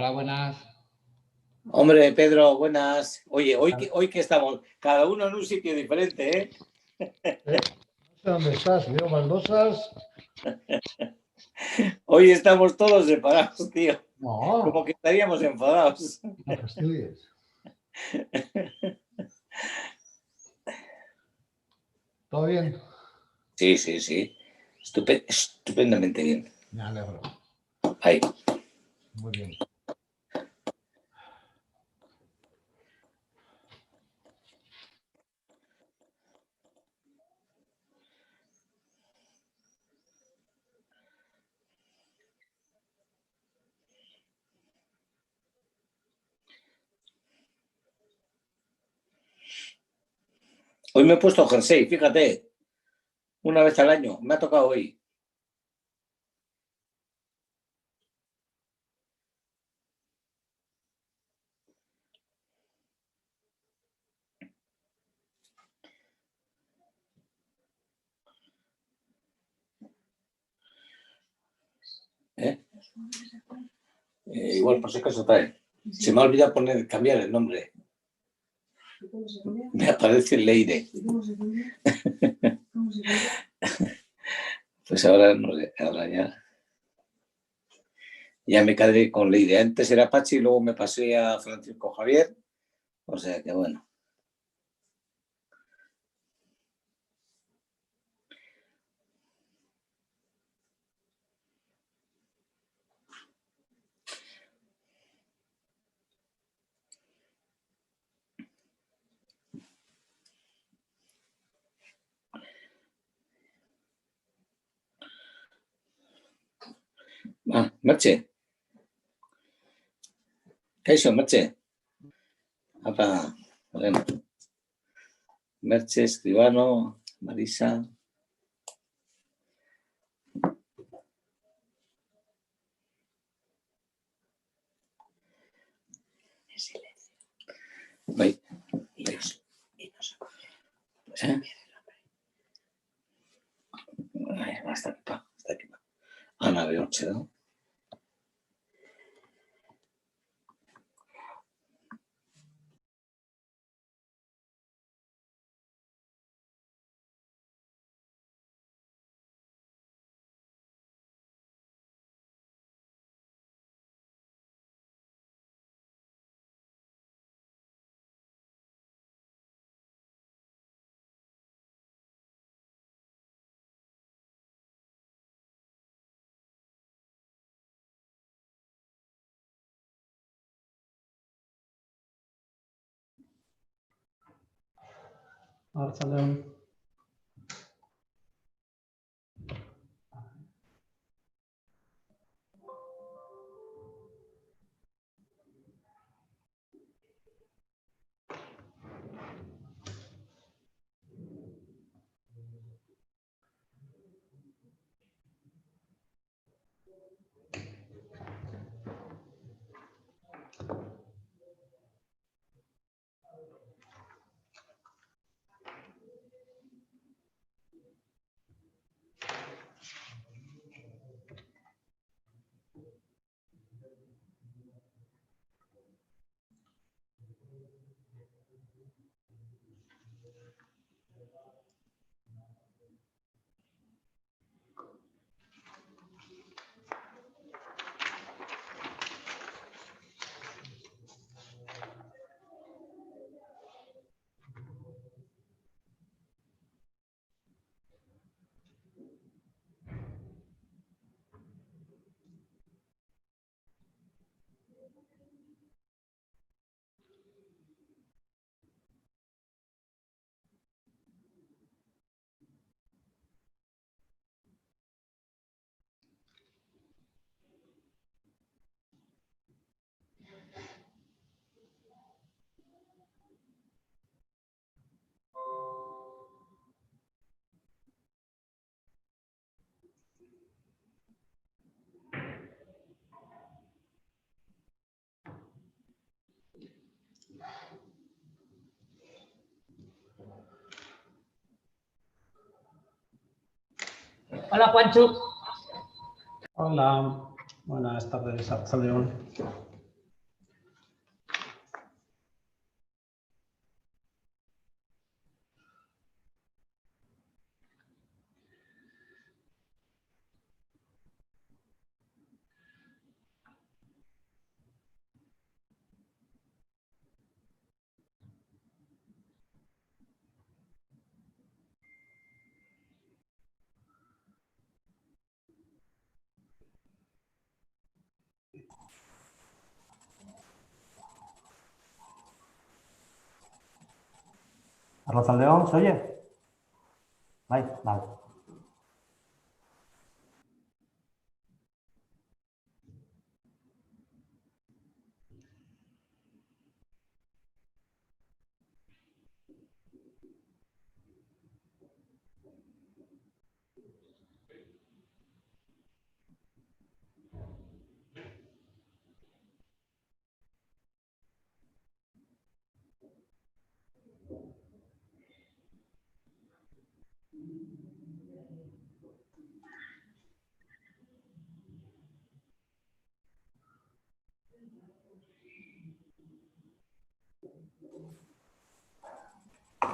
Hola, buenas. Hombre, Pedro, buenas. Oye, hoy que estamos, cada uno en un sitio diferente, ¿eh? No sé dónde estás, veo baldosas. Hoy estamos todos separados, tío. No, Como que estaríamos enfadados. no fastidies. ¿Todo bien? Sí, sí, sí. Estupendamente bien. Me alegro. Ahí. Muy bien. Hoy me he puesto jersey, fíjate. Una vez al año. Me ha tocado hoy. ¿Eh? Igual, por si acaso trae. Se me ha olvidado cambiar el nombre. Me aparece Leire. Pues ahora no sé, ahora ya me quedé con Leire. Antes era Pachi y luego me pasé a Francisco Javier. O sea que bueno. Merche. Kaixo, Merche. Apa, bueno. Merche, Escribano, Marisa. Bai. Hasta aquí. Ana Beorche, ¿no? Arratsaldeon. Hola, Juancho. Hola, buenas tardes, Arratsaldeon. Arrachaldeón, ¿se oye? Vale, vale.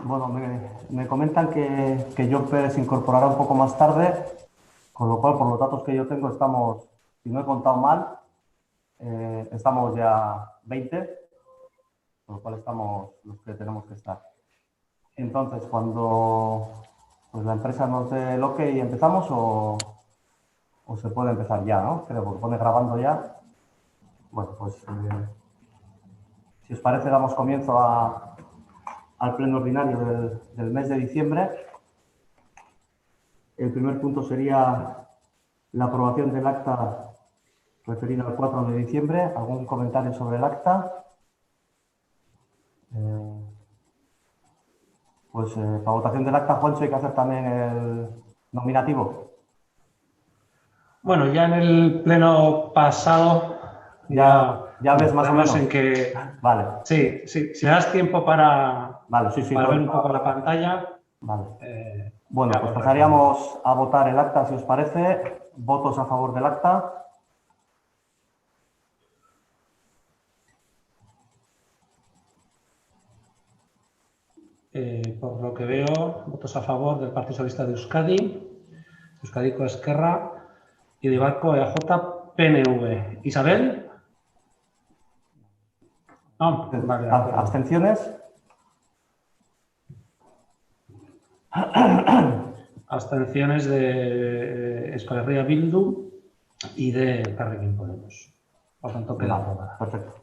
Bueno, me comentan que Joper se incorporará un poco más tarde, con lo cual, por los datos que yo tengo, estamos, si no he contado mal, estamos ya 20, con lo cual estamos los que tenemos que estar. Entonces, cuando pues, la empresa nos dé el ok, ¿empezamos o se puede empezar ya, ¿no? Creo, porque pone grabando ya. Bueno, pues si os parece, damos comienzo al pleno ordinario del mes de diciembre. El primer punto sería la aprobación del acta referida al 4 de diciembre. ¿Algún comentario sobre el acta? Pues para votación del acta, Juancho, hay que hacer también el nominativo. Bueno, ya en el pleno pasado Ya ves más o menos. en que Vale. sí, si das tiempo para ver un poco la pantalla. Vale. Bueno, pues pasaríamos a votar el acta, si os parece. ¿Votos a favor del acta? Por lo que veo, votos a favor del Partido Socialista de Euskadi, Euskadiko Esquerra y de Ibarko EAJ PNV. ¿Isabel? No, vale. ¿Abstenciones? Abstenciones de Euskal Herria Bildu y de Elkarrekin Podemos. Por tanto, queda aprobada. Perfecto.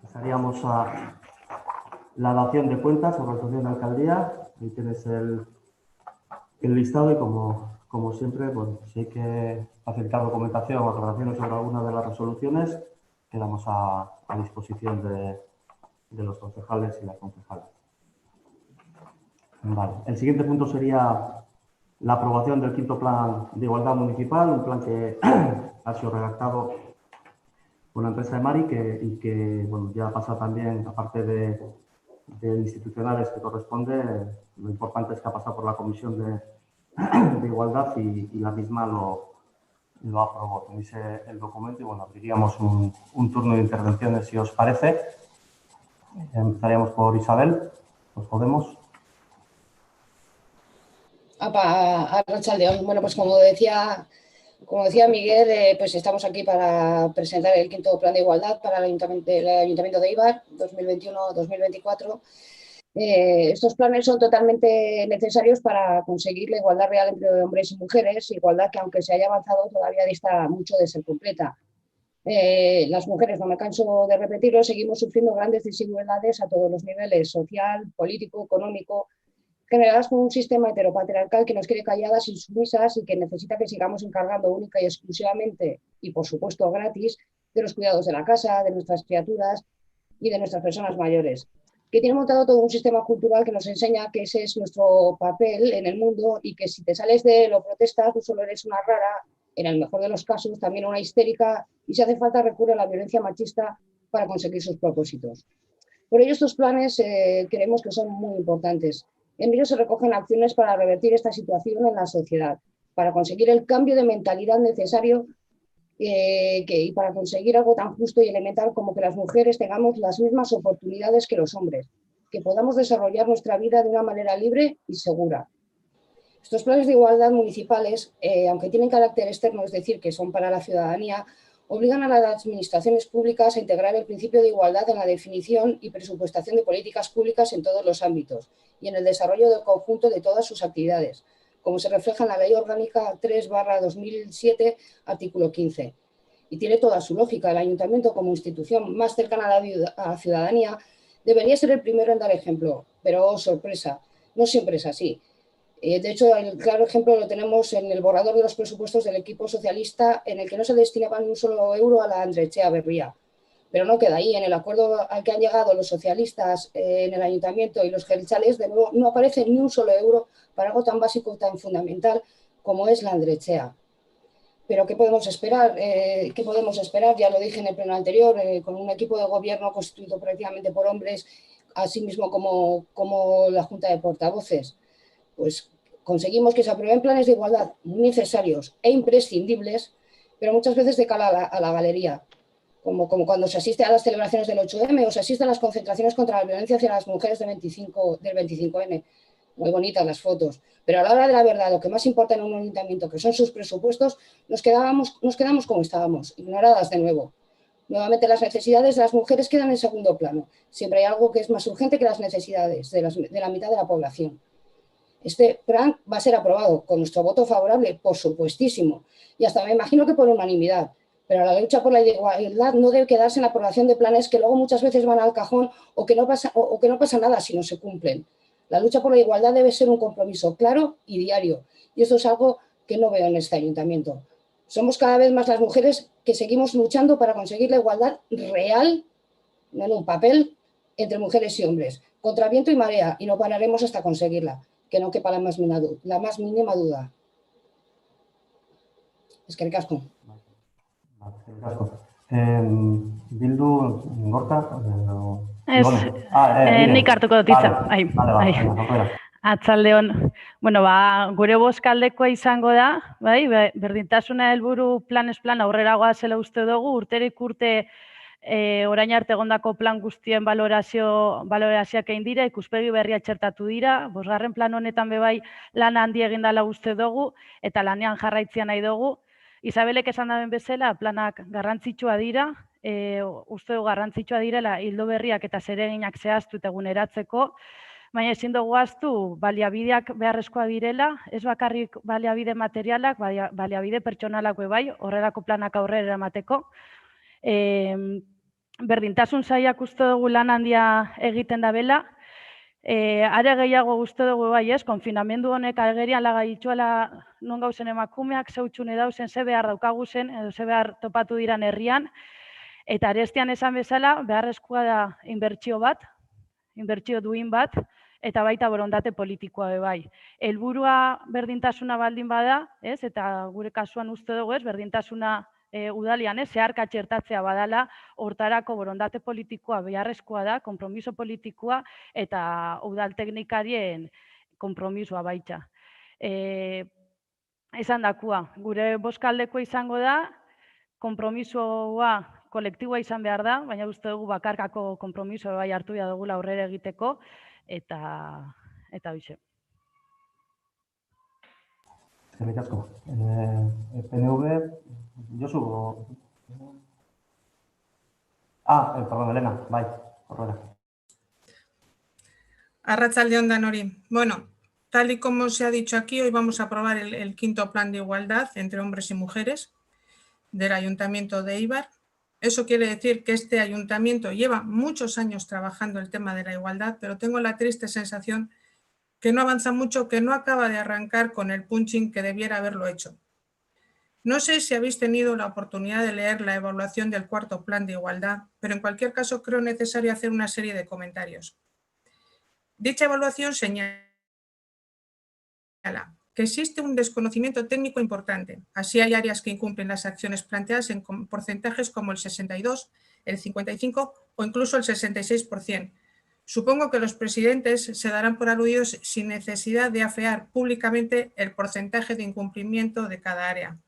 Pasaríamos a la dación de cuentas sobre la resolución de alcaldía. Ahí tienes el listado y como siempre, bueno, si hay que facilitar documentación o aclaraciones sobre alguna de las resoluciones, quedamos a disposición de los concejales y las concejales. Vale. El siguiente punto sería la aprobación del quinto plan de igualdad municipal, un plan que ha sido redactado por la empresa de Mari y que bueno, ya ha pasado también, aparte de institucionales que corresponde, lo importante es que ha pasado por la Comisión de Igualdad y la misma lo aprobó. Tenéis el documento y bueno, abriríamos un turno de intervenciones, si os parece. Empezaríamos por Isabel. ¿Os podemos? Arratsaldeón. Bueno, pues como decía Miguel, pues estamos aquí para presentar el quinto plan de igualdad para el Ayuntamiento de Eibar 2021-2024. Estos planes son totalmente necesarios para conseguir la igualdad real entre hombres y mujeres, igualdad que aunque se haya avanzado todavía dista mucho de ser completa. Las mujeres, no me canso de repetirlo, seguimos sufriendo grandes desigualdades a todos los niveles, social, político, económico, generadas por un sistema heteropatriarcal que nos quiere calladas y sumisas y que necesita que sigamos encargando única y exclusivamente, y por supuesto gratis, de los cuidados de la casa, de nuestras criaturas y de nuestras personas mayores. Que tiene montado todo un sistema cultural que nos enseña que ese es nuestro papel en el mundo y que si te sales de lo protesta, tú solo eres una rara, en el mejor de los casos, también una histérica, y si hace falta recurre a la violencia machista para conseguir sus propósitos. Por ello, estos planes creemos que son muy importantes. En ellos se recogen acciones para revertir esta situación en la sociedad, para conseguir el cambio de mentalidad necesario y para conseguir algo tan justo y elemental como que las mujeres tengamos las mismas oportunidades que los hombres, que podamos desarrollar nuestra vida de una manera libre y segura. Estos planes de igualdad municipales, aunque tienen carácter externo, es decir, que son para la ciudadanía, obligan a las administraciones públicas a integrar el principio de igualdad en la definición y presupuestación de políticas públicas en todos los ámbitos y en el desarrollo del conjunto de todas sus actividades, como se refleja en la Ley Orgánica 3/2007, artículo 15. y tiene toda su lógica. El ayuntamiento, como institución más cercana a la ciudadanía, debería ser el primero en dar ejemplo, pero oh, sorpresa, no siempre es así. De hecho, el claro ejemplo lo tenemos en el borrador de los presupuestos del equipo socialista, en el que no se destinaba ni un solo euro a la Andrechea Berría. Pero no queda ahí. En el acuerdo al que han llegado los socialistas en el ayuntamiento y los jeltzales, de nuevo, no aparece ni un solo euro para algo tan básico, tan fundamental como es la Andrechea. Pero ¿qué podemos esperar? ¿Qué podemos esperar? Ya lo dije en el pleno anterior, con un equipo de gobierno constituido prácticamente por hombres, así mismo como la Junta de Portavoces. Pues conseguimos que se aprueben planes de igualdad muy necesarios e imprescindibles, pero muchas veces de cara a la galería, como cuando se asiste a las celebraciones del 8M o se asiste a las concentraciones contra la violencia hacia las mujeres del 25N. Muy bonitas las fotos, pero a la hora de la verdad, lo que más importa en un ayuntamiento, que son sus presupuestos, nos quedamos como estábamos, ignoradas de nuevo. Nuevamente las necesidades de las mujeres quedan en segundo plano. Siempre hay algo que es más urgente que las necesidades de la mitad de la población. Este plan va a ser aprobado con nuestro voto favorable, por supuestísimo, y hasta me imagino que por unanimidad, pero la lucha por la igualdad no debe quedarse en la aprobación de planes que luego muchas veces van al cajón o que no pasa nada si no se cumplen. La lucha por la igualdad debe ser un compromiso claro y diario, y esto es algo que no veo en este ayuntamiento. Somos cada vez más las mujeres que seguimos luchando para conseguir la igualdad real, no en un papel, entre mujeres y hombres, contra viento y marea, y no pararemos hasta conseguirla. Que no quepa la más mínima duda. Eskerrik asko. Bildu, Gorka. Nik hartuko dut hitza. Vale. Atzaldeon. Bueno, gure bozkaldekoa izango da, bai, berdintasuna helburu planez plan aurrera goazela uste dugu, urterik urte orain arte egondako plan guztien balorazioak egin dira, ikuspegi berria txertatu dira, 5. plan honetan bebai lan handi egin dela uste dugu, eta lanean jarraitzea nahi dugu. Isabelek esan daben bezala, planak garrantzitsua dira, uste dugu garrantzitsua direla hildo berriak eta zereginak zehaztu eta eguneratzeko, baina ezin dugu ahaztu baliabideak beharrezkoa direla, ez bakarrik baliabide materialak, baliabide pertsonalak bai, horrelako planak aurrera eramateko. Berdintasun sailak uste dugu lan handia egiten da bela, are gehiago uste dugu bai ez, konfinamendu honek agerian laga dituela non gauzen emakumeak, zeutxune dauzen, ze behar daukagu zen, edo ze behar topatu diran herrian, eta arestian esan bezala, beharrezkoa da inbertsio duin bat, eta baita borondate politikoa bai. Helburua berdintasuna baldin bada, ez, eta gure kasuan uste dugu ez, berdintasuna udalian, zeharka txertatzea badala, hortarako borondate politikoa beharrezkoa da, konpromiso politikoa eta udal teknikarien konpromisoa baita. Esan dakua, gure bozkaldekoa izango da, konpromisoa kolektiboa izan behar da, baina uste dugu bakarkako konpromiso bai hartu behar dugula aurrera egiteko, eta bize. Eskerrik asko. PNV, Josu. Perdón, Elena, bai, horrela. Arratsaldeon danori. Bueno, tal y como se ha dicho aquí, hoy vamos a aprobar el 5º plan de igualdad entre hombres y mujeres del Ayuntamiento de Eibar. Eso quiere decir que este ayuntamiento lleva muchos años trabajando el tema de la igualdad, pero tengo la triste sensación que no avanza mucho, que no acaba de arrancar con el punching que debiera haberlo hecho. No sé si habéis tenido la oportunidad de leer la evaluación del 4º plan de igualdad, pero en cualquier caso creo necesario hacer una serie de comentarios. Dicha evaluación señala que existe un desconocimiento técnico importante. Así hay áreas que incumplen las acciones planteadas en porcentajes como el 62, el 55 o incluso el 66%. Supongo que los presidentes se darán por aludidos sin necesidad de afear públicamente el porcentaje de incumplimiento de cada área.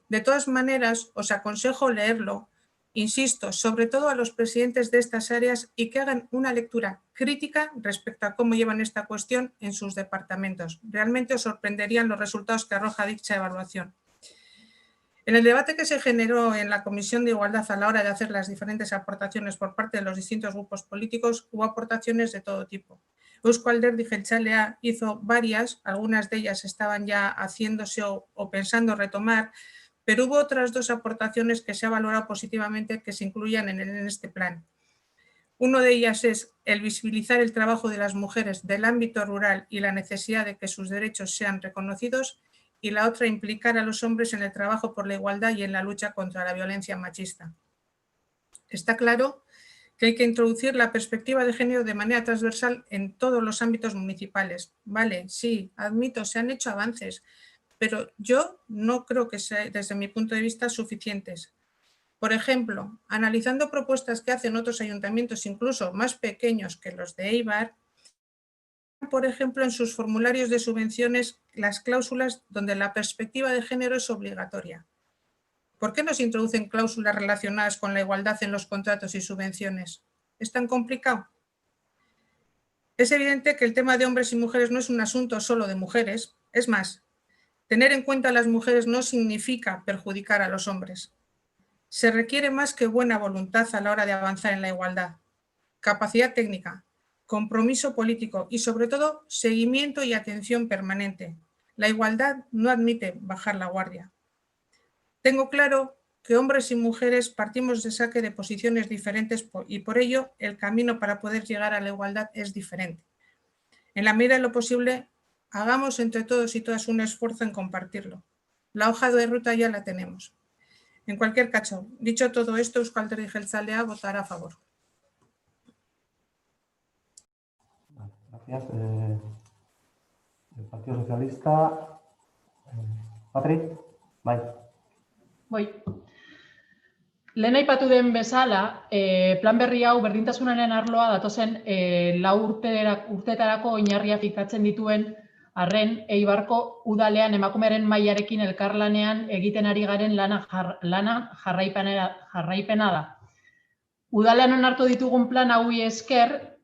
De todas maneras, os aconsejo leerlo, insisto, sobre todo a los presidentes de estas áreas y que hagan una lectura crítica respecto a cómo llevan esta cuestión en sus departamentos. Realmente os sorprenderían los resultados que arroja dicha evaluación. En el debate que se generó en la Comisión de Igualdad a la hora de hacer las diferentes aportaciones por parte de los distintos grupos políticos, hubo aportaciones de todo tipo. Euzko Alderdi Jeltzalea hizo varias, algunas de ellas estaban ya haciéndose o pensando retomar, pero hubo otras dos aportaciones que se ha valorado positivamente que se incluyan en este plan. Una de ellas es el visibilizar el trabajo de las mujeres del ámbito rural y la necesidad de que sus derechos sean reconocidos, y la otra, implicar a los hombres en el trabajo por la igualdad y en la lucha contra la violencia machista. Está claro que hay que introducir la perspectiva de género de manera transversal en todos los ámbitos municipales. Vale, sí, admito, se han hecho avances, pero yo no creo que sea, desde mi punto de vista, suficientes. Por ejemplo, analizando propuestas que hacen otros ayuntamientos, incluso más pequeños que los de Eibar, por ejemplo, en sus formularios de subvenciones, las cláusulas donde la perspectiva de género es obligatoria. ¿Por qué no se introducen cláusulas relacionadas con la igualdad en los contratos y subvenciones? ¿Es tan complicado? Es evidente que el tema de hombres y mujeres no es un asunto solo de mujeres. Es más, tener en cuenta a las mujeres no significa perjudicar a los hombres. Se requiere más que buena voluntad a la hora de avanzar en la igualdad, capacidad técnica, compromiso político y, sobre todo, seguimiento y atención permanente. La igualdad no admite bajar la guardia. Tengo claro que hombres y mujeres partimos de saque de posiciones diferentes y por ello el camino para poder llegar a la igualdad es diferente. En la medida de lo posible, hagamos entre todos y todas un esfuerzo en compartirlo. La hoja de ruta ya la tenemos. En cualquier caso, dicho todo esto, Eusko Alderdi Jeltzalea votará a favor. Gracias. El Partido Socialista. Patri, bai. Bai. Lehen aipatu den bezala, plan berri hau berdintasunaren arloa datozen 4 urteetarako oinarria fikatzen dituen arren, Eibarko udalean emakumearen mailarekin elkarlanean egiten ari garen lana jarraipena da. Udalean onartu ditugun plan hauei esker,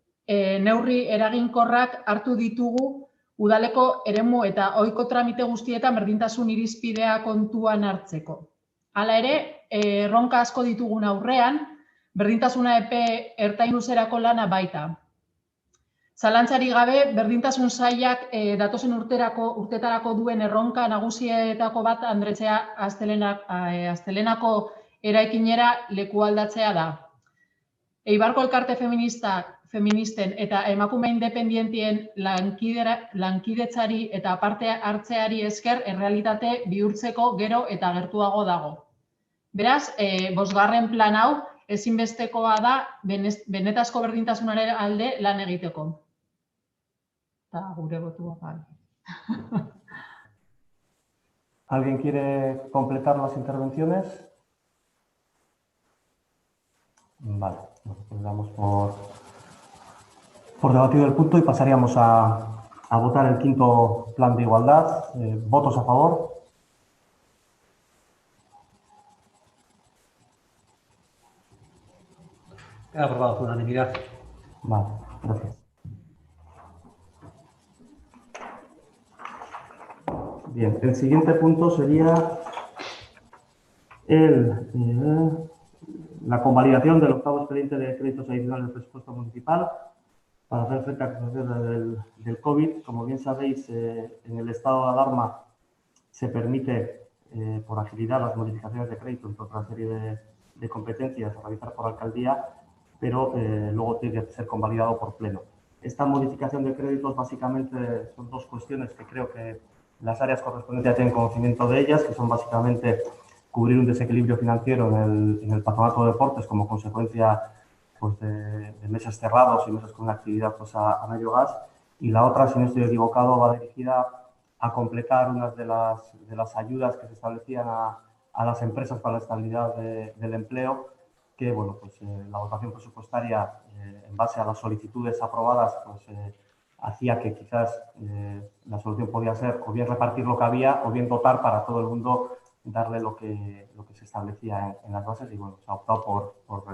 neurri eraginkorrak hartu ditugu udaleko eremu eta ohiko tramite guztietan berdintasun irizpidea kontuan hartzeko. Hala ere, erronka asko ditugun aurrean, berdintasuna epe ertain luzerako lana baita. Zalantzari gabe, berdintasun sailak datozen urtetarako duen erronka nagusietako bat Andretzea Astelenako eraikinera leku aldatzea da. Eibarko elkarte feministen eta emakume independentien lankidetzari eta parte hartzeari esker errealitate bihurtzeko gero eta gertuago dago. Beraz, 5. plan hau ezinbestekoa da benetazko berdintasunaren alde lan egiteko. Eta gure botua bai. ¿Alguien quiere completar las intervenciones? Vale, pues damos por debatido el punto y pasaríamos a votar el 5º plan de igualdad. ¿Votos a favor? Queda aprobado por unanimidad. Vale, gracias. Bien, el siguiente punto sería la convalidación del 8º expediente de créditos adicionales del presupuesto municipal para hacer frente a la situación del COVID. Como bien sabéis, en el estado de alarma se permite por agilidad las modificaciones de crédito entre otra serie de competencias a realizar por alcaldía, pero luego tiene que ser convalidado por pleno. Esta modificación de créditos básicamente son 2 cuestiones que creo que las áreas correspondientes ya tienen conocimiento de ellas, que son básicamente cubrir un desequilibrio financiero en el patronato de deportes como consecuencia pues, de meses cerrados y meses con una actividad pues, a medio gas. Y la otra, si no estoy equivocado, va dirigida a completar unas de las ayudas que se establecían a las empresas para la estabilidad del empleo, que bueno, pues, la dotación presupuestaria en base a las solicitudes aprobadas pues, hacía que quizás la solución podía ser o bien repartir lo que había o bien dotar para todo el mundo, darle lo que se establecía en las bases, y bueno, se ha optado por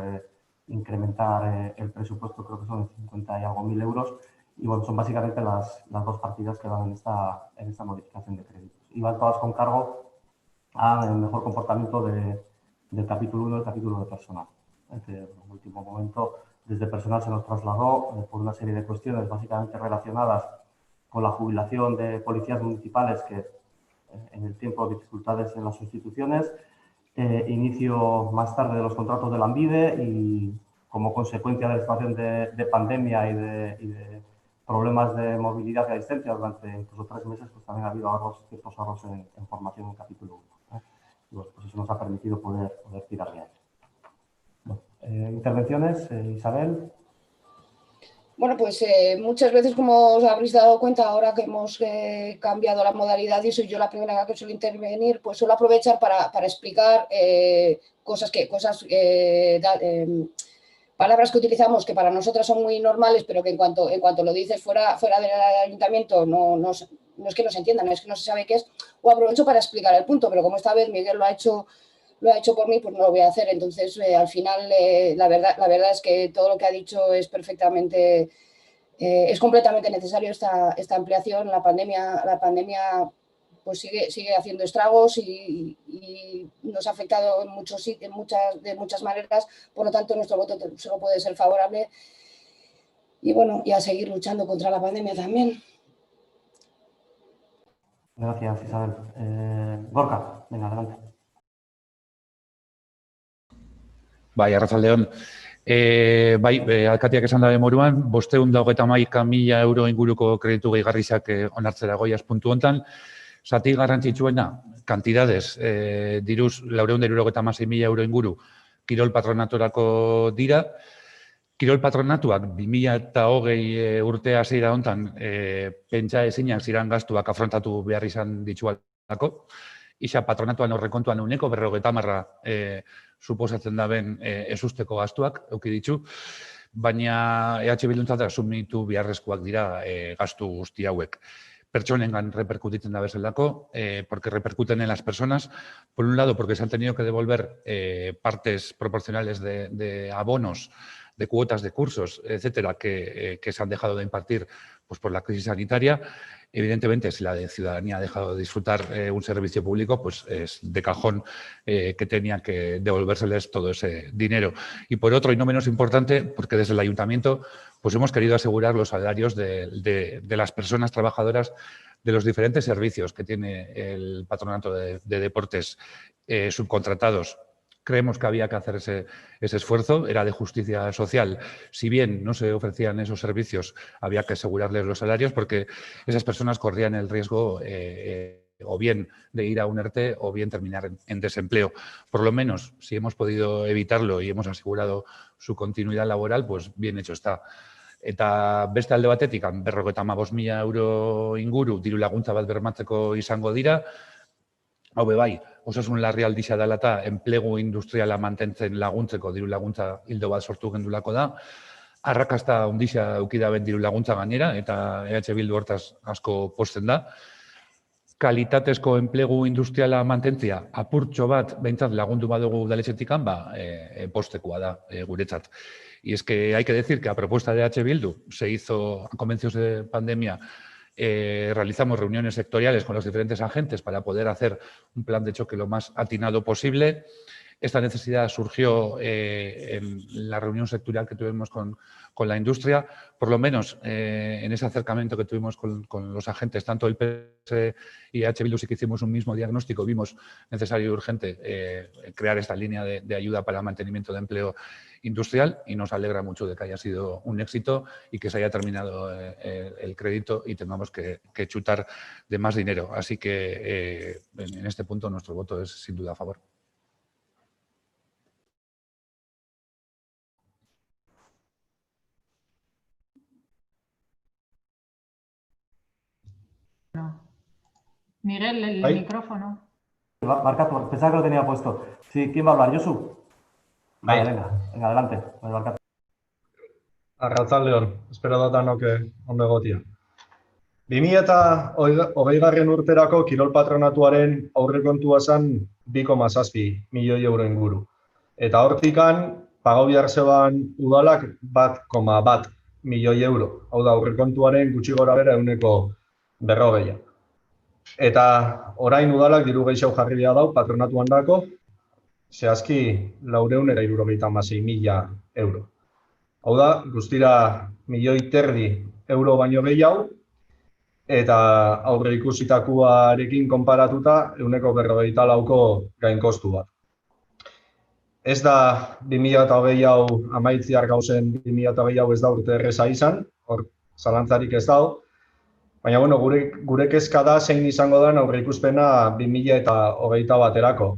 incrementar el presupuesto, creo que son 50 y algo mil euros, y bueno, son básicamente las 2 partidas que van en esta modificación de créditos. Y van todas con cargo al mejor comportamiento del capítulo 1 del capítulo de personal. Que en el último momento desde personal se nos trasladó por una serie de cuestiones básicamente relacionadas con la jubilación de policías municipales que en el tiempo dificultades en las sustituciones, inicio más tarde de los contratos de Lanbide y como consecuencia de la situación de pandemia y de problemas de movilidad y asistencia durante incluso 3 meses, pues también ha habido ciertos ahorros en formación en capítulo 1. Pues eso nos ha permitido poder tirar de ahí. Bueno, intervenciones, Isabel. Bueno, pues muchas veces, como os habréis dado cuenta, ahora que hemos cambiado la modalidad y soy yo la primera que suelo intervenir, pues suelo aprovechar para explicar palabras que utilizamos que para nosotras son muy normales, pero que en cuanto lo dices fuera del ayuntamiento no es que no se entiendan, es que no se sabe qué es, o aprovecho para explicar el punto, pero como esta vez Miguel lo ha hecho por mí, pues no lo voy a hacer. Entonces, al final, la verdad es que todo lo que ha dicho es es completamente necesario esta ampliación. La pandemia pues sigue haciendo estragos y nos ha afectado de muchas maneras. Por lo tanto, nuestro voto solo puede ser favorable. Y bueno, y a seguir luchando contra la pandemia también. Gracias, Isabel. Gorka, venga, adelante. Bai, arratsaldeon. Alkateak esan dabe moruan, 531.000 euro inguruko kreditu gehigarrizak onartzera goiaz puntu hontan. Zati garrantzitsuena, kantidades, diruz 476.000 euro inguru kirol patronatorako dira. Kirol patronatuak 2020 urtea hasiera hontan pentsa ezinak ziran gastuak afrontatu behar izan dituelako. Isa patronatuan aurrekontuan 50% suposatzen daben ezusteko gastuak eduki ditu, baina EH Bilduntzat asumitu beharrezkoak dira gastu guzti hauek. Pertsonengan repercutitzen da bezalako, porque repercuten en las personas, por un lado porque se han tenido que devolver partes proporcionales de abonos, de cuotas de cursos, etcétera, que se han dejado de impartir pues, por la crisis sanitaria. Evidentemente, si la ciudadanía ha dejado de disfrutar un servicio público, pues es de cajón que tenía que devolvérseles todo ese dinero. Y por otro, y no menos importante, porque desde el ayuntamiento pues hemos querido asegurar los salarios de las personas trabajadoras de los diferentes servicios que tiene el patronato de deportes subcontratados. Creemos que había que hacer ese esfuerzo, era de justicia social. Si bien no se ofrecían esos servicios, había que asegurarles los salarios porque esas personas corrían el riesgo o bien de ir a un ERTE o bien terminar en desempleo. Por lo menos, si hemos podido evitarlo y hemos asegurado su continuidad laboral, pues bien hecho está. Eta beste alde batetik, 55.000 euro inguru diru laguntza bat bermatzeko izango dira. Hau bai, osasun larrialdia dela eta enplegu industriala mantentzen laguntzeko diru laguntza ildo bat sortu gendulako da. Arrakasta handia eduki daben diru laguntza gainera eta EH Bildu hortaz asko pozten da. Kalitatezko enplegu industriala mantentzea apurtxo bat behintzat lagundu badugu udaletxetikan, postekoa da guretzat. Y es que hay que decir que a propuesta de EH Bildu se hizo a comienzos de pandemia. Realizamos reuniones sectoriales con los diferentes agentes para poder hacer un plan de choque lo más atinado posible. Esta necesidad surgió en la reunión sectorial que tuvimos con la industria. Por lo menos en ese acercamiento que tuvimos con los agentes, tanto el PS y EH Bildu, sí que hicimos un mismo diagnóstico, vimos necesario y urgente crear esta línea de ayuda para el mantenimiento de empleo industrial y nos alegra mucho de que haya sido un éxito y que se haya terminado el crédito y tengamos que chutar de más dinero. Así que en este punto nuestro voto es sin duda a favor. Miguel, el micrófono. Barkatu, pensaba que lo tenía puesto. Sí, ¿quién va a hablar? ¿Josu? Vale, venga, adelante. Barkatu. Arratsaldeon, espero dut danok ondo egotia. 2020 urterako kirol patronatuaren aurrekontua zen 2,7 milioi euro inguru. Eta hortikan, pagau behar zeban udalak 1,1 milioi euro. Hau da, aurrekontuaren gutxi gora bera 40. Eta orain udalak diru gehiago jarri behar dau patronatuan dako, zehazki 476.000 euro. Hau da, guztira 1,5 milioi euro baino gehiago, eta aurre ikusitakoarekin konparatuta 154ko gainkostu bat. Ez da 2020 hau amaitziar gauzen 2020 hau ez da urte erreza izan, hor zalantzarik ez dago, baina bueno, gure kezka da zein izango den aurreikuspena 2021erako.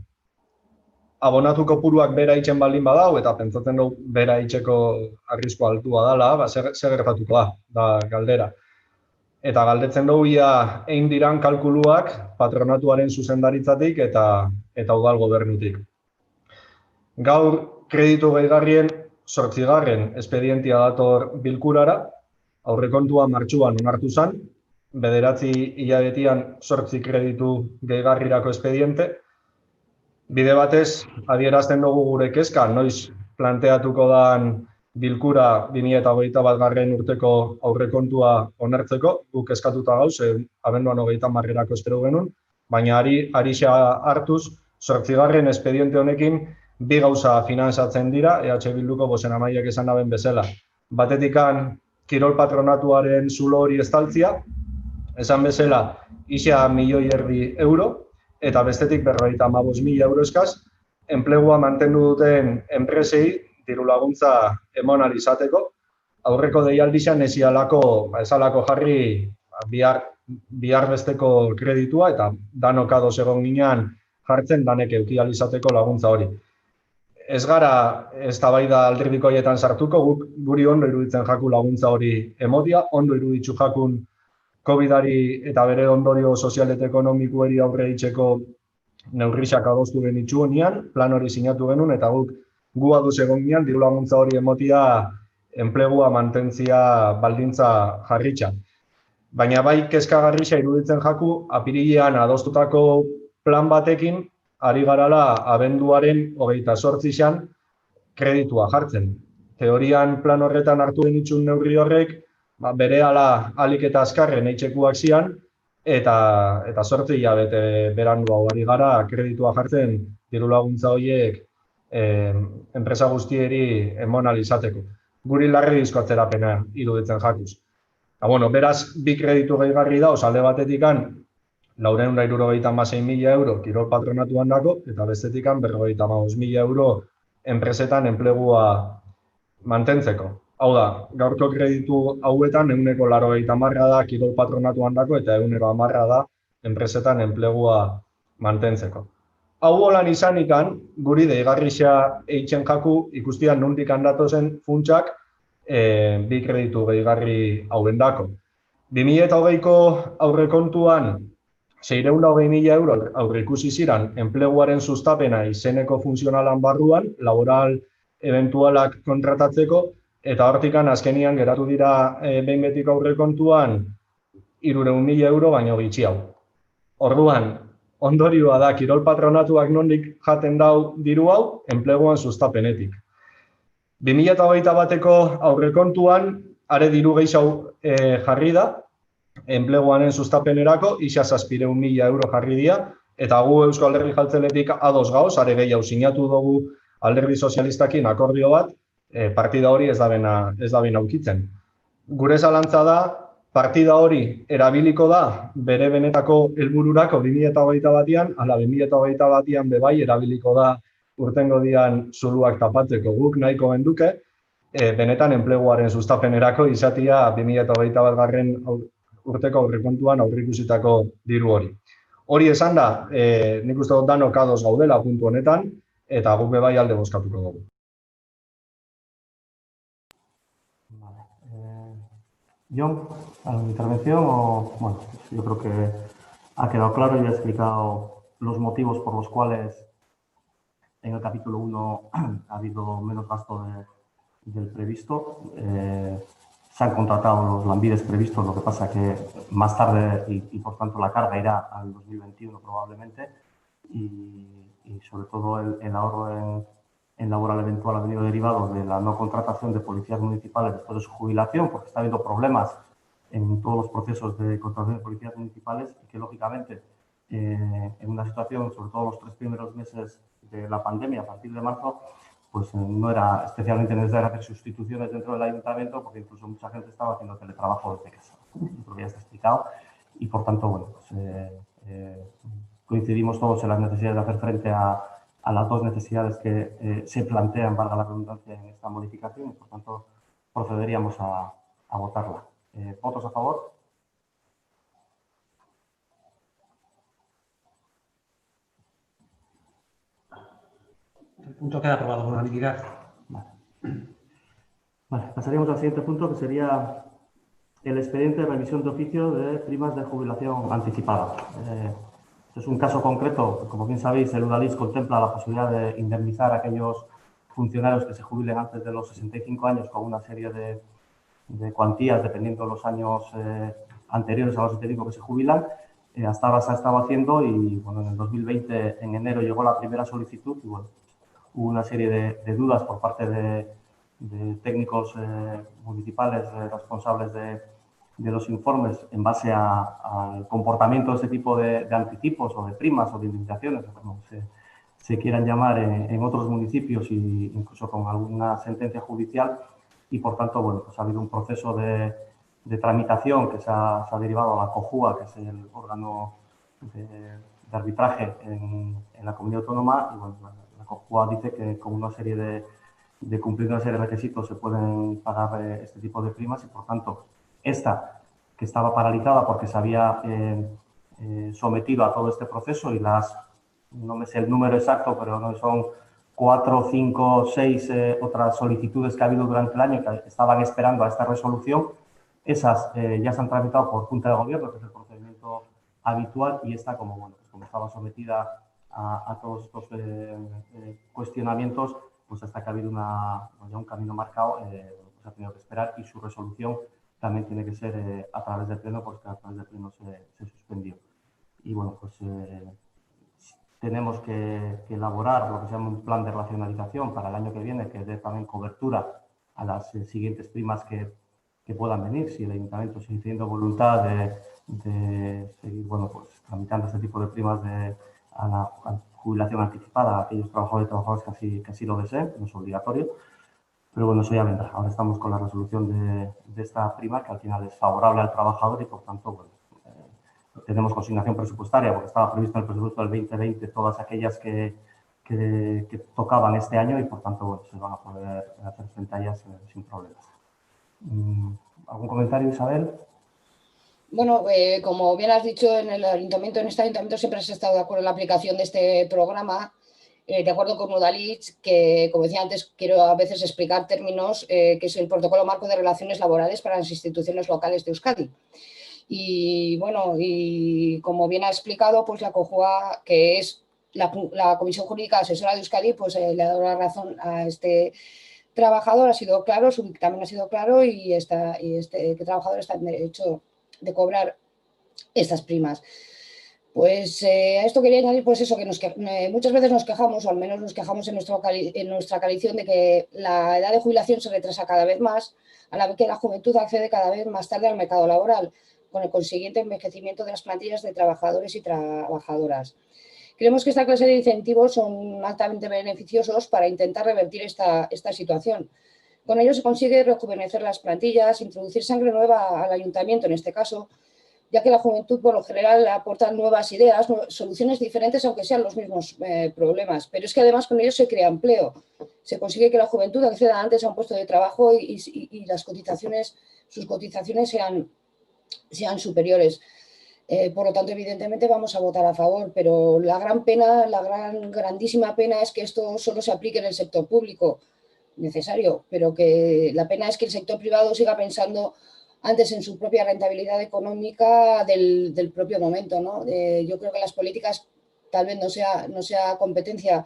Abonatu kopuruak bera itzen baldin badau, eta pentsatzen dugu bera itzeko arrisko altua dela, zer gertatuko da galdera. Eta galdetzen dugu ia egin diran kalkuluak patronatuaren zuzendaritzatik eta udal gobernutik. Gaur kreditu gehigarrien 8. espedientia dator bilkurara, aurrekontua martxuan onartu zen, 9 hilabetian 8 kreditu gehigarrirako espediente. Bide batez, adierazten dugu gure kezka, noiz planteatuko dan bilkura 2021 urteko aurrekontua onartzeko, guk eskatuta gauz, abenduan 30erako espero genuen, baina arixa hartuz, 8. espediente honekin, bi gauza finantzatzen dira, EH Bilduko bozeramaileak esan daben bezala. Batetikan, kirol patronatuaren zulo hori estaltzia, esan bezala, isa 1,5 milioi euro, eta bestetik 55.000 euro eskaz, enplegua mantendu duten enpresei diru laguntza emon ahal izateko. Aurreko deialdizan ezalako jarri bihar besteko kreditua eta danok ados egon ginean jartzen danek eduki ahal izateko laguntza hori. Ez gara eztabaida alderdiko horietan sartuko, guri ondo iruditzen jaku laguntza hori emotia, ondo iruditzu jakun COVID-ari eta bere ondorio sozial eta ekonomikoari aurre itzeko neurriak adostu genitzu honian, plan hori sinatu genuen, eta gu aduz egon ginean, diru laguntza hori emotia enplegua mantentzia baldintza jarritza. Baina bai kezkagarria iruditzen jaku, apirilean adostutako plan batekin, ari garala abenduaren 28an kreditua jartzen. Teorian plan horretan hartu genitzun neurri horrek, berehala ahalik eta azkarren eitxekuak zian, eta 8 hilabete berandu hau ari gara kreditua jartzen diru laguntza horiek enpresa guztieri emon ahal izateko. Guri larregizko atzerapena iruditzen jakuz. Beraz, bi kreditu gehigarri da, alde batetikan 476.000 euro kirol patronatuan dako, eta bestetikan 55.000 euro enpresetan enplegua mantentzeko. Hau da, gaurko kreditu hauetan 180 da kirol patronatuan dako eta 110 da enpresetan enplegua mantentzeko. Hau holan izanikan, guri deigarrixea eitzen jaku ikustian nondik handatozen funtsak bi kreditu gehigarri hauen dako. 2020ko aurrekontuan 620.000 euro aurreikusi ziran enpleguaren sustapena izeneko funtzionalan barruan, laboral eventualak kontratatzeko, eta hortikan azkenian geratu dira behin betiko aurrekontuan 300.000 euro baino gitxi hau. Orduan, ondorioa da kirol patronatuak nondik jaten dau diru hau, enpleguan sustapenetik. 2021ko aurrekontuan, are diru gehiago jarri da, enpleguanen sustapenerako, isa 700.000 euro jarri dira, eta gu Eusko Alderdi Jeltzaletik ados gauz, are gehiago sinatu dugu Alderdi Sozialistakin akordio bat, partida hori ez da bena aukitzen. Gure zalantza da, partida hori erabiliko da bere benetako helbururako 2021an, ala 2021an bebai erabiliko da urtengo dian zuluak tapatzeko. Guk nahiko genduke, benetan enpleguaren sustapenerako izatia 2021 urteko aurrekontuan aurreikusitako diru hori. Hori esan da, nik uste dut danok ados gaudela puntu honetan, eta guk bebai alde bozkatuko dugu. John, a mi intervención, yo creo que ha quedado claro y he explicado los motivos por los cuales en el capítulo 1 ha habido menos gasto del previsto. Se han contratado los lambides previstos, lo que pasa que más tarde y por tanto la carga irá al 2021 probablemente y sobre todo el ahorro en laboral eventual ha venido derivado de la no contratación de policías municipales después de su jubilación, porque está habiendo problemas en todos los procesos de contratación de policías municipales y que, lógicamente, en una situación, sobre todo los 3 primeros meses de la pandemia, a partir de marzo, pues no era especialmente necesario hacer sustituciones dentro del ayuntamiento, porque incluso mucha gente estaba haciendo teletrabajo desde casa. Creo que ya está explicado. y por tanto, bueno, coincidimos todos en las necesidades de hacer frente a las dos necesidades que se plantean, valga la redundancia, en esta modificación y por tanto procederíamos a votarla. ¿Votos a favor? El punto queda aprobado por unanimidad. Vale, pasaríamos al siguiente punto, que sería el expediente de revisión de oficio de primas de jubilación anticipada. Es un caso concreto, como bien sabéis, el Udalix contempla la posibilidad de indemnizar a aquellos funcionarios que se jubilen antes de los 65 años con una serie de cuantías, dependiendo de los años anteriores a los 75 que se jubilan. Hasta ahora se ha estado haciendo y bueno, en el 2020, en enero, llegó la primera solicitud y bueno, hubo una serie de dudas por parte de técnicos municipales responsables de los informes en base al comportamiento de este tipo de anticipos o de primas o de indemnizaciones, como se quieran llamar en otros municipios e incluso con alguna sentencia judicial y por tanto bueno, pues ha habido un proceso de tramitación que se ha derivado a la COJUA, que es el órgano de arbitraje en la comunidad autónoma y bueno, la COJUA dice que con una serie de cumplir una serie de requisitos se pueden pagar este tipo de primas y por tanto esta que estaba paralizada porque se había sometido a todo este proceso y no me sé el número exacto, pero no son 4, 5, 6 otras solicitudes que ha habido durante el año que estaban esperando a esta resolución, esas ya se han tramitado por Junta de Gobierno, que es el procedimiento habitual y esta como, bueno, pues como estaba sometida a todos estos cuestionamientos, pues hasta que ha habido ya un camino marcado, pues ha tenido que esperar y su resolución también tiene que ser a través del Pleno, porque a través del Pleno se suspendió. Y bueno, pues tenemos que elaborar lo que se llama un plan de racionalización para el año que viene, que dé también cobertura a las siguientes primas que puedan venir, si el Ayuntamiento sigue teniendo voluntad de seguir, bueno, pues tramitando este tipo de primas a la jubilación anticipada a aquellos trabajadores y trabajadoras que así lo deseen, no es obligatorio, pero bueno, eso ya vendrá. Ahora estamos con la resolución de esta prima que al final es favorable al trabajador y por tanto, bueno, tenemos consignación presupuestaria porque estaba previsto en el presupuesto del 2020 todas aquellas que tocaban este año y por tanto, bueno, se van a poder hacer frente a ellas sin problemas. ¿Algún comentario, Isabel? Bueno, como bien has dicho, en este ayuntamiento siempre se ha estado de acuerdo en la aplicación de este programa, de acuerdo con Udalix, que, como decía antes, quiero a veces explicar términos, que es el Protocolo Marco de Relaciones Laborales para las Instituciones Locales de Euskadi. Y bueno, y como bien ha explicado, pues la COJUA, que es la Comisión Jurídica Asesora de Euskadi, pues le ha dado la razón a este trabajador, ha sido claro, su dictamen ha sido claro y este trabajador está en derecho de cobrar estas primas. Pues a esto quería añadir pues eso, que muchas veces nos quejamos, o al menos nos quejamos en nuestra coalición, de que la edad de jubilación se retrasa cada vez más, a la vez que la juventud accede cada vez más tarde al mercado laboral, con el consiguiente envejecimiento de las plantillas de trabajadores y trabajadoras. Creemos que esta clase de incentivos son altamente beneficiosos para intentar revertir esta situación. Con ello se consigue rejuvenecer las plantillas, introducir sangre nueva al ayuntamiento en este caso, ya que la juventud por lo general aporta nuevas ideas, soluciones diferentes aunque sean los mismos problemas. Pero es que además con ello se crea empleo. Se consigue que la juventud acceda antes a un puesto de trabajo y sus cotizaciones sean superiores. Por lo tanto, evidentemente vamos a votar a favor, pero la grandísima pena es que esto solo se aplique en el sector público, necesario, pero que la pena es que el sector privado siga pensando antes en su propia rentabilidad económica del propio momento, ¿no? Yo creo que las políticas tal vez no sea competencia,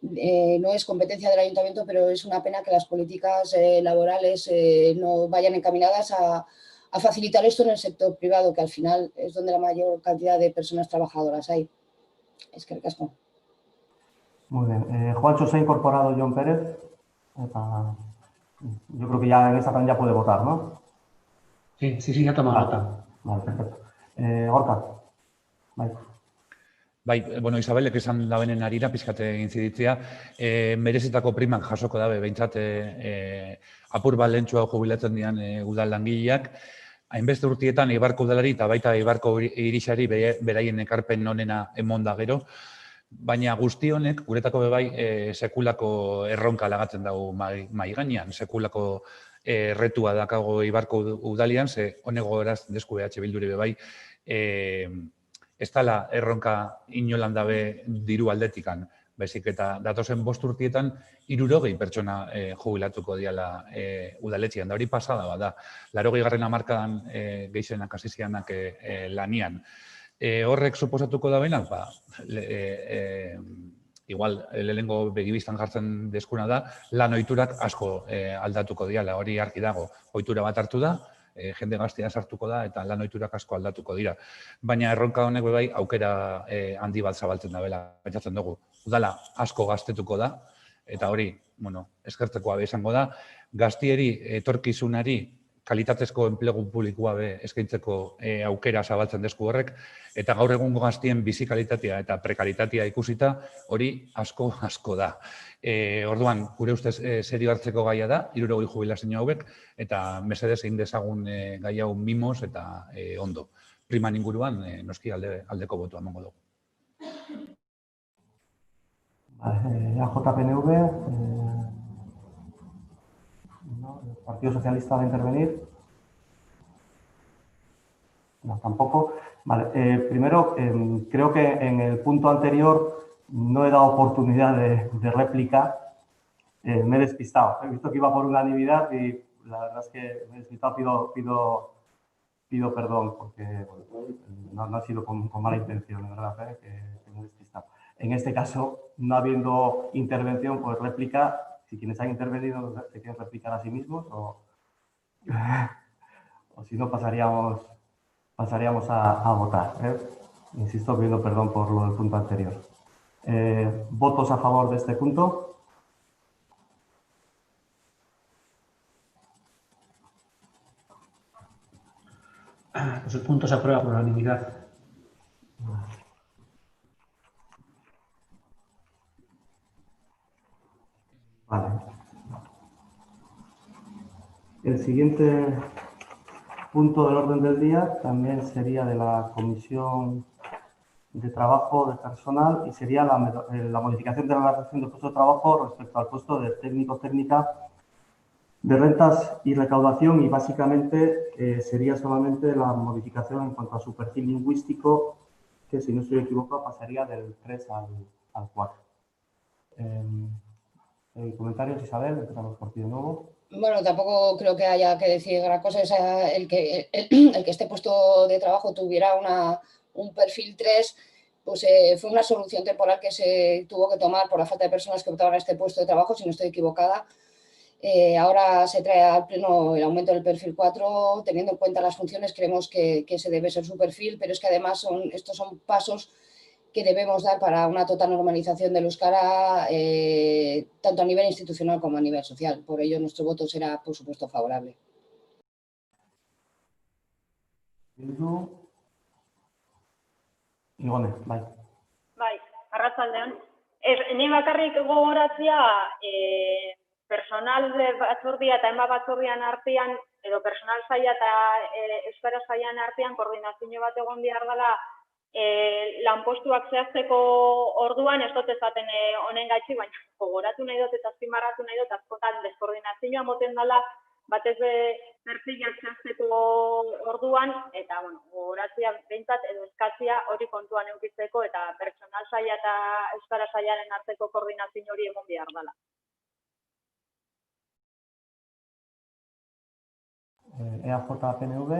no es competencia del ayuntamiento, pero es una pena que las políticas laborales no vayan encaminadas a facilitar esto en el sector privado, que al final es donde la mayor cantidad de personas trabajadoras hay. Es que ricasco. Muy bien. Juancho, se ha incorporado John Pérez. Yo creo que ya en esta también ya puede votar, ¿no? Sí, ya toma nota. Vale, perfecto. Gorka. Bai, bueno, Isabelek esan dabenen arira, pizkate intziditzea, merezitako primak jasoko dabe, behintzat apur bat lehentxua jubilatzen dian udal langileak, hainbeste urtietan Eibarko udalari eta baita Eibarko irixari beraien ekarpen honena emonda gero, baina guzti honek, guretako bebai, sekulako erronka lagatzen dago mai gainean, sekulako retua dakago Eibarko udalian, ze honego eraz desku BH Bilduri bebai, ez dala erronka inolan dabe diru aldetikan, baizik eta datozen 5 urtietan 60 pertsona jubilatuko diala udaletxean, da hori pasada bada. 80. hamarkadan gehienak hasi zianak lanian. Horrek suposatuko da benak, igual, lehenengo begibistan jartzen deskuna da, lan ohiturak asko aldatuko diala, hori argi dago. Ohitura bat hartu da, jende gaztea sartuko da eta lan ohiturak asko aldatuko dira. Baina erronka honek bai aukera handi bat zabaltzen da bela, pentsatzen dugu. Udala asko gaztetuko da, eta hori, eskertzekoa izango da, gaztieri etorkizunari kalitatezko enplegu publikoa eskaintzeko aukera zabaltzen desku horrek, eta gaur egungo gaztien bizi kalitatea eta prekaritatea ikusita, hori asko da. Orduan, gure ustez serio hartzeko gaia da, 60 jubilazio hauek, eta mesedez egin dezagun gai hau mimos eta ondo. Priman inguruan, noski aldeko botua emango dugu. AJPNV, el Partido Socialista va a intervenir. No, tampoco. Vale, primero, creo que en el punto anterior no he dado oportunidad de réplica. Me he despistado. He visto que iba por unanimidad y la verdad es que me he despistado. Pido perdón porque no ha sido con mala intención, de verdad, que me he despistado. En este caso, no habiendo intervención, pues réplica. Si quienes han intervenido se quieren replicar a sí mismos o si no pasaríamos a votar. Insisto, pidiendo perdón por lo del punto anterior. ¿Votos a favor de este punto? Pues el punto se aprueba por unanimidad. Vale. El siguiente punto del orden del día también sería de la Comisión de Trabajo de Personal y sería la modificación de la relación de puesto de trabajo respecto al puesto de técnico-técnica de rentas y recaudación, y básicamente sería solamente la modificación en cuanto a su perfil lingüístico, que si no estoy equivocado pasaría del 3 al 4. ¿Comentarios, Isabel? Empezamos por ti de nuevo. Bueno, tampoco creo que haya que decir gran cosa. El que este puesto de trabajo tuviera un perfil 3, pues fue una solución temporal que se tuvo que tomar por la falta de personas que optaban a este puesto de trabajo, si no estoy equivocada. Ahora se trae al pleno el aumento del perfil 4, teniendo en cuenta las funciones, creemos que ese debe ser su perfil, pero es que además estos son pasos que debemos dar para una total normalización del euskara, tanto a nivel institucional como a nivel social. Por ello, nuestro voto será, por supuesto, favorable. Igone, bai. Bai, arratsaldean. Ni bakarrik gogoratzea, personal batzordia eta ema batzordian artean, edo personal saila eta euskara sailan artean koordinazio bat egon behar dela lanpostuak zehazteko orduan, ez dut esaten honen gaitxi, baina gogoratu nahi dut eta azpimarratu nahi dut askotan deskoordinazioa moten dela batez perfilak zehazteko orduan, eta gogoratzea behintzat edo eskatzia hori kontuan eukitzeko eta personal saila eta euskara sailaren arteko koordinazio hori egon behar dela. EAJ-PNV.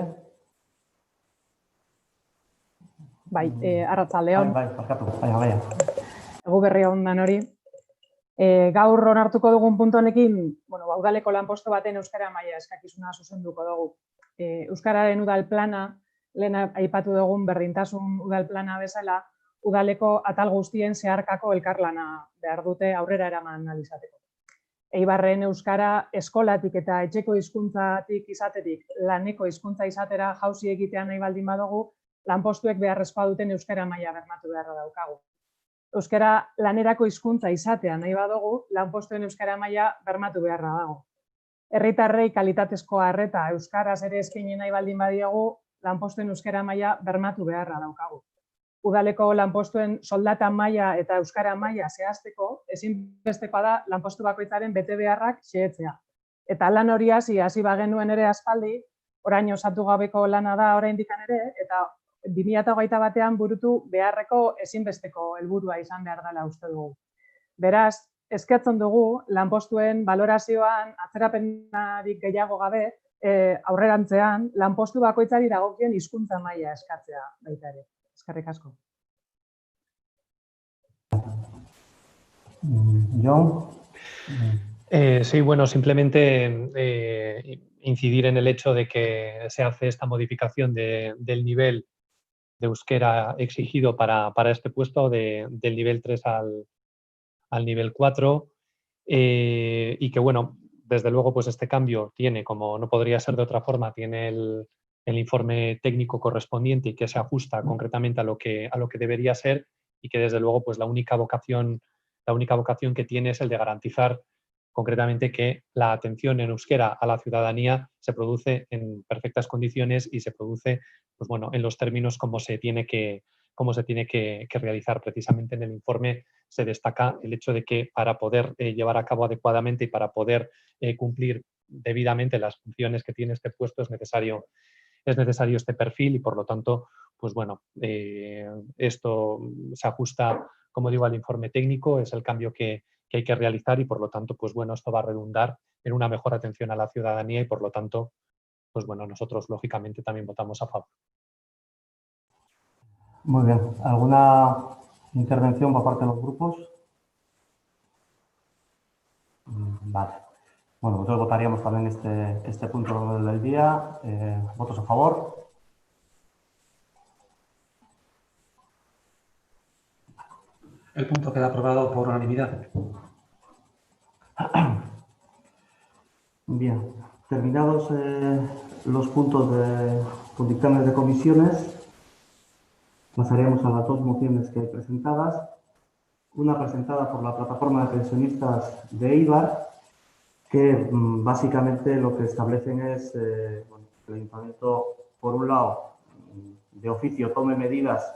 Bai, arratsaldeon. Bai, barkatu. Bai. Egu berria ondan hori. Gaur onartuko dugun puntu honekin, udaleko lanpostu baten euskara maila eskakizuna zuzenduko dugu. Euskararen udal plana, lehen aipatu dugun berdintasun udal plana bezala, udaleko atal guztien zeharkako elkarlana behar dute aurrera eraman alizateko. Eibarren euskara eskolatik eta etxeko hizkuntzatik izatetik laneko hizkuntza izatera jauzi egitea nahi baldin badugu, lanpostuek beharrezkoa duten euskara maila bermatu beharra daukagu. Euskara lanerako hizkuntza izatea nahi badugu, lanpostuen euskara maila bermatu beharra dago. herritarrei kalitatezko arreta euskaraz ere eskaini nahi baldin badiegu, lanpostuen euskara maila bermatu beharra daukagu. Udaleko lanpostuen soldata maila eta euskara maila zehazteko, ezinbestekoa da lanpostu bakoitzaren betebeharrak xehetzea. Eta lan hori hasi bagenuen ere aspaldi, orain osatu gabeko lana da oraindik ere, eta 2021 burutu beharreko ezinbesteko helburua izan behar dela uste dugu. Beraz, eskertzen dugu lanpostuen balorazioan atzerapenarik gehiago gabe, aurrerantzean lanpostu bakoitzari dagokien hizkuntza maila eskatzea baita ere. Eskerrik asko. Jon. Sí, bueno, simplemente incidir en el hecho de que se hace esta modificación del nivel de euskera exigido para este puesto del nivel 3 al nivel 4 y que, bueno, desde luego pues este cambio tiene, como no podría ser de otra forma, tiene el informe técnico correspondiente y que se ajusta concretamente a lo que debería ser y que desde luego pues la única vocación que tiene es el de garantizar concretamente que la atención en euskera a la ciudadanía se produce en perfectas condiciones y se produce pues bueno, en los términos como se tiene que realizar. Precisamente en el informe se destaca el hecho de que para poder llevar a cabo adecuadamente y para poder cumplir debidamente las funciones que tiene este puesto es necesario este perfil y por lo tanto, pues bueno, esto se ajusta, como digo, al informe técnico, es el cambio que hay que realizar y por lo tanto, pues bueno, esto va a redundar en una mejor atención a la ciudadanía y por lo tanto, pues bueno, nosotros lógicamente también votamos a favor. Muy bien. ¿Alguna intervención por parte de los grupos? Vale. Bueno, nosotros votaríamos también este punto del día. ¿Votos a favor? El punto queda aprobado por unanimidad. Bien, terminados los puntos con dictámenes de comisiones, pasaremos a las dos mociones que hay presentadas. Una presentada por la plataforma de pensionistas de Eibar, que básicamente lo que establecen es bueno, que el ayuntamiento, por un lado, de oficio tome medidas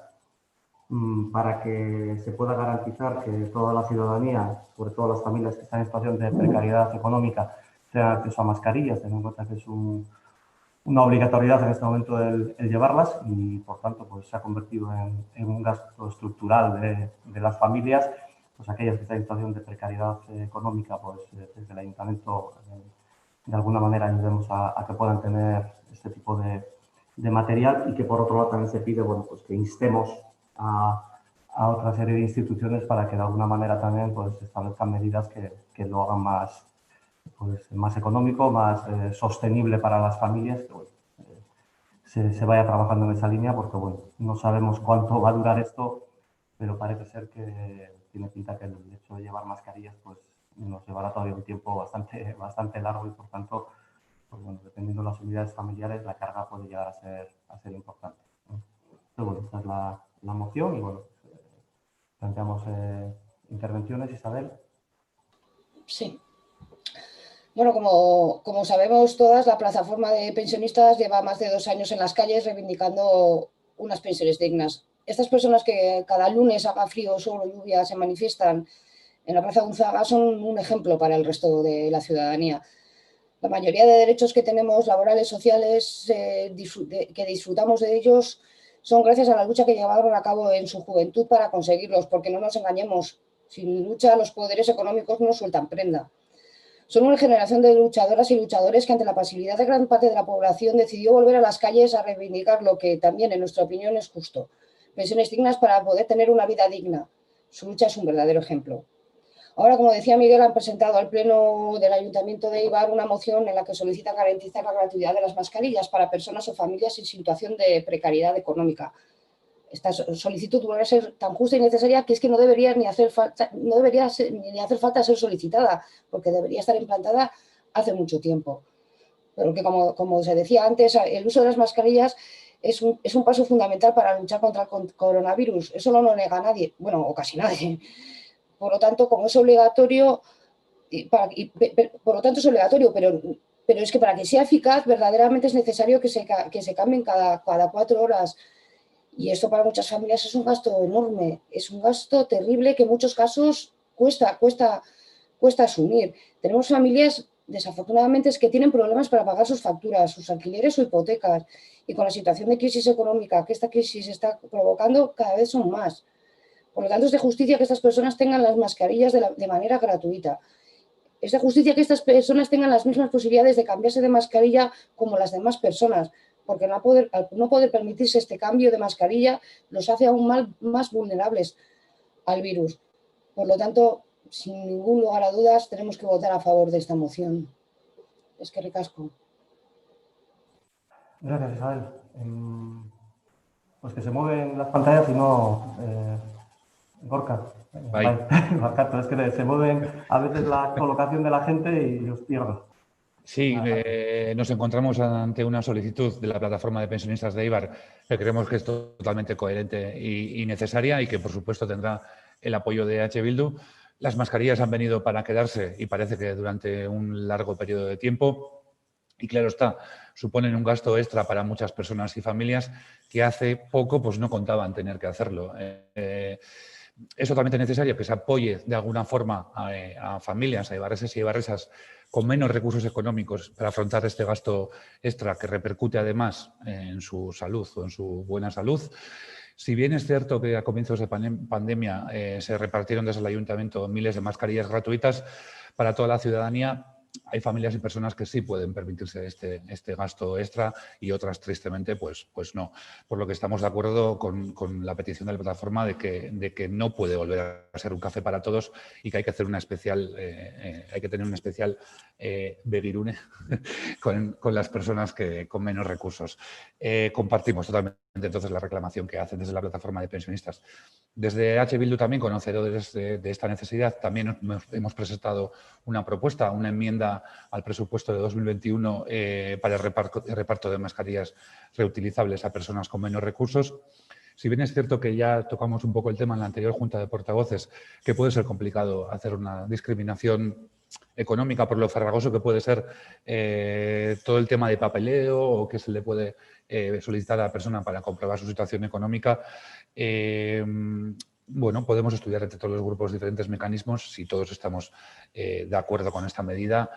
para que se pueda garantizar que toda la ciudadanía, sobre todo las familias que están en situación de precariedad económica, tengan acceso a mascarillas, teniendo en cuenta que es una obligatoriedad en este momento el llevarlas y, por tanto, pues se ha convertido en un gasto estructural de las familias. Pues aquellas que están en situación de precariedad económica, pues desde el ayuntamiento de alguna manera ayudemos a que puedan tener este tipo de material y que por otro lado también se pide, bueno, pues que instemos a otra serie de instituciones para que de alguna manera también pues establezcan medidas que lo hagan más económico, más sostenible para las familias, que bueno, se vaya trabajando en esa línea porque bueno, no sabemos cuánto va a durar esto, pero parece ser que tiene pinta que el hecho de llevar mascarillas pues nos llevará todavía un tiempo bastante largo y por tanto, pues bueno, dependiendo de las unidades familiares, la carga puede llegar a ser importante. Pero bueno, esta es la moción y bueno, planteamos intervenciones. Isabel. Sí. Bueno, como sabemos todas, la plataforma de pensionistas lleva más de 2 años en las calles reivindicando unas pensiones dignas. Estas personas que cada lunes, haga frío, sol o lluvia, se manifiestan en la Plaza Gonzaga son un ejemplo para el resto de la ciudadanía. La mayoría de derechos que tenemos, laborales, sociales, que disfrutamos de ellos, son gracias a la lucha que llevaron a cabo en su juventud para conseguirlos, porque no nos engañemos, sin lucha los poderes económicos no sueltan prenda. Son una generación de luchadoras y luchadores que ante la pasividad de gran parte de la población decidió volver a las calles a reivindicar lo que también, en nuestra opinión, es justo. Pensiones dignas para poder tener una vida digna. Su lucha es un verdadero ejemplo. Ahora, como decía Miguel, han presentado al Pleno del Ayuntamiento de Eibar una moción en la que solicitan garantizar la gratuidad de las mascarillas para personas o familias en situación de precariedad económica. Esta solicitud debe ser tan justa y necesaria que es que no debería ni hacer falta ser solicitada, porque debería estar implantada hace mucho tiempo. Pero que, como se decía antes, el uso de las mascarillas es un paso fundamental para luchar contra el coronavirus. Eso no lo nega nadie, bueno, o casi nadie. Por lo tanto, como es obligatorio, por lo tanto es obligatorio, pero es que para que sea eficaz verdaderamente es necesario que se cambien cada 4 horas. Y esto para muchas familias es un gasto enorme, es un gasto terrible que en muchos casos cuesta asumir. Tenemos familias, desafortunadamente, que tienen problemas para pagar sus facturas, sus alquileres o hipotecas. Y con la situación de crisis económica que esta crisis está provocando, cada vez son más. Por lo tanto, es de justicia que estas personas tengan las mascarillas de manera gratuita. Es de justicia que estas personas tengan las mismas posibilidades de cambiarse de mascarilla como las demás personas, porque al no poder permitirse este cambio de mascarilla los hace aún más vulnerables al virus. Por lo tanto, sin ningún lugar a dudas, tenemos que votar a favor de esta moción. Es que ricasco. Gracias, Isabel. Pues que se mueven las pantallas y no... Gorka. Pero es que se mueven a veces la colocación de la gente y los pierdo. Sí, nos encontramos ante una solicitud de la plataforma de pensionistas de Eibar que creemos que es totalmente coherente y necesaria y que, por supuesto, tendrá el apoyo de EH Bildu. Las mascarillas han venido para quedarse y parece que durante un largo periodo de tiempo. Y claro está, suponen un gasto extra para muchas personas y familias que hace poco pues, no contaban tener que hacerlo. Es totalmente necesario que se apoye de alguna forma a familias, a eibarreses y eibarresas con menos recursos económicos para afrontar este gasto extra que repercute además en su salud o en su buena salud. Si bien es cierto que a comienzos de pandemia se repartieron desde el ayuntamiento miles de mascarillas gratuitas para toda la ciudadanía, hay familias y personas que sí pueden permitirse este gasto extra y otras, tristemente, pues no. Por lo que estamos de acuerdo con la petición de la plataforma de que no puede volver a ser un café para todos y que hay que hacer una especial, hay que tener un especial begirune con las personas con menos recursos. Compartimos totalmente entonces la reclamación que hacen desde la plataforma de pensionistas. Desde H. Bildu también, conocedores de esta necesidad, también hemos presentado una propuesta, una enmienda al presupuesto de 2021 para el reparto de mascarillas reutilizables a personas con menos recursos. Si bien es cierto que ya tocamos un poco el tema en la anterior Junta de Portavoces, que puede ser complicado hacer una discriminación económica por lo farragoso que puede ser todo el tema de papeleo o que se le puede solicitar a la persona para comprobar su situación económica. Bueno, podemos estudiar entre todos los grupos diferentes mecanismos. Si todos estamos de acuerdo con esta medida,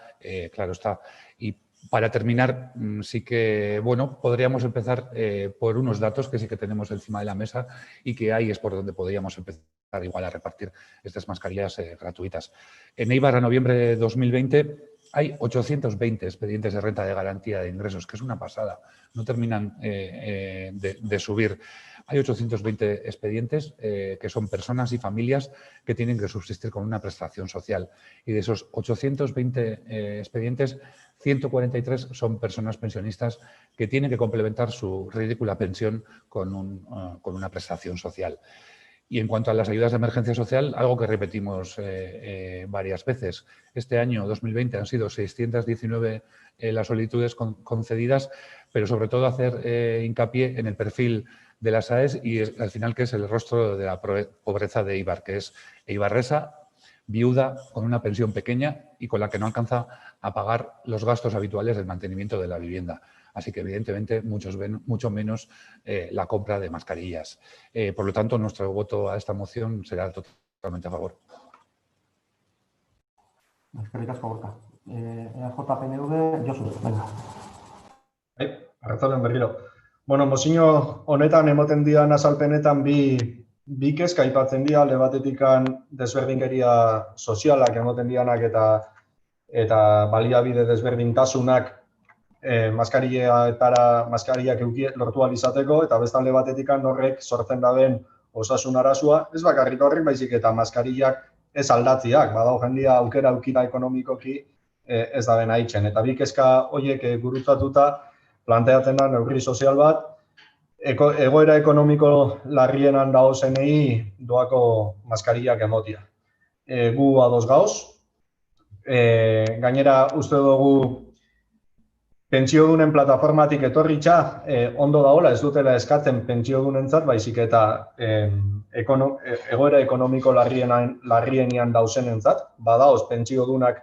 claro está. Y para terminar, sí que, bueno, podríamos empezar por unos datos que sí que tenemos encima de la mesa y que ahí es por donde podríamos empezar igual a repartir estas mascarillas gratuitas. En Eibar, a noviembre de 2020, hay 820 expedientes de renta de garantía de ingresos, que es una pasada. No terminan de subir. Hay 820 expedientes que son personas y familias que tienen que subsistir con una prestación social. Y de esos 820 expedientes, 143 son personas pensionistas que tienen que complementar su ridícula pensión con una prestación social. Y en cuanto a las ayudas de emergencia social, algo que repetimos varias veces. Este año, 2020, han sido 619 las solicitudes concedidas, pero sobre todo hacer hincapié en el perfil de las AES y al final que es el rostro de la pobreza de Eibar, que es eibarresa, viuda, con una pensión pequeña y con la que no alcanza a pagar los gastos habituales del mantenimiento de la vivienda. Así que, evidentemente, mucho menos la compra de mascarillas. Por lo tanto, nuestro voto a esta moción será totalmente a favor. Eskerrik asko, Gorka. JPNV, Josu, venga. Arratsaldeon berriro. Bueno, mozio honetan emoten dian azalpenetan bi kezka aipatzen dira, alde batetikan desberdinkeria sozialak emoten dianak eta baliabide desberdintasunak maskariak lortu ahal izateko, eta bestalde batetik horrek sortzen daben osasun arazoa, ez bakarrik horrek, baizik eta maskariak ez aldatziak, badao jendia aukera aukira ekonomikoki ez daben haitzen. Eta bi kezka horiek gurutzatuta planteatzen da neurri sozial bat, egoera ekonomiko larrienan dagozenei doako maskariak emotia. Gu ados gauz, gainera uste dugu Pentsiodunen plataformatik etorritza, ondo dagoela, ez dutela eskatzen pentsiodunentzat, baizik eta egoera ekonomiko larrienean dauzenentzat, badaoz pentsiodunak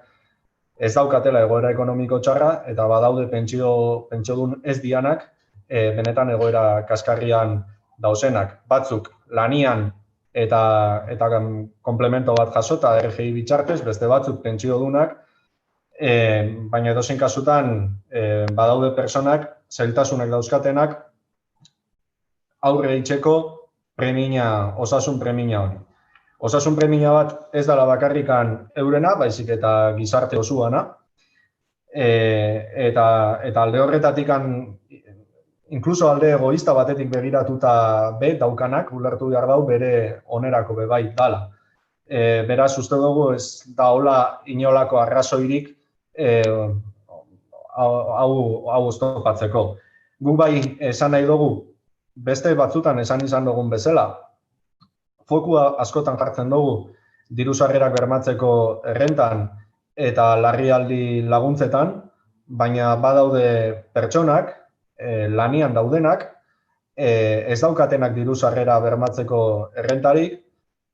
ez daukatela egoera ekonomiko txarra, eta badaude pentsiodun ez dianak benetan egoera kaskarrian dauzenak. Batzuk lanian eta komplemento bat jasota RGI bitartez, beste batzuk pentsiodunak, baina edozein kasutan badaude personak, zailtasunak dauzkatenak, aurre eitzeko osasun premia hori. Osasun premia bat ez dela bakarrikan eurena, baizik eta gizarte osuana, eta alde horretatik, inkluso alde egoista batetik begiratuta daukanak, ulertu behar dau bere onerako bebai dala. Beraz, uste dugu ez da hola inolako arrazoirik hau oztopatzeko. Guk bai esan nahi dugu, beste batzutan esan izan dugun bezala, fokua askotan jartzen dugu diru-sarrerak bermatzeko errentan eta larrialdi laguntzetan, baina badaude pertsonak, lanian daudenak, ez daukatenak diru-sarrera bermatzeko errentarik,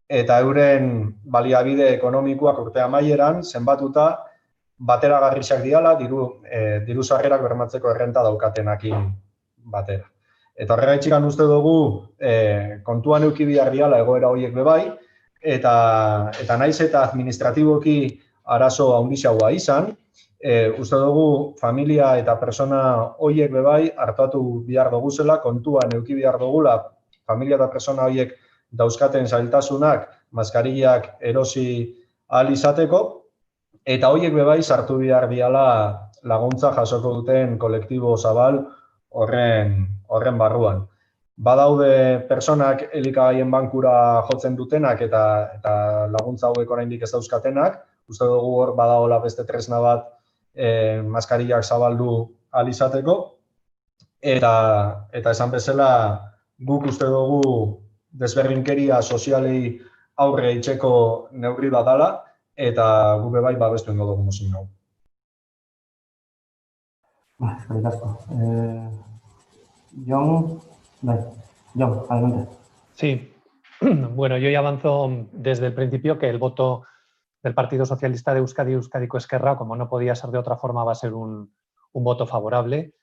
eta euren baliabide ekonomikoak urte amaieran zenbatuta bateragarriak diala diru-sarrerak bermatzeko errenta daukatenakin batera. Eta horregatik uste dugu kontuan eduki behar diala egoera horiek bebai, eta naiz eta administratiboki arazo handiagoa izan, uste dugu familia eta persona horiek bebai hartatu behar duguzela, kontuan eduki behar dugula familia eta persona horiek dauzkaten zailtasunak, maskarillak erosi ahal izateko, eta horiek bebai sartu behar diala laguntza jasoko duten kolektibo zabal horren barruan. Badaude personak elikagaien bankura jotzen dutenak eta laguntza hauek oraindik ez dauzkatenak, uste dugu hor badagoela beste tresna bat maskarillak zabaldu ahal izateko, eta esan bezala guk uste dugu desberdinkeria sozialei aurre eitzeko neurri bat dela, eta guk bai babestu ingo dugu mozin hau. Eskerrik asko. Jon, adelante. Sí, bueno, yo ya avanzo desde el principio que el voto del Partido Socialista de Euskadi, Euskadiko Ezkerra, como no podía ser de otra forma, va a ser un voto favorable.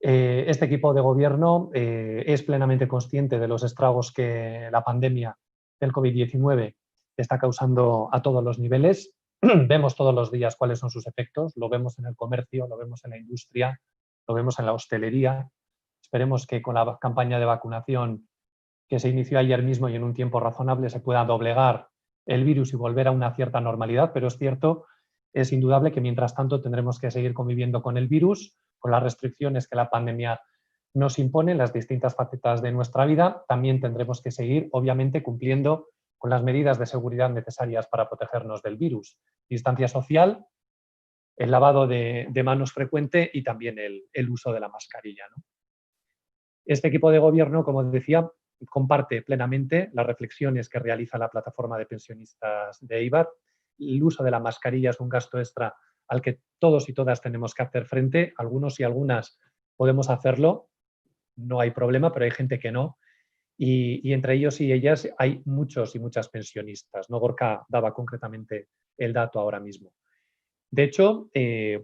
Este equipo de gobierno es plenamente consciente de los estragos que la pandemia del COVID-19 está causando a todos los niveles. Vemos todos los días cuáles son sus efectos, lo vemos en el comercio, lo vemos en la industria, lo vemos en la hostelería. Esperemos que con la campaña de vacunación que se inició ayer mismo y en un tiempo razonable se pueda doblegar el virus y volver a una cierta normalidad, pero es cierto, es indudable que mientras tanto tendremos que seguir conviviendo con el virus, con las restricciones que la pandemia nos impone en las distintas facetas de nuestra vida. También tendremos que seguir, obviamente, cumpliendo con las medidas de seguridad necesarias para protegernos del virus. Distancia social, el lavado de manos frecuente y también el uso de la mascarilla, ¿no? Este equipo de gobierno, como decía, comparte plenamente las reflexiones que realiza la plataforma de pensionistas de Eibar. El uso de la mascarilla es un gasto extra al que todos y todas tenemos que hacer frente. Algunos y algunas podemos hacerlo, no hay problema, pero hay gente que no. Y entre ellos y ellas hay muchos y muchas pensionistas, ¿no? Gorka daba concretamente el dato ahora mismo. De hecho,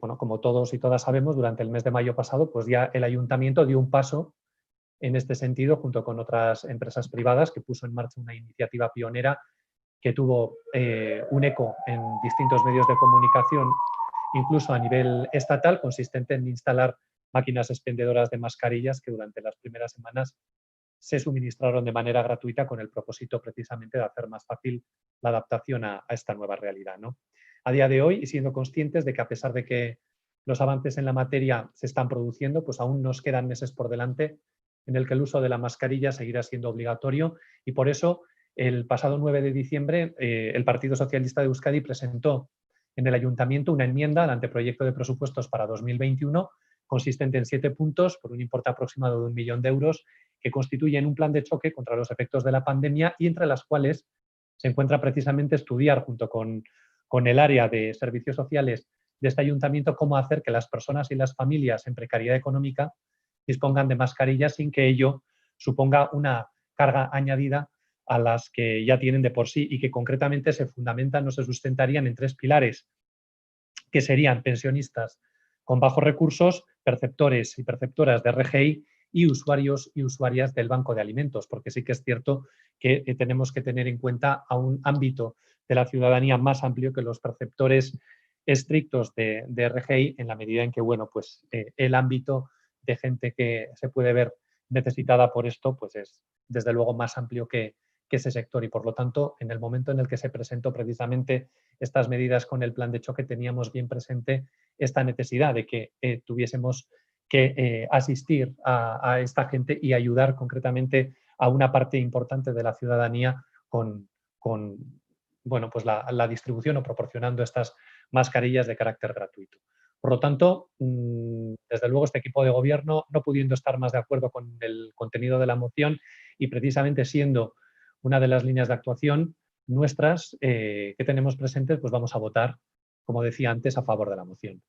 bueno, como todos y todas sabemos, durante el mes de mayo pasado, pues ya el ayuntamiento dio un paso en este sentido, junto con otras empresas privadas, que puso en marcha una iniciativa pionera que tuvo un eco en distintos medios de comunicación, incluso a nivel estatal, consistente en instalar máquinas expendedoras de mascarillas que durante las primeras semanas se suministraron de manera gratuita con el propósito precisamente de hacer más fácil la adaptación a esta nueva realidad, ¿no? A día de hoy, y siendo conscientes de que a pesar de que los avances en la materia se están produciendo, pues aún nos quedan meses por delante en el que el uso de la mascarilla seguirá siendo obligatorio, y por eso el pasado 9 de diciembre el Partido Socialista de Euskadi presentó en el Ayuntamiento una enmienda al anteproyecto de presupuestos para 2021 consistente en 7 puntos por un importe aproximado de 1 millón de euros que constituyen un plan de choque contra los efectos de la pandemia y entre las cuales se encuentra precisamente estudiar junto con el área de servicios sociales este ayuntamiento cómo hacer que las personas y las familias en precariedad económica dispongan de mascarillas sin que ello suponga una carga añadida a las que ya tienen de por sí y que concretamente se fundamentan o se sustentarían en 3 pilares, que serían pensionistas con bajos recursos, perceptores y perceptoras de RGI y usuarios y usuarias del Banco de Alimentos, porque sí que es cierto que tenemos que tener en cuenta a un ámbito de la ciudadanía más amplio que los perceptores estrictos de RGI, en la medida en que, bueno, pues el ámbito de gente que se puede ver necesitada por esto, pues es desde luego más amplio que ese sector y, por lo tanto, en el momento en el que se presentó precisamente estas medidas con el plan de choque, teníamos bien presente esta necesidad de que tuviésemos que asistir a esta gente y ayudar concretamente a una parte importante de la ciudadanía con bueno, pues la distribución o proporcionando estas mascarillas de carácter gratuito. Por lo tanto, desde luego este equipo de gobierno, no pudiendo estar más de acuerdo con el contenido de la moción y precisamente siendo una de las líneas de actuación nuestras que tenemos presentes, pues vamos a votar, como decía antes, a favor de la moción.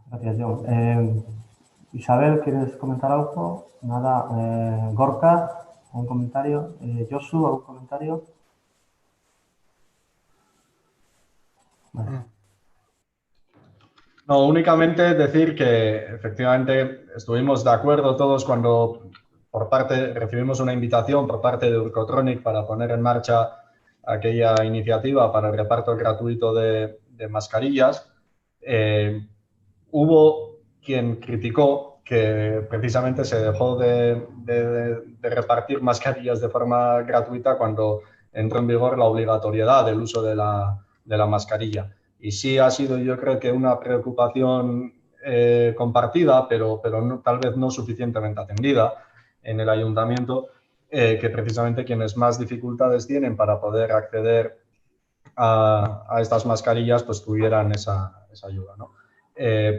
Gracias, John. Isabel, ¿quieres comentar algo? Nada. Gorka, ¿algún comentario? Josu, ¿algún comentario? Vale. No, únicamente decir que efectivamente estuvimos de acuerdo todos cuando recibimos una invitación por parte de Urcotronic para poner en marcha aquella iniciativa para el reparto gratuito de mascarillas. Hubo quien criticó que precisamente se dejó de repartir mascarillas de forma gratuita cuando entró en vigor la obligatoriedad del uso de la mascarilla. Y sí ha sido, yo creo que una preocupación compartida, pero no, tal vez no suficientemente atendida en el ayuntamiento, que precisamente quienes más dificultades tienen para poder acceder a estas mascarillas, pues tuvieran esa ayuda, ¿no?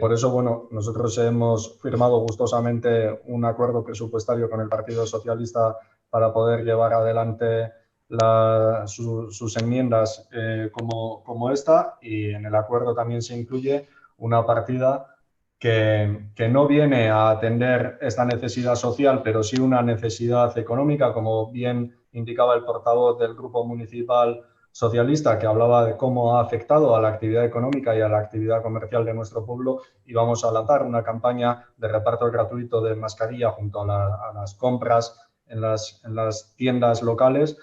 Por eso, bueno, nosotros hemos firmado gustosamente un acuerdo presupuestario con el Partido Socialista para poder llevar adelante sus enmiendas como esta, y en el acuerdo también se incluye una partida que no viene a atender esta necesidad social, pero sí una necesidad económica, como bien indicaba el portavoz del Grupo Municipal Socialista, que hablaba de cómo ha afectado a la actividad económica y a la actividad comercial de nuestro pueblo, y vamos a lanzar una campaña de reparto gratuito de mascarilla junto a las compras en las tiendas locales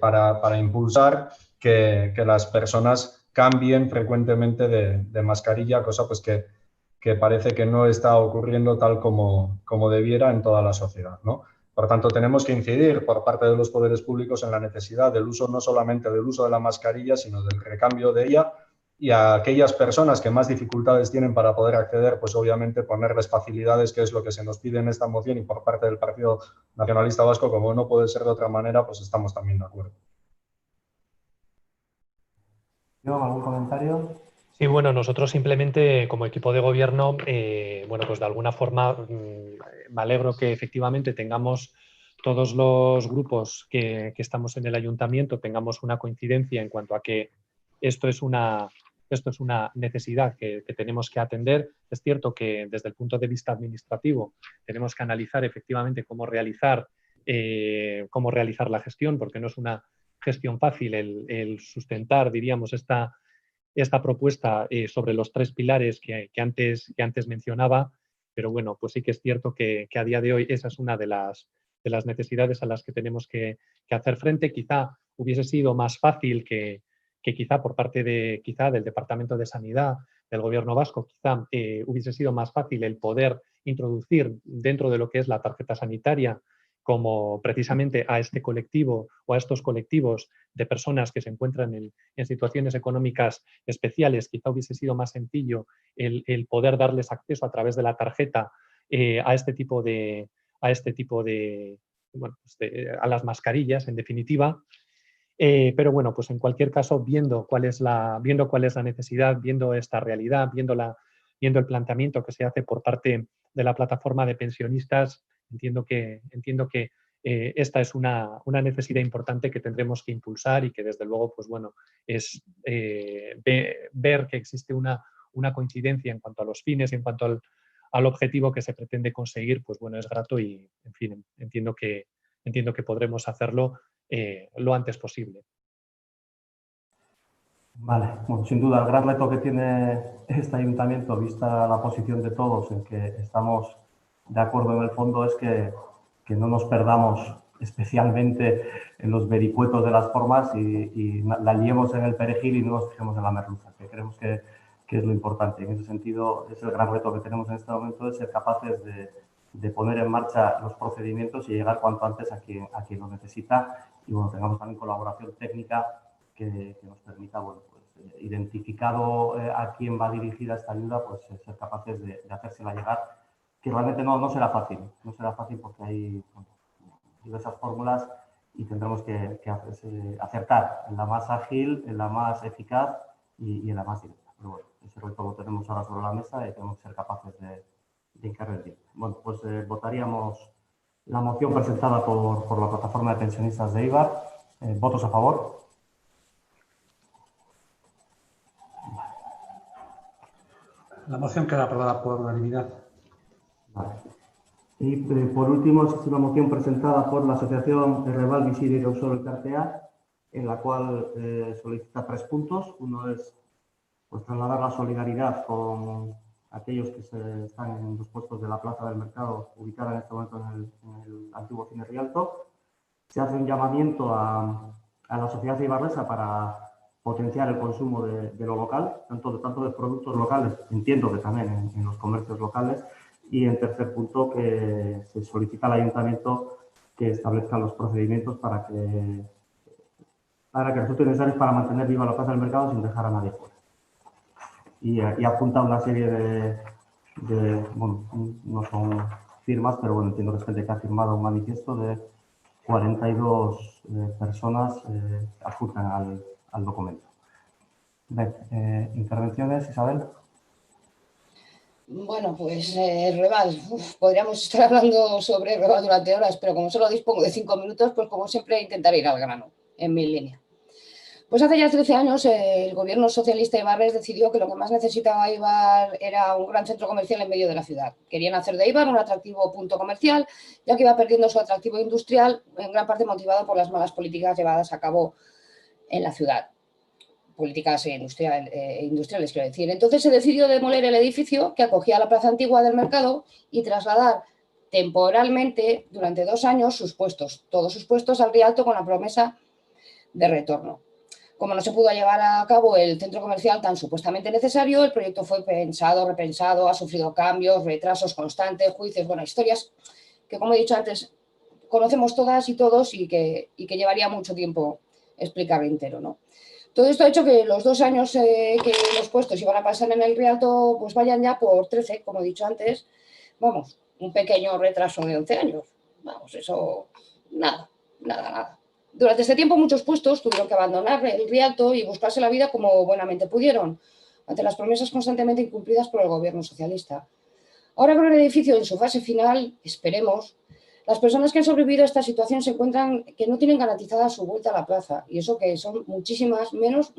para impulsar que las personas cambien frecuentemente de mascarilla, cosa pues que parece que no está ocurriendo tal como debiera en toda la sociedad, ¿no? Por tanto, tenemos que incidir por parte de los poderes públicos en la necesidad del uso, no solamente del uso de la mascarilla, sino del recambio de ella, y a aquellas personas que más dificultades tienen para poder acceder, pues obviamente ponerles facilidades, que es lo que se nos pide en esta moción, y por parte del Partido Nacionalista Vasco, como no puede ser de otra manera, pues estamos también de acuerdo. ¿Algún comentario? Sí, bueno, nosotros simplemente como equipo de gobierno, bueno, pues de alguna forma me alegro que efectivamente tengamos todos los grupos que estamos en el ayuntamiento, tengamos una coincidencia en cuanto a que esto es una necesidad que tenemos que atender. Es cierto que desde el punto de vista administrativo tenemos que analizar efectivamente cómo realizar la gestión, porque no es una gestión fácil el sustentar, diríamos, esta propuesta sobre los 3 pilares que antes mencionaba, pero bueno, pues sí que es cierto que a día de hoy esa es una de las necesidades a las que tenemos que hacer frente. Quizá hubiese sido más fácil que quizá por parte del Departamento de Sanidad del Gobierno vasco, quizá hubiese sido más fácil el poder introducir dentro de lo que es la tarjeta sanitaria como precisamente a este colectivo o a estos colectivos de personas que se encuentran en situaciones económicas especiales. Quizá hubiese sido más sencillo el poder darles acceso a través de la tarjeta a este tipo de bueno, pues a las mascarillas, en definitiva. Pero bueno, pues en cualquier caso, viendo cuál es la necesidad, viendo esta realidad, viendo el planteamiento que se hace por parte de la plataforma de pensionistas, entiendo que esta es una necesidad importante que tendremos que impulsar y que desde luego, pues bueno, es ver que existe una coincidencia en cuanto a los fines y en cuanto al objetivo que se pretende conseguir, pues bueno, es grato y, en fin, entiendo que podremos hacerlo lo antes posible. Vale, bueno, sin duda el gran reto que tiene este ayuntamiento, vista la posición de todos en que estamos de acuerdo en el fondo, es que no nos perdamos especialmente en los vericuetos de las formas y la liemos en el perejil y no nos fijemos en la merluza, que creemos que es lo importante. En ese sentido, es el gran reto que tenemos en este momento, de ser capaces de poner en marcha los procedimientos y llegar cuanto antes a quien lo necesita y bueno, tengamos también colaboración técnica que nos permita, bueno, pues, identificado a quién va dirigida esta ayuda, pues ser capaces de hacérsela llegar, que realmente no será fácil, porque hay diversas fórmulas y tendremos que acertar en la más ágil, en la más eficaz y en la más directa. Pero bueno, ese reto lo tenemos ahora sobre la mesa y tenemos que ser capaces de encargar el tiempo. Bueno, pues votaríamos la moción presentada por la plataforma de pensionistas de Eibar. ¿Votos a favor? La moción queda aprobada por unanimidad. Vale. Y por último, existe una moción presentada por la Asociación Errebal Bizi Irausol Elkartea, en la cual solicita 3 puntos. Uno es pues, trasladar la solidaridad con aquellos que están en los puestos de la Plaza del Mercado, ubicada en este momento en el antiguo Cine Rialto. Se hace un llamamiento a la sociedad eibarresa para potenciar el consumo de lo local, tanto de productos locales, entiendo que también en los comercios locales. Y en tercer punto, que se solicita al ayuntamiento que establezca los procedimientos para que resulten necesarios para mantener viva la Plaza del Mercado sin dejar a nadie fuera. Y apunta una serie bueno, no son firmas, pero bueno, entiendo que es gente que ha firmado un manifiesto de 42 personas apuntan al documento. Intervenciones, Isabel. Bueno, pues Errebal, podríamos estar hablando sobre Errebal durante horas, pero como solo dispongo de 5 minutos, pues como siempre intentaré ir al grano, en mi línea. Pues hace ya 13 años el gobierno socialista de Eibarres decidió que lo que más necesitaba Eibar era un gran centro comercial en medio de la ciudad. Querían hacer de Eibar un atractivo punto comercial, ya que iba perdiendo su atractivo industrial, en gran parte motivado por las malas políticas llevadas a cabo en la ciudad. Políticas industriales, quiero decir. Entonces se decidió demoler el edificio que acogía la plaza antigua del mercado y trasladar temporalmente, durante 2 años, todos sus puestos al Rialto con la promesa de retorno. Como no se pudo llevar a cabo el centro comercial tan supuestamente necesario, el proyecto fue pensado, repensado, ha sufrido cambios, retrasos constantes, juicios, bueno, historias que, como he dicho antes, conocemos todas y todos y que llevaría mucho tiempo explicar entero, ¿no? Todo esto ha hecho que los 2 años que los puestos iban a pasar en el Rialto pues vayan ya por 13, como he dicho antes. Vamos, un pequeño retraso de 11 años. Vamos, eso, nada. Durante este tiempo muchos puestos tuvieron que abandonar el Rialto y buscarse la vida como buenamente pudieron, ante las promesas constantemente incumplidas por el gobierno socialista. Ahora con el edificio en su fase final, esperemos, las personas que han sobrevivido a esta situación se encuentran que no tienen garantizada su vuelta a la plaza, y eso que son muchísimas menos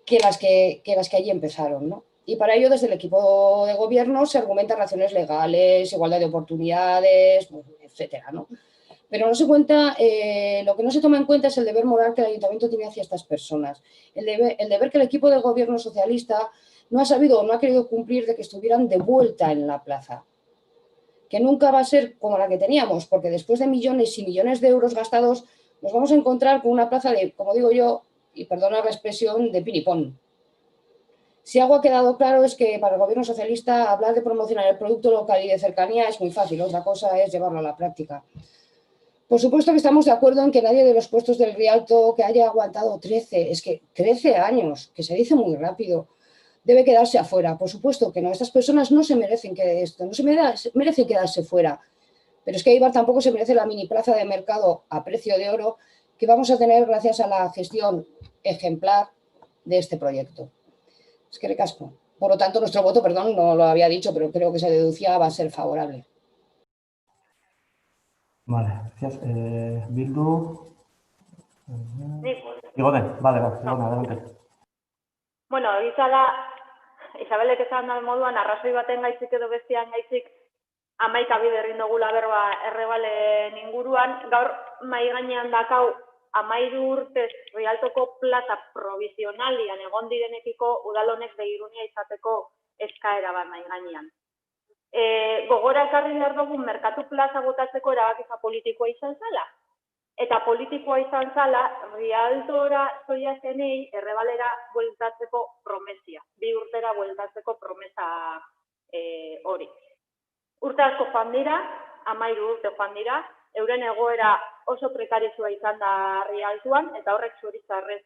que las que allí empezaron, ¿no? Y para ello, desde el equipo de gobierno se argumentan razones legales, igualdad de oportunidades, etcétera, ¿no? Pero no se cuenta, lo que no se toma en cuenta es el deber moral que el ayuntamiento tiene hacia estas personas, el deber que el equipo del gobierno socialista no ha sabido o no ha querido cumplir de que estuvieran de vuelta en la plaza, que nunca va a ser como la que teníamos, porque después de millones y millones de euros gastados nos vamos a encontrar con una plaza de, como digo yo, y perdona la expresión, de piripón. Si algo ha quedado claro es que para el gobierno socialista hablar de promocionar el producto local y de cercanía es muy fácil, otra cosa es llevarlo a la práctica. Por supuesto que estamos de acuerdo en que nadie de los puestos del Rialto que haya aguantado 13 años, que se dice muy rápido, debe quedarse afuera. Por supuesto que no, estas personas no se merecen merecen quedarse fuera. Pero es que Eibar tampoco se merece la mini plaza de mercado a precio de oro que vamos a tener gracias a la gestión ejemplar de este proyecto. Es que recasco. Por lo tanto, nuestro voto, perdón, no lo había dicho, pero creo que se deducía, va a ser favorable. Vale, gracias. Bildu. Nik, Igone, vale, Igone, adelante. bueno, egiza da, Isabelek esan da moduan, arrazoi baten gaitzik edo bestean gaitzik, 11 bide egin dugula berba Errebalen inguruan. Gaur mahai gainean dakau 13 urtez Rialtoko plaza provisionalian egon direnekiko udal honek begirunia izateko eskaera bat mahai gainean. Gogora ekarri behar dugu merkatu plaza botatzeko erabakitza politikoa izan zala. Eta politikoa izan zala, Rialtora zoia zenei Errebalera bueltatzeko promesia. 2 urtera bueltatzeko promesa hori. Urte asko joan dira, 13 urte joan dira, euren egoera oso prekarizua izan da Rialtuan, eta horrek zoritxarrez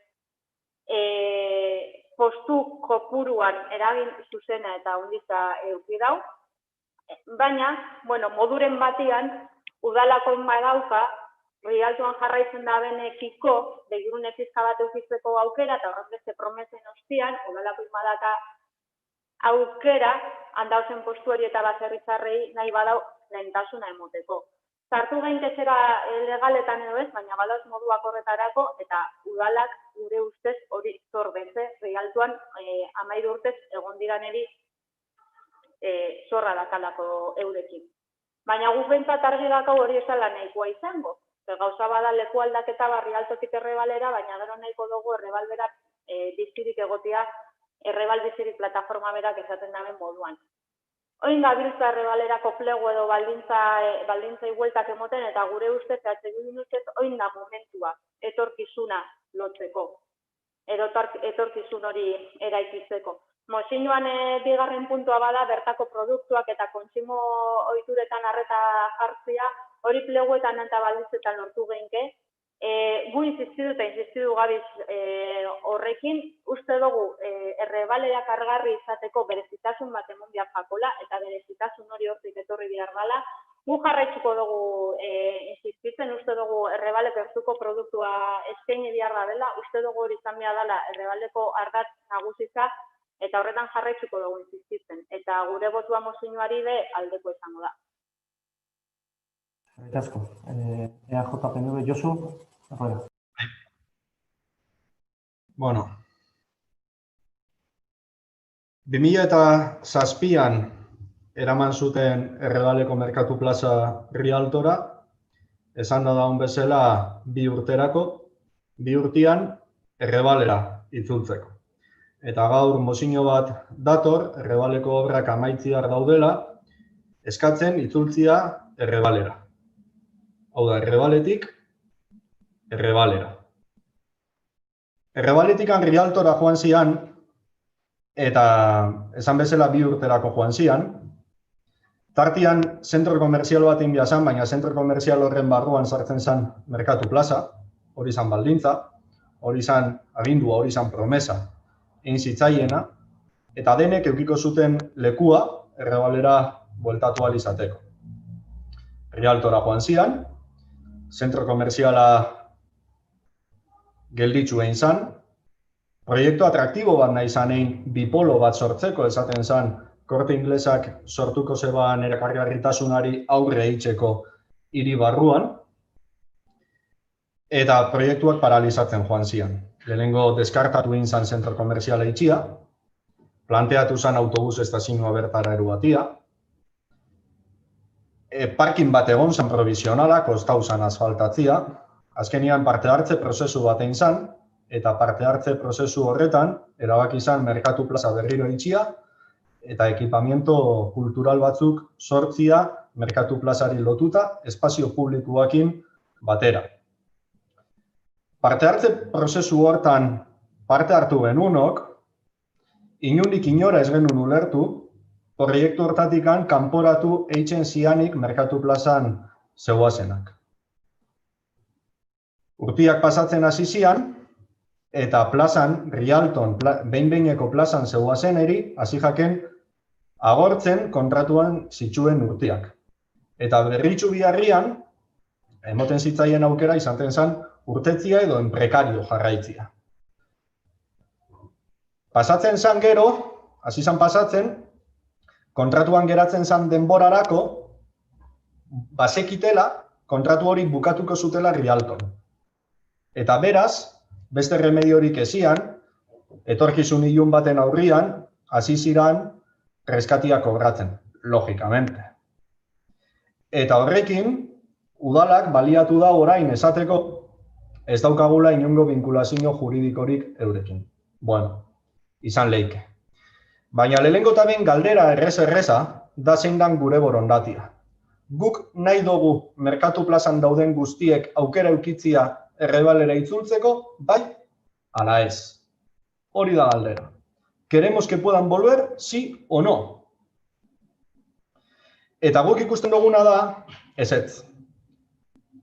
postu kopuruan eragin zuzena eta hundiza eduki dau. Baina, bueno, moduren batian, udalako badauka, Rialtuan jarraitzen da benekiko, begirune fiska bat eukitzeko aukera, eta horrek beste promesen ostian, udalako badaka aukera, handauzen postu hori eta baserritzarrei nahi badau lehentasuna emoteko. Sartu gainkezera legaletan edo ez, baina badauz moduak horretarako, eta udalak gure ustez hori zorbeze, Rialtuan 13 urtez egon diraneri zorra dakalako eurekin. Baina guk behintzat argi dakau hori esala nahikoa izango. Gauza bada leku aldaketa Rialtotik Errebalera, baina gero nahiko dugu Errebal berak bizirik egotia, Errebal bizirik plataforma berak esaten daben moduan. Oin gabiltza Errebalerako plegu edo baldintzai bueltak emoten, eta gure ustez, oin da momentua etorkizuna lotzeko, edo etorkizun hori eraikitzeko. Mozinoan bigarren puntua bada, bertako produktuak eta kontsimo ohituretan arreta jartzea, hori pleguetan eta baldintzetan lortu geinke. Gu insistidu gabiz horrekin, uste dugu Errebalerak argarri izateko berezitasun bat emon behar jakola, eta berezitasun hori hortik etorri behar dela. Gu jarraitzuko dugu insistitzen, uste dugu Errebalek bertuko produktua eskaini behar da dela, uste dugu hori izan behar dela Errebaleko ardatz nagusitza, eta horretan jarraitzuko dugu insistitzen. Eta gure botua mozinoari be aldeko izango da. Asko. EAJ-PNV, Josu, arroia. Bueno. 2007an eraman zuten Errebaleko merkatu plaza Rialtora, esan da daun bezala 2 urterako, 2 urtean Errebalera itzultzeko. Eta gaur mozino bat dator, Errebaleko obrak amaitziar daudela, eskatzen itzultzia Errebalera. Hau da, Errebaletik, Errebalera. Errebaletikan Rialtora joan zian, eta esan bezala 2 urterako joan zian, tartian zentro komerzial bat inbiazan, baina zentro komerzial horren barruan sartzen zen merkatu plaza, hori zan baldintza, hori zan agindua, hori zan promesa, egin zitzaiena, eta denek eukiko zuten lekua Errebalera bueltatu ahal izateko. Rialtora joan zian, zentro komerziala gelditzu egin zan, proiektu atraktibo bat nahi zanein bipolo bat sortzeko, esaten zan, Korte Inglesak sortuko zeban erakargarritasunari aurre eitzeko hiri barruan, eta proiektuak paralizatzen joan zian. Lehenengo deskartatu egin zan zentro komerziala itxia, planteatu zan autobus estazioa bertara eruatia, parkin bat egon zan provisionala, kostau zan asfaltatzia, azkenian parte hartze prozesu bat egin zan, eta parte hartze prozesu horretan, erabaki zan merkatu plaza berriro itxia, eta ekipamiento kultural batzuk sortzia merkatu plazari lotuta, espazio publikoakin batera. Parte hartze prozesu hortan parte hartu genunok, inundik inora ez genuen ulertu, proiektu hortatikan kanporatu eitzen zianik merkatu plazan zeuazenak. Urtiak pasatzen hasi zian, eta plazan, Rialton, behin-behineko plazan zeuazeneri, hasi jaken agortzen kontratuan zituen urtiak. Eta berritxu biharrian, emoten zitzaien aukera izaten zen urtetzia edo enprekario jarraitzia. Pasatzen zen gero, hasi zen pasatzen, kontratuan geratzen zen denborarako, bazekitela kontratu hori bukatuko zutela Rialton. Eta beraz, beste remediorik ezian, etorkizun ilun baten aurrian, hasi ziran reskatia kobratzen, logikamente. Eta horrekin, udalak baliatu da orain esateko ez daukagula inongo vinkulazio juridikorik eurekin. Bueno, izan leike. Baina lehenengo eta behin galdera erreza da zein dan gure borondatia. Guk nahi dugu merkatu plazan dauden guztiek aukera eukitzia errebalera itzultzeko, bai, ala ez. Hori da galdera. Queremos que puedan volver, sí o no. Eta guk ikusten duguna da, ezetz.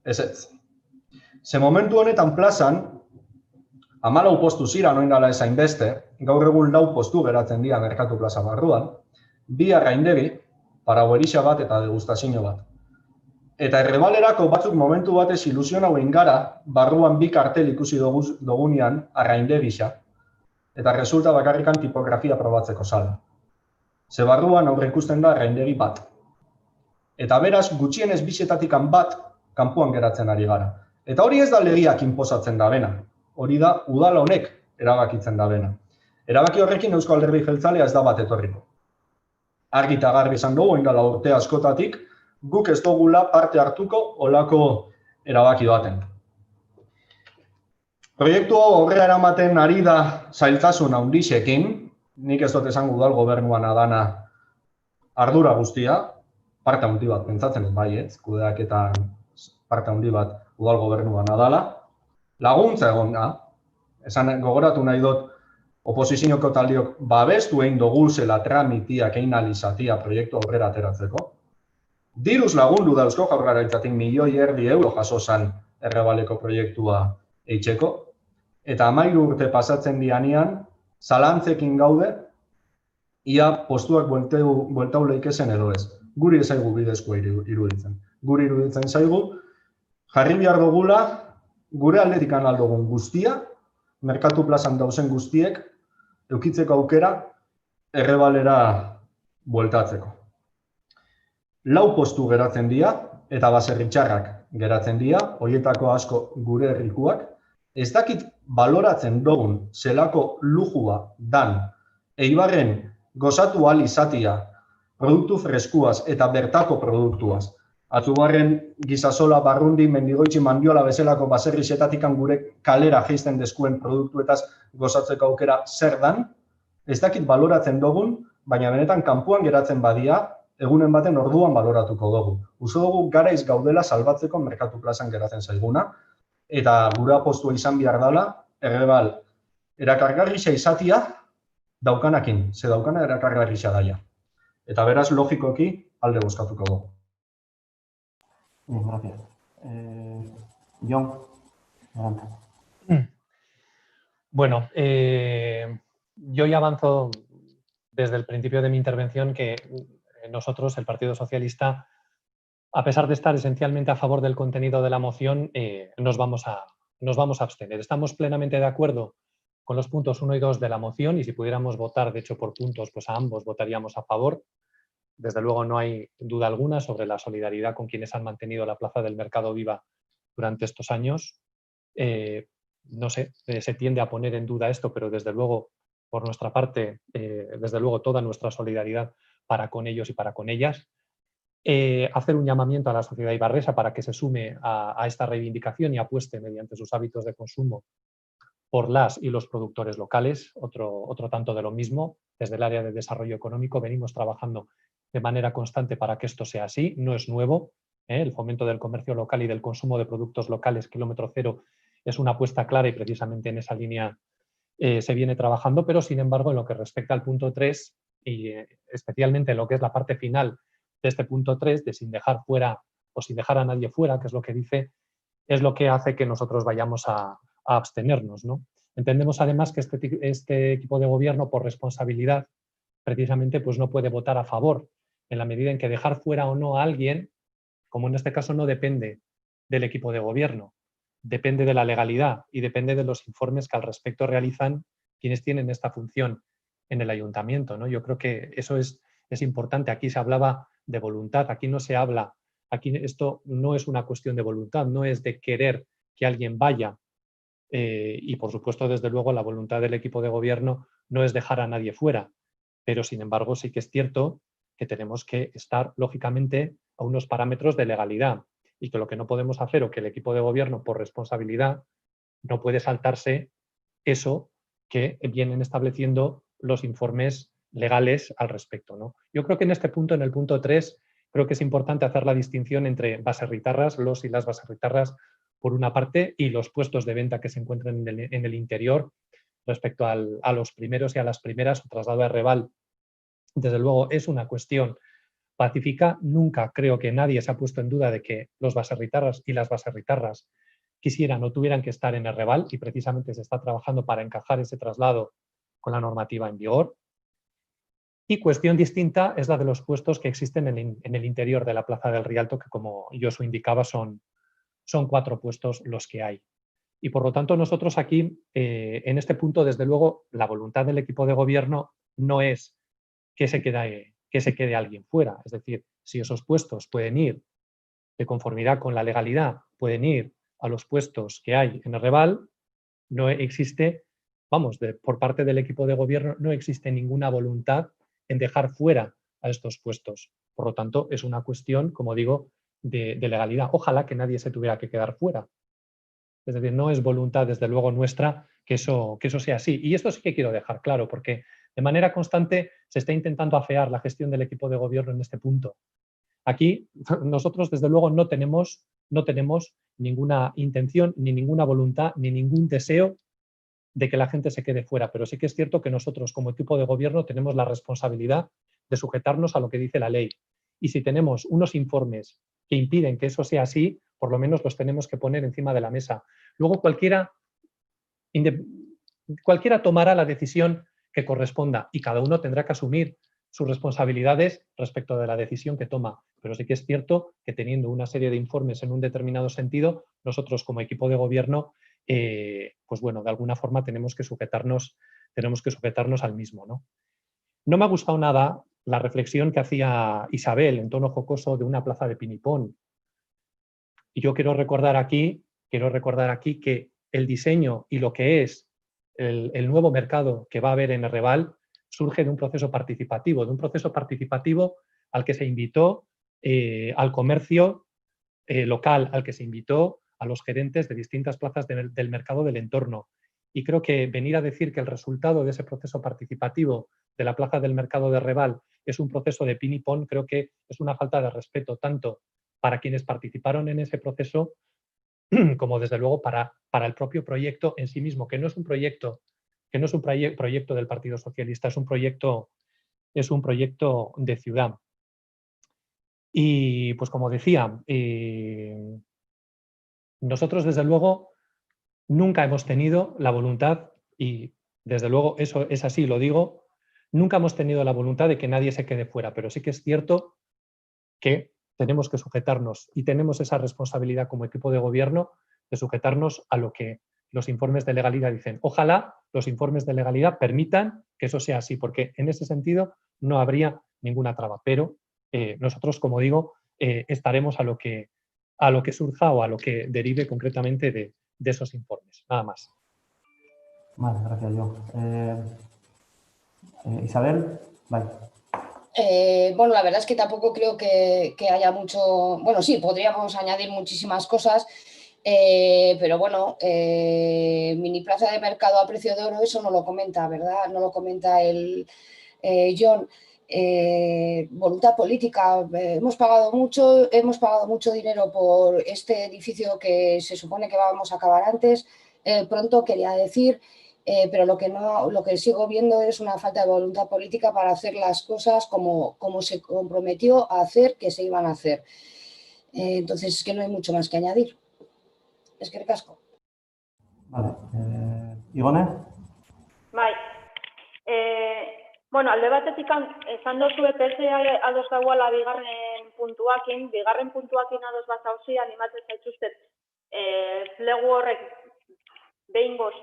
Ezetz. Ze momentu honetan plazan, 14 postu ziran oin dala ezain beste, gaur egun 4 postu geratzen dira merkatu plaza barruan, 2 arraindegi, paragoerixa bat eta degustazio bat. Eta errebalerako batzuk momentu batez ilusiona hauen gara, barruan 2 kartel ikusi dugunean arraindegisa, eta resulta bakarrikan tipografia probatzeko sala. Ze barruan aurre ikusten da arraindegi bat. Eta beraz, gutxienez bisetatikan bat, kanpoan geratzen ari gara. Eta hori ez da legiak inposatzen da bena. Hori da udala honek erabakitzen da bena. Erabaki horrekin Eusko Alderdi Jeltzalea ez da bat etorriko. Argi eta garbi esan dugu, ingala urte askotatik, guk ez dugula parte hartuko olako erabaki baten. Proiektu aurrera eramaten ari da zailtasun handixekin, nik ez dut esango udal gobernuan adana ardura guztia, parte handi bat pentsatzen dut baietz, kudeaketan parte handi bat udal gobernuan adala, laguntza egon da, esan gogoratu nahi dut, oposizioko taldiok babestu egin dogulzela tramitiak egin alizatia proiektu aurrera ateratzeko. Diruz lagundu da Eusko Jaurlaritzatik 1,5 milioi euro jaso zen errebaleko proiektua eitzeko, eta 13 urte pasatzen dianean, zalantzekin gaude, ia postuak bueltau leikezen edo ez. Guri ezaigu bidezkoa iruditzen. Guri iruditzen zaigu, jarri behar dugula, gure aldetik aldogun guztia, merkatu plazan dauzen guztiek, eukitzeko aukera, errebalera bueltatzeko. 4 postu geratzen dira, eta baserritxarrak geratzen dira, horietako asko gure herrikuak, ez dakit baloratzen dugun zelako lujua dan, Eibarren gozatu ahal izatia, produktu freskuaz eta bertako produktuaz. Atzubarren Gizasola, Barrundi, Mendigoitzi, Mandiola bezalako baserrixetatikan gure kalera jeisten deskuen produktuetaz gozatzeko aukera zer dan, ez dakit baloratzen dugun, baina benetan kanpoan geratzen badia, egunen baten orduan baloratuko dugu. Uste dugu garaiz gaudela salbatzeko merkatu plazan geratzen zaiguna, eta gure apostua izan behar dela, errebal, erakargarrisa izatia daukanakin, ze daukana erakargarrisa daia. Eta beraz, logikoki, alde bozkatuko dugu. Bien, gracias. Jon, adelante. Bueno, yo ya avanzo desde el principio de mi intervención que nosotros, el Partido Socialista, a pesar de estar esencialmente a favor del contenido de la moción, nos vamos a abstener. Estamos plenamente de acuerdo con los puntos 1 y 2 de la moción y si pudiéramos votar, de hecho, por puntos, pues a ambos votaríamos a favor. Desde luego no hay duda alguna sobre la solidaridad con quienes han mantenido la Plaza del Mercado viva durante estos años. No sé, se tiende a poner en duda esto, pero desde luego, por nuestra parte, desde luego toda nuestra solidaridad para con ellos y para con ellas. Hacer un llamamiento a la sociedad ibarresa para que se sume a esta reivindicación y apueste mediante sus hábitos de consumo por las y los productores locales, otro tanto de lo mismo. Desde el área de desarrollo económico venimos trabajando de manera constante para que esto sea así, no es nuevo. El fomento del comercio local y del consumo de productos locales, kilómetro cero, es una apuesta clara y precisamente en esa línea se viene trabajando, pero sin embargo en lo que respecta al punto 3 y especialmente en lo que es la parte final de este punto 3, de sin dejar fuera o sin dejar a nadie fuera, que es lo que dice, es lo que hace que nosotros vayamos a abstenernos, ¿no? Entendemos además que este equipo de gobierno, por responsabilidad, precisamente pues no puede votar a favor, en la medida en que dejar fuera o no a alguien, como en este caso no depende del equipo de gobierno, depende de la legalidad y depende de los informes que al respecto realizan quienes tienen esta función en el ayuntamiento, ¿no? Yo creo que eso es importante. Aquí se hablaba de voluntad, aquí no se habla Aquí esto no es una cuestión de voluntad, no es de querer que alguien vaya. Y, por supuesto, desde luego, la voluntad del equipo de gobierno no es dejar a nadie fuera. Pero, sin embargo, sí que es cierto que tenemos que estar, lógicamente, a unos parámetros de legalidad y que lo que no podemos hacer o que el equipo de gobierno, por responsabilidad, no puede saltarse eso que vienen estableciendo los informes legales al respecto, ¿no? Yo creo que en este punto, en el punto 3, creo que es importante hacer la distinción entre baserritarras, los y las baserritarras, por una parte, y los puestos de venta que se encuentran en el interior respecto a los primeros y a las primeras. Su traslado a Reval, desde luego, es una cuestión pacífica. Nunca creo que nadie se ha puesto en duda de que los baserritarras y las baserritarras quisieran o tuvieran que estar en el Reval, y precisamente se está trabajando para encajar ese traslado con la normativa en vigor. Y cuestión distinta es la de los puestos que existen en el interior de la Plaza del Rialto, que, como Josu indicaba, son 4 puestos los que hay. Y por lo tanto, nosotros aquí, en este punto, desde luego, la voluntad del equipo de gobierno no es que se quede alguien fuera. Es decir, si esos puestos pueden ir de conformidad con la legalidad, pueden ir a los puestos que hay en el Reval, no existe, vamos, por parte del equipo de gobierno, no existe ninguna voluntad en dejar fuera a estos puestos. Por lo tanto, es una cuestión, como digo, de legalidad. Ojalá que nadie se tuviera que quedar fuera. Es decir, no es voluntad, desde luego, nuestra que eso sea así. Y esto sí que quiero dejar claro, porque de manera constante se está intentando afear la gestión del equipo de gobierno en este punto. Aquí nosotros, desde luego, no tenemos ninguna intención, ni ninguna voluntad, ni ningún deseo de que la gente se quede fuera. Pero sí que es cierto que nosotros, como equipo de gobierno, tenemos la responsabilidad de sujetarnos a lo que dice la ley. Y si tenemos unos informes que impiden que eso sea así, por lo menos los tenemos que poner encima de la mesa. Luego cualquiera tomará la decisión que corresponda y cada uno tendrá que asumir sus responsabilidades respecto de la decisión que toma. Pero sí que es cierto que, teniendo una serie de informes en un determinado sentido, nosotros, como equipo de gobierno, pues bueno, de alguna forma tenemos que sujetarnos al mismo, ¿no? No me ha gustado nada la reflexión que hacía Isabel en tono jocoso de una plaza de pinipón. Y yo quiero recordar aquí que el diseño y lo que es el nuevo mercado que va a haber en el Reval surge de un proceso participativo, al que se invitó al comercio local, al que se invitó a los gerentes de distintas plazas del mercado del entorno. Y creo que venir a decir que el resultado de ese proceso participativo de la plaza del mercado de Reval es un proceso de pin y pon, creo que es una falta de respeto tanto para quienes participaron en ese proceso como, desde luego, para el propio proyecto en sí mismo, que no es un proyecto del Partido Socialista, es un proyecto de ciudad. Y, pues, como decía, nosotros, desde luego, nunca hemos tenido la voluntad, y desde luego eso es así, lo digo, nunca hemos tenido la voluntad de que nadie se quede fuera, pero sí que es cierto que tenemos que sujetarnos y tenemos esa responsabilidad como equipo de gobierno de sujetarnos a lo que los informes de legalidad dicen. Ojalá los informes de legalidad permitan que eso sea así, porque en ese sentido no habría ninguna traba. Pero nosotros, como digo, estaremos a lo que surja o a lo que derive concretamente de esos informes. Nada más. Vale, gracias, yo. Isabel, vale. Bueno, la verdad es que tampoco creo que haya mucho. Bueno, sí, podríamos añadir muchísimas cosas, pero bueno, mini plaza de mercado a precio de oro, eso no lo comenta, ¿verdad? No lo comenta el John. Voluntad política. Hemos pagado mucho dinero por este edificio que se supone que vamos a acabar antes. Pronto, quería decir. Pero lo que sigo viendo es una falta de voluntad política para hacer las cosas como se comprometió a hacer que se iban a hacer. Entonces, es que no hay mucho más que añadir. Es que recasco. Vale. Igone? Bai. Bueno, alde batetik esan dozu PSE ados dagoela bigarren puntuakin ados bat hauzi animatzen zaituztet plegu horrek behingoz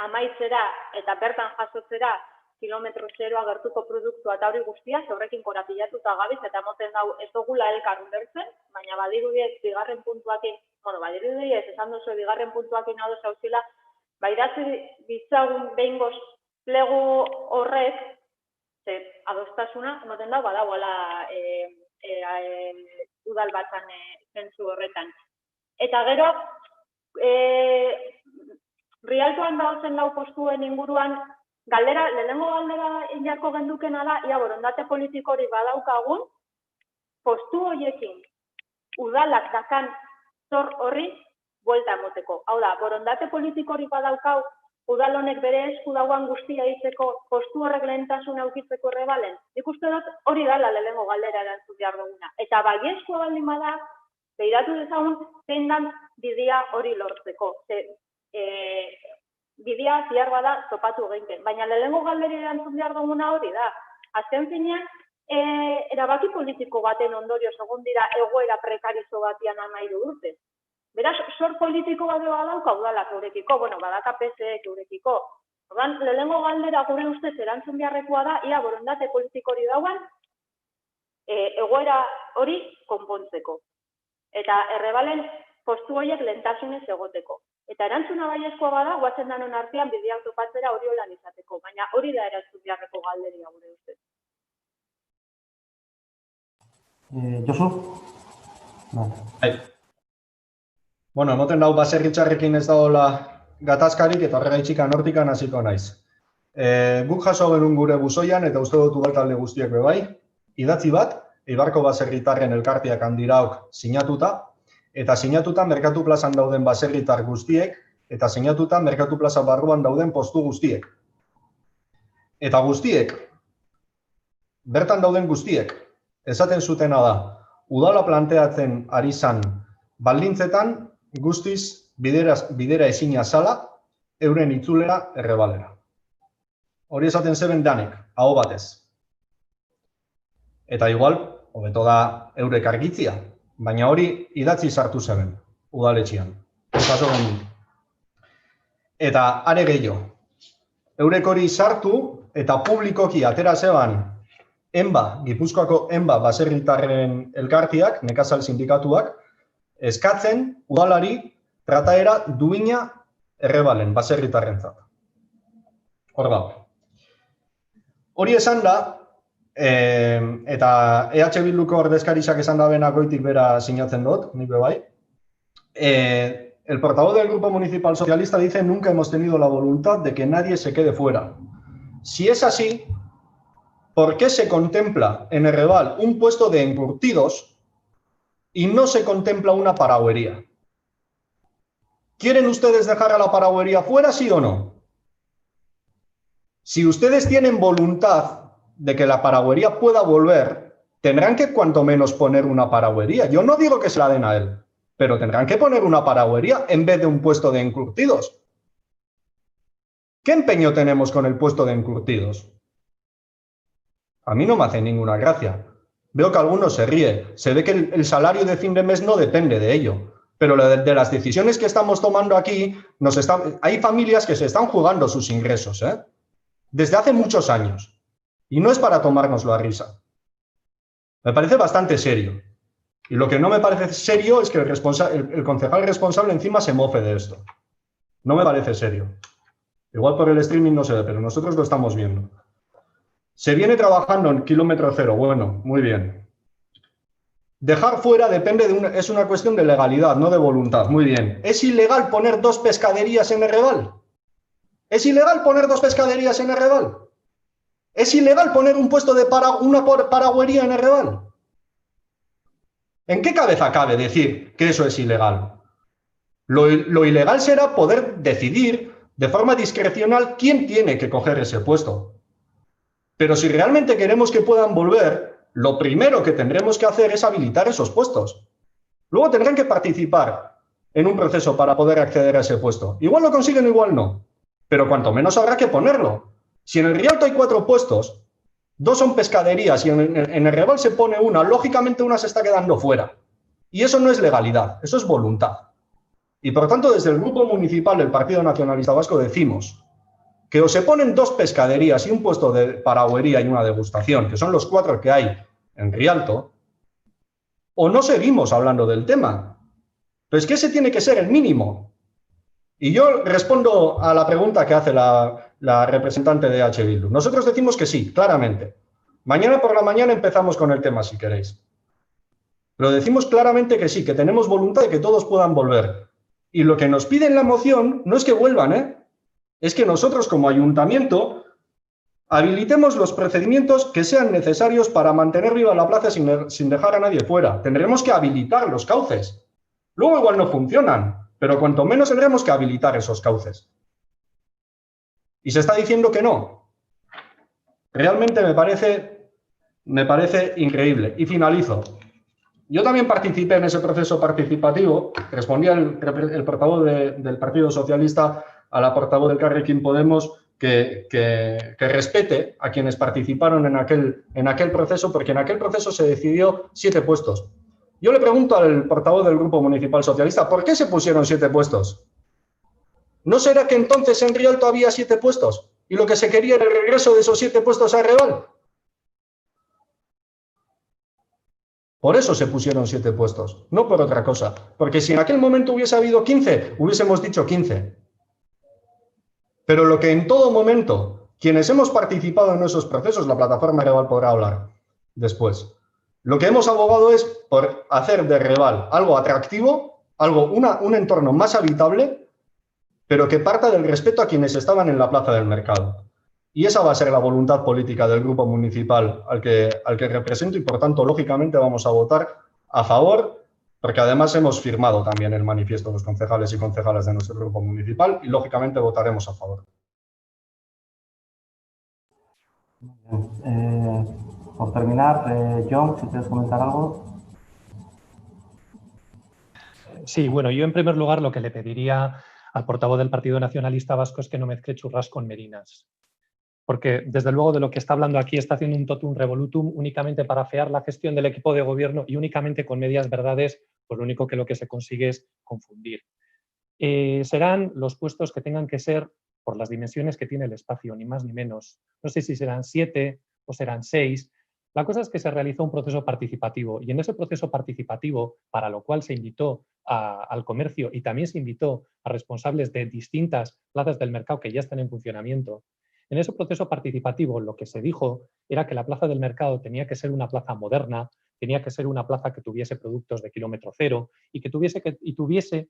amaitzera eta bertan jasotzera kilometro zeroa gertuko produktua eta hori guztia, horrekin korapilatuta gabiz, eta moten dau ez dugula elkar ulertzen, baina badirudiek bigarren puntuakin, badirudiek esan duzu bigarren puntuakin ados hauzila, baidatzi ditzagun behingoz plegu horrek, adostasuna, moten dau badagoela udal batzan zentzu horretan. Eta gero, Rialtoan dauzen lau postuen inguruan, lehenengo galdera injarko gendukena da, ia borondate politikori badaukagun, postu horiekin udalak dakan zor horri buelta emoteko. Hau da, borondate politikori badaukau, udal honek bere esku dauan guztia egiteko, postu horrek lehentasuna aukitzeko errebalen. Nik uste dut hori dala lehenengo galdera erantzun behar duguna. Eta baiezkoa baldin bada, behiratu dezagun, zein dan bidea hori lortzeko. Bidea ziar bada topatu egiten. Baina lehenengo galdera erantzun behar duguna hori da. Azken finean, erabaki politiko baten ondorio segun dira egoera prekarizo batian 13 urte. Beraz, sor politiko bat badauka udalak eurekiko, badaka PSek eurekiko. Ordan, lehenengo galdera gure ustez erantzun beharrekoa da, ia borondate politiko hori dauan, egoera hori konpontzeko. Eta errebalen postu horiek lehentasunez egoteko. Eta erantzuna baiezkoa bada, guatzen danon artean bideak topatzera hori holan izateko. Baina hori da erantzun beharreko galderia gure ustez. Josu? Bai. Bueno, emoten dau baserritxarrekin ez dagoela gatazkarik eta horregaitxikan hortikan hasiko naiz. Guk jaso genuen gure buzoian eta uste dut udaltalde guztiek bebai, idatzi bat, Eibarko baserritarren elkarteak handirauk sinatuta, eta sinatuta merkatu plazan dauden baserritar guztiek, eta sinatuta merkatu plaza barruan dauden postu guztiek. Eta guztiek, bertan dauden guztiek, esaten zutena da, udala planteatzen ari zan baldintzetan guztiz bidera ezina zala euren itzulera errebalera. Hori esaten zeben danek, aho batez. Eta igual, hobeto da eurek argitzia, baina hori idatzi sartu zeben, udaletxian. Eta are gehiago, eurek hori sartu eta publikoki atera zeban Gipuzkoako enba baserritarren elkartiak, nekazal sindikatuak, eskatzen udalari trataera duina errebalen baserritarrentzat. Hor da. Hori esan da, eta EH Bilduko ordezkariak esan da bena goitik bera sinatzen dut, nik bebai. El portavoz del Grupo Municipal Socialista dice: nunca hemos tenido la voluntad de que nadie se quede fuera. Si es así, ¿por qué se contempla en Errebal un puesto de encurtidos y no se contempla una paragüería? ¿Quieren ustedes dejar a la paragüería fuera, sí o no? Si ustedes tienen voluntad de que la paragüería pueda volver, tendrán que cuanto menos poner una paragüería. Yo no digo que se la den a él, pero tendrán que poner una paragüería en vez de un puesto de encurtidos. ¿Qué empeño tenemos con el puesto de encurtidos? A mí no me hace ninguna gracia. Veo que algunos se ríe. Se ve que el salario de fin de mes no depende de ello. Pero de las decisiones que estamos tomando aquí, hay familias que se están jugando sus ingresos, desde hace muchos años. Y no es para tomárnoslo a risa. Me parece bastante serio. Y lo que no me parece serio es que el concejal responsable encima se mofe de esto. No me parece serio. Igual por el streaming no se ve, pero nosotros lo estamos viendo. Se viene trabajando en kilómetro cero. Bueno, muy bien. Dejar fuera es una cuestión de legalidad, no de voluntad. Muy bien. ¿Es ilegal poner 2 pescaderías en Errebal? ¿Es ilegal poner 2 pescaderías en Errebal? ¿Es ilegal poner un puesto de una paragüería en Errebal? ¿En qué cabeza cabe decir que eso es ilegal? Lo ilegal será poder decidir de forma discrecional quién tiene que coger ese puesto. Pero si realmente queremos que puedan volver, lo primero que tendremos que hacer es habilitar esos puestos. Luego tendrán que participar en un proceso para poder acceder a ese puesto. Igual lo consiguen, igual no. Pero cuanto menos habrá que ponerlo. Si en el Rialto hay 4 puestos, 2 son pescaderías y en el Errebal se pone una, lógicamente una se está quedando fuera. Y eso no es legalidad, eso es voluntad. Y por tanto, desde el Grupo Municipal del Partido Nacionalista Vasco decimos que o se ponen 2 pescaderías y un puesto de paragüería y una degustación, que son los 4 que hay en Rialto, o no seguimos hablando del tema. Pero es que ese tiene que ser el mínimo. Y yo respondo a la pregunta que hace la representante de H. Bildu. Nosotros decimos que sí, claramente. Mañana por la mañana empezamos con el tema, si queréis. Pero decimos claramente que sí, que tenemos voluntad de que todos puedan volver. Y lo que nos pide en la moción no es que vuelvan, es que nosotros como ayuntamiento habilitemos los procedimientos que sean necesarios para mantener viva la plaza sin dejar a nadie fuera. Tendremos que habilitar los cauces. Luego igual no funcionan, pero cuanto menos tendremos que habilitar esos cauces. Y se está diciendo que no. Realmente me parece increíble. Y finalizo. Yo también participé en ese proceso participativo. Respondía el portavoz del Partido Socialista a la portavoz del Carrequín Podemos que respete a quienes participaron en aquel proceso, porque en aquel proceso se decidió 7 puestos. Yo le pregunto al portavoz del Grupo Municipal Socialista, ¿por qué se pusieron 7 puestos? ¿No será que entonces en Rialto había 7 puestos? Y lo que se quería era el regreso de esos 7 puestos a Reval. Por eso se pusieron 7 puestos, no por otra cosa. Porque si en aquel momento hubiese habido 15, hubiésemos dicho 15. Pero lo que en todo momento, quienes hemos participado en esos procesos, la plataforma Reval podrá hablar después, lo que hemos abogado es por hacer de Reval algo atractivo, un entorno más habitable, pero que parta del respeto a quienes estaban en la plaza del mercado. Y esa va a ser la voluntad política del grupo municipal al que represento y, por tanto, lógicamente vamos a votar a favor, porque además hemos firmado también el manifiesto de los concejales y concejalas de nuestro grupo municipal y, lógicamente, votaremos a favor. Por terminar, John, si quieres comentar algo. Sí, bueno, yo en primer lugar lo que le pediría al portavoz del Partido Nacionalista Vasco es que no mezcle churras con merinas. Porque, desde luego, de lo que está hablando aquí está haciendo un totum revolutum únicamente para afear la gestión del equipo de gobierno y únicamente con medias verdades, pues lo que se consigue es confundir. Serán los puestos que tengan que ser por las dimensiones que tiene el espacio, ni más ni menos. No sé si serán 7 o serán 6. La cosa es que se realizó un proceso participativo y en ese proceso participativo, para lo cual se invitó al comercio y también se invitó a responsables de distintas plazas del mercado que ya están en funcionamiento. En ese proceso participativo lo que se dijo era que la plaza del mercado tenía que ser una plaza moderna, tenía que ser una plaza que tuviese productos de kilómetro cero y que tuviese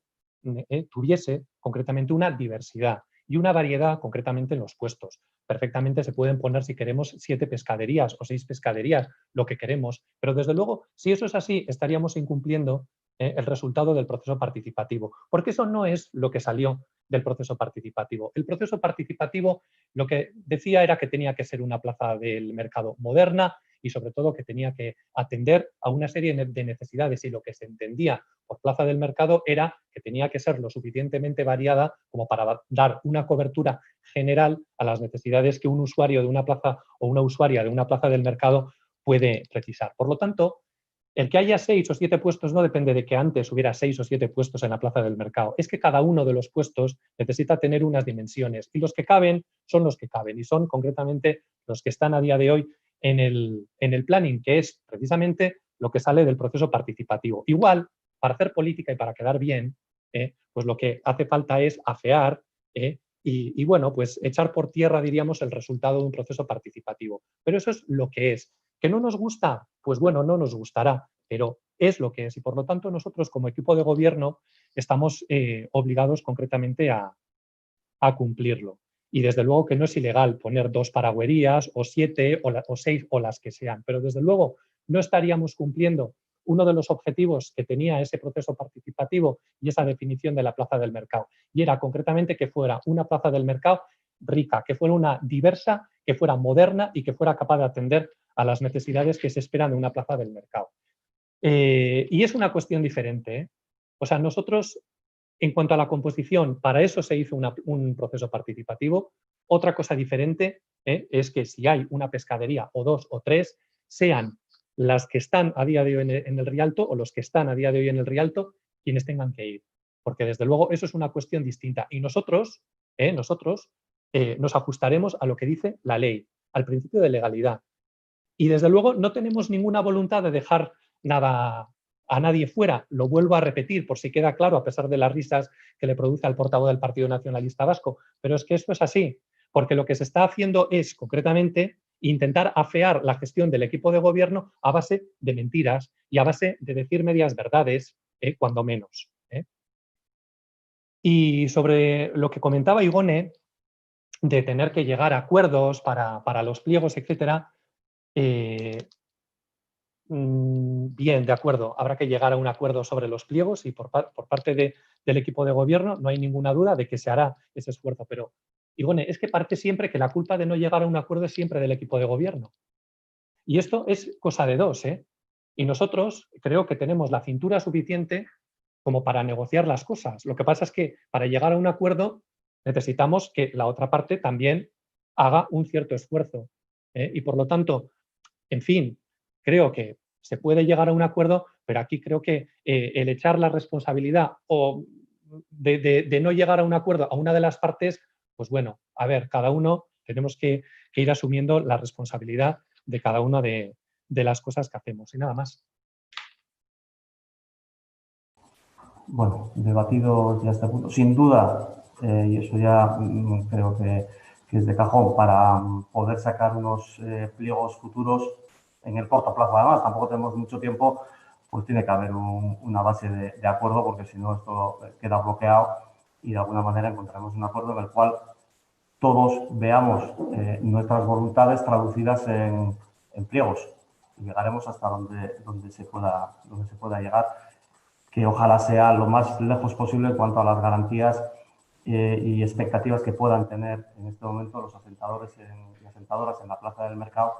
concretamente una diversidad y una variedad concretamente en los puestos. Perfectamente se pueden poner, si queremos, 7 pescaderías o 6 pescaderías, lo que queremos, pero desde luego, si eso es así, estaríamos incumpliendo el resultado del proceso participativo, porque eso no es lo que salió del proceso participativo. El proceso participativo lo que decía era que tenía que ser una plaza del mercado moderna y sobre todo que tenía que atender a una serie de necesidades y lo que se entendía por plaza del mercado era que tenía que ser lo suficientemente variada como para dar una cobertura general a las necesidades que un usuario de una plaza o una usuaria de una plaza del mercado puede precisar. Por lo tanto, el que haya 6 o 7 puestos no depende de que antes hubiera 6 o 7 puestos en la plaza del mercado. Es que cada uno de los puestos necesita tener unas dimensiones y los que caben son los que caben y son concretamente los que están a día de hoy en el planning, que es precisamente lo que sale del proceso participativo. Igual, para hacer política y para quedar bien, pues lo que hace falta es afear y bueno, pues echar por tierra, diríamos, el resultado de un proceso participativo. Pero eso es lo que es. ¿Que no nos gusta? Pues bueno, no nos gustará, pero es lo que es. Y por lo tanto, nosotros como equipo de gobierno estamos obligados concretamente a cumplirlo. Y desde luego que no es ilegal poner 2 paragüerías o 7 o 6 o las que sean, pero desde luego no estaríamos cumpliendo uno de los objetivos que tenía ese proceso participativo y esa definición de la plaza del mercado. Y era concretamente que fuera una plaza del mercado rica, que fuera una diversa, que fuera moderna y que fuera capaz de atender a las necesidades que se esperan de una plaza del mercado. Y es una cuestión diferente. O sea, nosotros, en cuanto a la composición, para eso se hizo un proceso participativo. Otra cosa diferente es que si hay una pescadería o 2 o 3, sean las que están a día de hoy en el Rialto o los que están a día de hoy en el Rialto quienes tengan que ir. Porque desde luego eso es una cuestión distinta. Y nosotros nos ajustaremos a lo que dice la ley, al principio de legalidad. Y desde luego no tenemos ninguna voluntad de dejar nada a nadie fuera. Lo vuelvo a repetir por si queda claro, a pesar de las risas que le produce al portavoz del Partido Nacionalista Vasco. Pero es que esto es así, porque lo que se está haciendo es, concretamente, intentar afear la gestión del equipo de gobierno a base de mentiras y a base de decir medias verdades, cuando menos. Y sobre lo que comentaba Igone, de tener que llegar a acuerdos para los pliegos, etcétera, bien, de acuerdo, habrá que llegar a un acuerdo sobre los pliegos y por parte del equipo de gobierno no hay ninguna duda de que se hará ese esfuerzo, pero Igone, es que parece siempre que la culpa de no llegar a un acuerdo es siempre del equipo de gobierno. Y esto es cosa de dos, Y nosotros creo que tenemos la cintura suficiente como para negociar las cosas. Lo que pasa es que para llegar a un acuerdo necesitamos que la otra parte también haga un cierto esfuerzo. Y por lo tanto, en fin, creo que se puede llegar a un acuerdo, pero aquí creo que el echar la responsabilidad o de no llegar a un acuerdo a una de las partes, pues bueno, a ver, cada uno tenemos que ir asumiendo la responsabilidad de cada una de las cosas que hacemos y nada más. Bueno, debatido ya este punto. Sin duda, y eso ya creo que es de cajón, para poder sacar unos pliegos futuros en el corto plazo, además, tampoco tenemos mucho tiempo, pues tiene que haber una base de acuerdo, porque si no esto queda bloqueado y de alguna manera encontraremos un acuerdo en el cual todos veamos nuestras voluntades traducidas en pliegos y llegaremos hasta donde se pueda llegar, que ojalá sea lo más lejos posible en cuanto a las garantías y expectativas que puedan tener en este momento los asentadores y asentadoras en la plaza del mercado,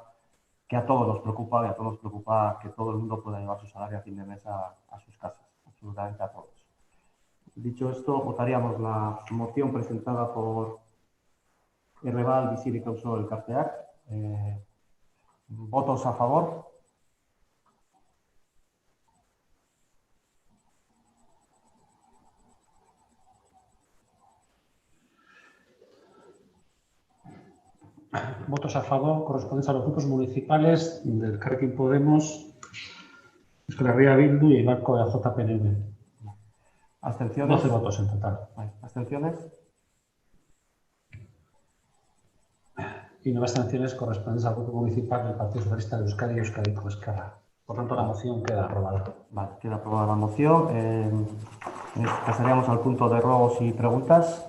que a todos nos preocupa, y a todos nos preocupa que todo el mundo pueda llevar su salario a fin de mes a sus casas, absolutamente a todos. Dicho esto, votaríamos la moción presentada por Errebal, Visir y Causó el Carteac. ¿Votos a favor? Votos a favor corresponden a los grupos municipales del Elkarrekin Podemos, Euskal Herria Bildu y Banco de JPNV. ¿Abstenciones? 12 votos en total. ¿Abstenciones? Y 9 abstenciones corresponden al grupo municipal del Partido Socialista de Euskadi y Euskadiko Ezkerra. Por tanto, la moción queda aprobada. Vale, queda aprobada la moción. Pasaríamos al punto de ruegos y preguntas.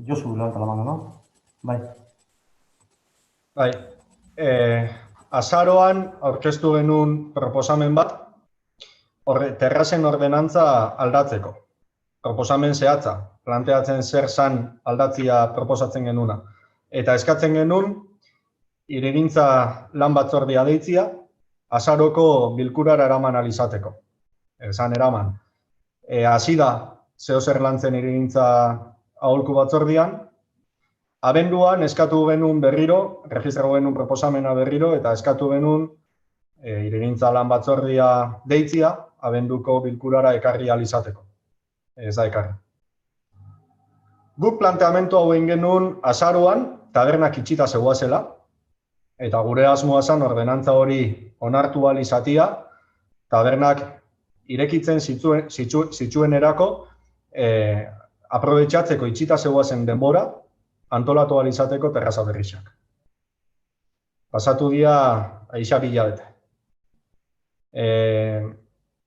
Josu, levanta la mano, ¿no? Bai. Bai. Azaroan aurkeztu genuen proposamen bat, terrazen ordenantza aldatzeko. Proposamen zehatza, planteatzen zer zan aldatzia proposatzen genuna. Eta eskatzen genuen, hirigintza lan batzordia deitzia, azaroko bilkurara eraman alizateko. Esan eraman. Hasi da, zeozer lantzen hirigintza aholku batzordian, abenduan eskatu genuen berriro, registratu genuen proposamena berriro, eta eskatu genuen hirigintza lan batzordia deitzia, abenduko bilkurara ekarri alizateko. Ez da ekarri. Guk planteamendu hau egin genuen azaroan, tabernak itxita zegoazela, eta gure asmoa zen ordenantza hori onartu ahal izatea, tabernak irekitzen zituenerako aprobetxatzeko itxita zegoazen denbora, antolatu ahal izateko terraza berrizak. Pasatu dira aixa bilabete.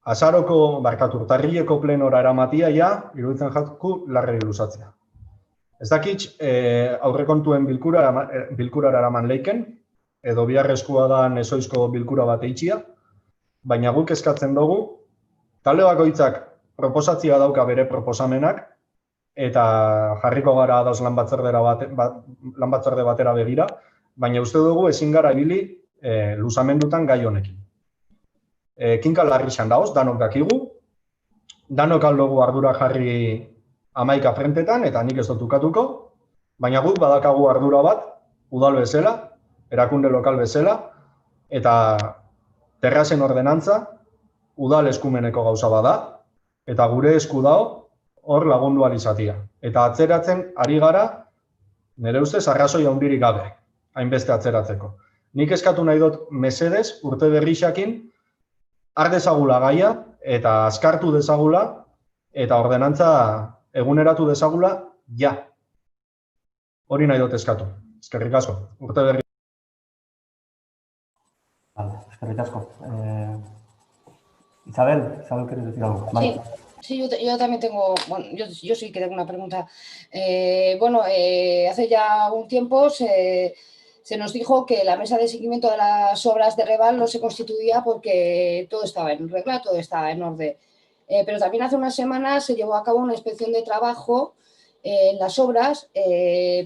Urtarrileko plenora eramatia ja, iruditzen jatku larreri luzatzea. Ez dakit aurrekontuen bilkurara eraman leiken, edo biharrezkoa da nezoizko bilkura bat eitxia, baina guk eskatzen dugu, talde bakoitzak proposatzia dauka bere proposamenak, eta jarriko gara ados lan batzorde batera begira, baina uste dugu ezin gara ibili luzamendutan gai honekin. Kinka larri izan daoz, danok dakigu, danok aldugu ardura jarri 11 frentetan, eta nik ez dut ukatuko, baina guk badakagu ardura bat, udal bezala, erakunde lokal bezala, eta terrazen ordenantza, udal eskumeneko gauza bada, Eta gure esku dago hor lagundu alizatia. Eta atzeratzen ari gara, nire ustez, arrazoi handirik gabe, hainbeste atzeratzeko. Nik eskatu nahi dut mesedez, urte berrixakin, har dezagula gaia, eta azkartu dezagula, eta ordenantza eguneratu dezagula, ja. Hori nahi dut eskatu. Eskerrik asko. Urte berri. Vale, eskerrik asko. Isabel, ¿quieres decir algo? Vale. Sí, yo también tengo, bueno, yo sí que tengo una pregunta. Hace ya un tiempo se nos dijo que la mesa de seguimiento de las obras de Reval no se constituía porque todo estaba en regla, todo estaba en orden. Pero también hace unas semanas se llevó a cabo una inspección de trabajo en las obras,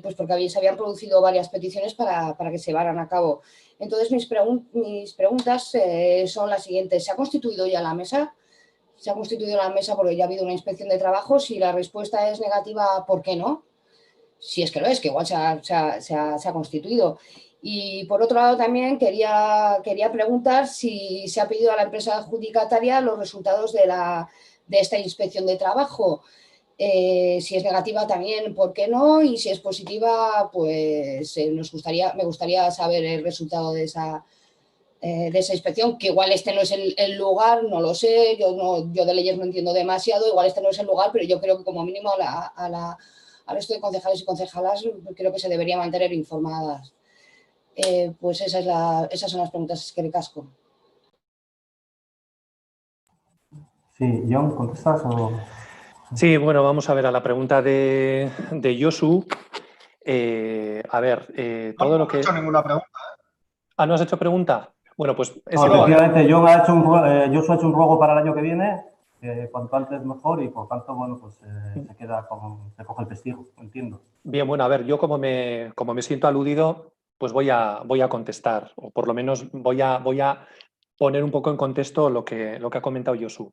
pues porque se habían producido varias peticiones para que se llevaran a cabo. Entonces, mis preguntas son las siguientes. ¿Se ha constituido ya la mesa? ¿Se ha constituido la mesa porque ya ha habido una inspección de trabajo? Si la respuesta es negativa, ¿por qué no? Si es que lo es, que igual se ha constituido. Y por otro lado también quería preguntar si se ha pedido a la empresa adjudicataria los resultados de esta inspección de trabajo. Si es negativa también, ¿por qué no? Y si es positiva, pues me gustaría saber el resultado de esa inspección, que igual este no es el lugar, no lo sé, yo de leyes no entiendo demasiado, igual este no es el lugar, pero yo creo que como mínimo al resto de concejales y concejalas creo que se debería mantener informadas. Pues esas son las preguntas que recasco. Sí, John, ¿contestas o...? Sí, bueno, vamos a ver a la pregunta de Josu. Todo lo que... No he hecho ninguna pregunta. Ah, ¿no has hecho pregunta? Bueno, pues... efectivamente, Josu ha hecho un ruego para el año que viene, cuanto antes mejor, y por tanto, bueno, pues se coge el testigo, entiendo. Bien, bueno, a ver, yo como me siento aludido, pues voy a contestar, o por lo menos voy a poner un poco en contexto lo que ha comentado Josu.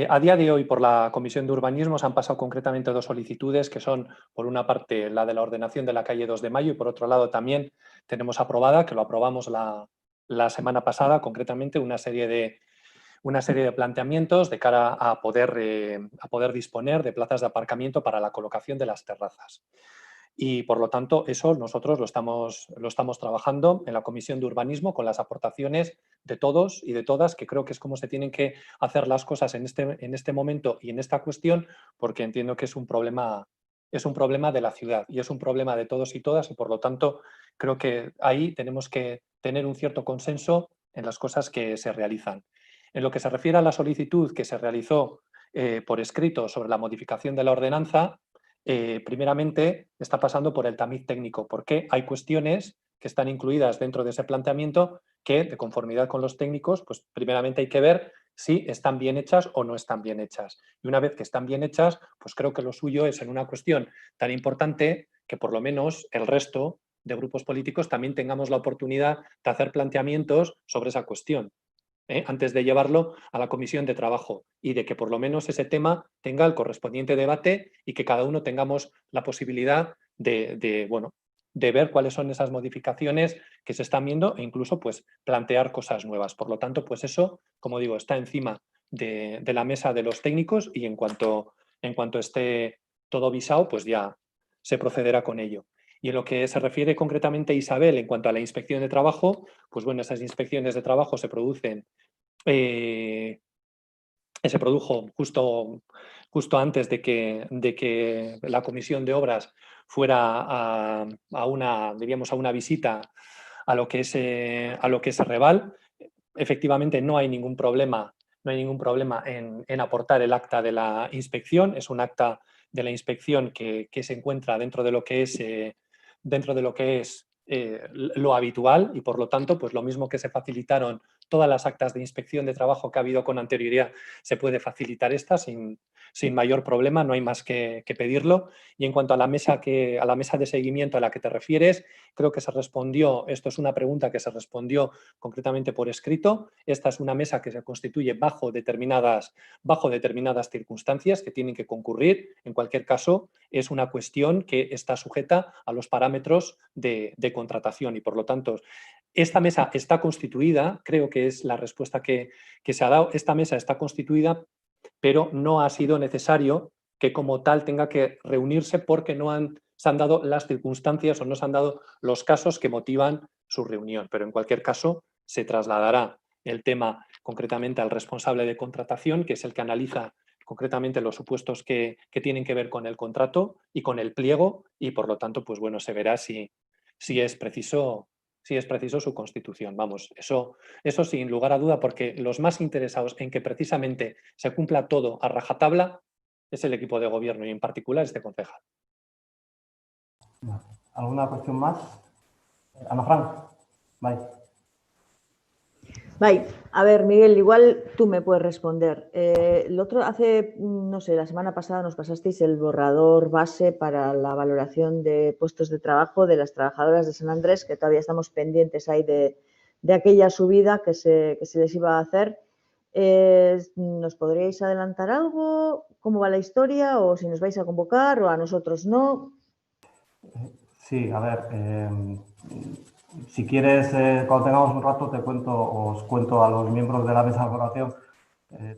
A día de hoy, por la Comisión de Urbanismo, se han pasado concretamente 2 solicitudes, que son, por una parte, la de la ordenación de la calle 2 de Mayo, y por otro lado también tenemos aprobada, que lo aprobamos la semana pasada, concretamente una serie de planteamientos de cara a poder disponer de plazas de aparcamiento para la colocación de las terrazas. Y por lo tanto, eso nosotros lo estamos trabajando en la Comisión de Urbanismo con las aportaciones de todos y de todas, que creo que es como se tienen que hacer las cosas en este momento y en esta cuestión, porque entiendo que es un problema de la ciudad y es un problema de todos y todas, y por lo tanto creo que ahí tenemos que tener un cierto consenso en las cosas que se realizan. En lo que se refiere a la solicitud que se realizó por escrito sobre la modificación de la ordenanza, primeramente está pasando por el tamiz técnico, porque hay cuestiones que están incluidas dentro de ese planteamiento que, de conformidad con los técnicos, pues primeramente hay que ver si están bien hechas o no están bien hechas. Y una vez que están bien hechas, pues creo que lo suyo es en una cuestión tan importante que por lo menos el resto de grupos políticos también tengamos la oportunidad de hacer planteamientos sobre esa cuestión, antes de llevarlo a la comisión de trabajo, y de que por lo menos ese tema tenga el correspondiente debate y que cada uno tengamos la posibilidad de ver cuáles son esas modificaciones que se están viendo e incluso pues plantear cosas nuevas. Por lo tanto, pues eso, como digo, está encima de la mesa de los técnicos, y en cuanto esté todo visado, pues ya se procederá con ello. Y en lo que se refiere concretamente a Isabel, en cuanto a la inspección de trabajo, pues bueno, esas inspecciones de trabajo se produjo justo antes de que la comisión de obras fuera a una visita a lo que es Reval. Efectivamente, no hay ningún problema en aportar el acta de la inspección. Es un acta de la inspección que se encuentra dentro de lo que es lo habitual, y por lo tanto, pues lo mismo que se facilitaron todas las actas de inspección de trabajo que ha habido con anterioridad, se puede facilitar esta sin mayor problema, no hay más que pedirlo. Y en cuanto a la mesa de seguimiento a la que te refieres, creo que se respondió, esto es una pregunta que se respondió concretamente por escrito. Esta es una mesa que se constituye bajo determinadas circunstancias que tienen que concurrir. En cualquier caso, es una cuestión que está sujeta a los parámetros de contratación, y por lo tanto, esta mesa está constituida, creo que es la respuesta que se ha dado. Esta mesa está constituida pero no ha sido necesario que como tal tenga que reunirse porque se han dado las circunstancias o no se han dado los casos que motivan su reunión. Pero en cualquier caso se trasladará el tema concretamente al responsable de contratación, que es el que analiza concretamente los supuestos que tienen que ver con el contrato y con el pliego, y por lo tanto, pues bueno, se verá si es preciso su constitución. Vamos, eso sin lugar a duda, porque los más interesados en que precisamente se cumpla todo a rajatabla es el equipo de gobierno y en particular este concejal. ¿Alguna cuestión más? Ana Fran, bye. Vale, a ver, Miguel, igual tú me puedes responder. El otro, no sé, la semana pasada nos pasasteis el borrador base para la valoración de puestos de trabajo de las trabajadoras de San Andrés, que todavía estamos pendientes ahí de aquella subida que se les iba a hacer. ¿Nos podríais adelantar algo? ¿Cómo va la historia? ¿O si nos vais a convocar o a nosotros no? Sí, a ver, si quieres, cuando tengamos un rato os cuento a los miembros de la mesa de valoración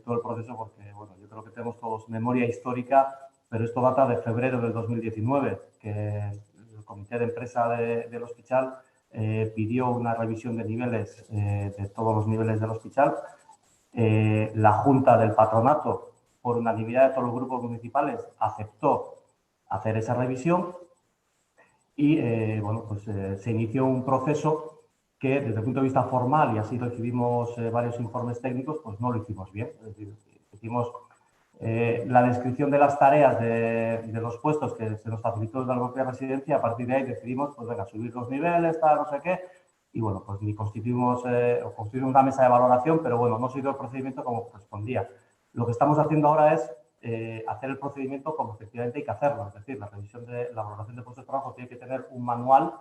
todo el proceso, porque bueno, yo creo que tenemos todos memoria histórica, pero esto data de febrero del 2019, que el comité de empresa del Hospital pidió una revisión de niveles, de todos los niveles del Hospital. La Junta del Patronato, por unanimidad de todos los grupos municipales, aceptó hacer esa revisión. Y bueno, pues se inició un proceso que desde el punto de vista formal, y así recibimos varios informes técnicos, pues no lo hicimos bien. Es decir, hicimos la descripción de las tareas de los puestos que se nos facilitó desde la propia residencia. A partir de ahí decidimos, pues venga, subir los niveles, tal, no sé qué. Y bueno, pues ni constituimos una mesa de valoración, pero bueno, no siguió el procedimiento como correspondía. Lo que estamos haciendo ahora es hacer el procedimiento como efectivamente hay que hacerlo. Es decir, la valoración de puestos de trabajo tiene que tener un manual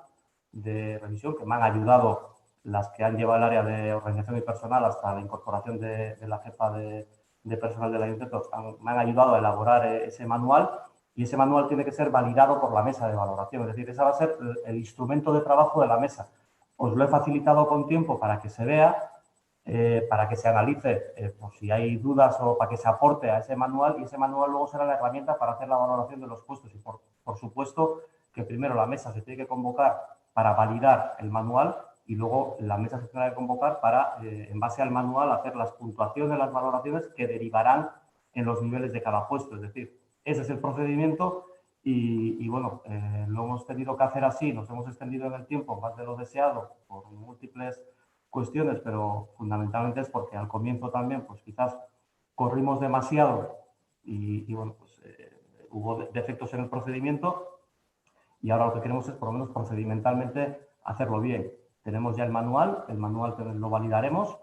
de revisión que me han ayudado las que han llevado el área de organización y personal hasta la incorporación de la jefa de personal del ayuntamiento. Me han ayudado a elaborar ese manual y ese manual tiene que ser validado por la mesa de valoración. Es decir, ese va a ser el instrumento de trabajo de la mesa. Os lo he facilitado con tiempo para que se vea, para que se analice por si hay dudas o para que se aporte a ese manual, y ese manual luego será la herramienta para hacer la valoración de los puestos. Y por supuesto que primero la mesa se tiene que convocar para validar el manual y luego la mesa se tendrá que convocar para, en base al manual, hacer las puntuaciones, las valoraciones que derivarán en los niveles de cada puesto. Es decir, ese es el procedimiento y bueno, lo hemos tenido que hacer así, nos hemos extendido en el tiempo más de lo deseado por múltiples cuestiones, pero fundamentalmente es porque al comienzo también, pues quizás corrimos demasiado y bueno, pues hubo defectos en el procedimiento y ahora lo que queremos es por lo menos procedimentalmente hacerlo bien. Tenemos ya el manual lo validaremos.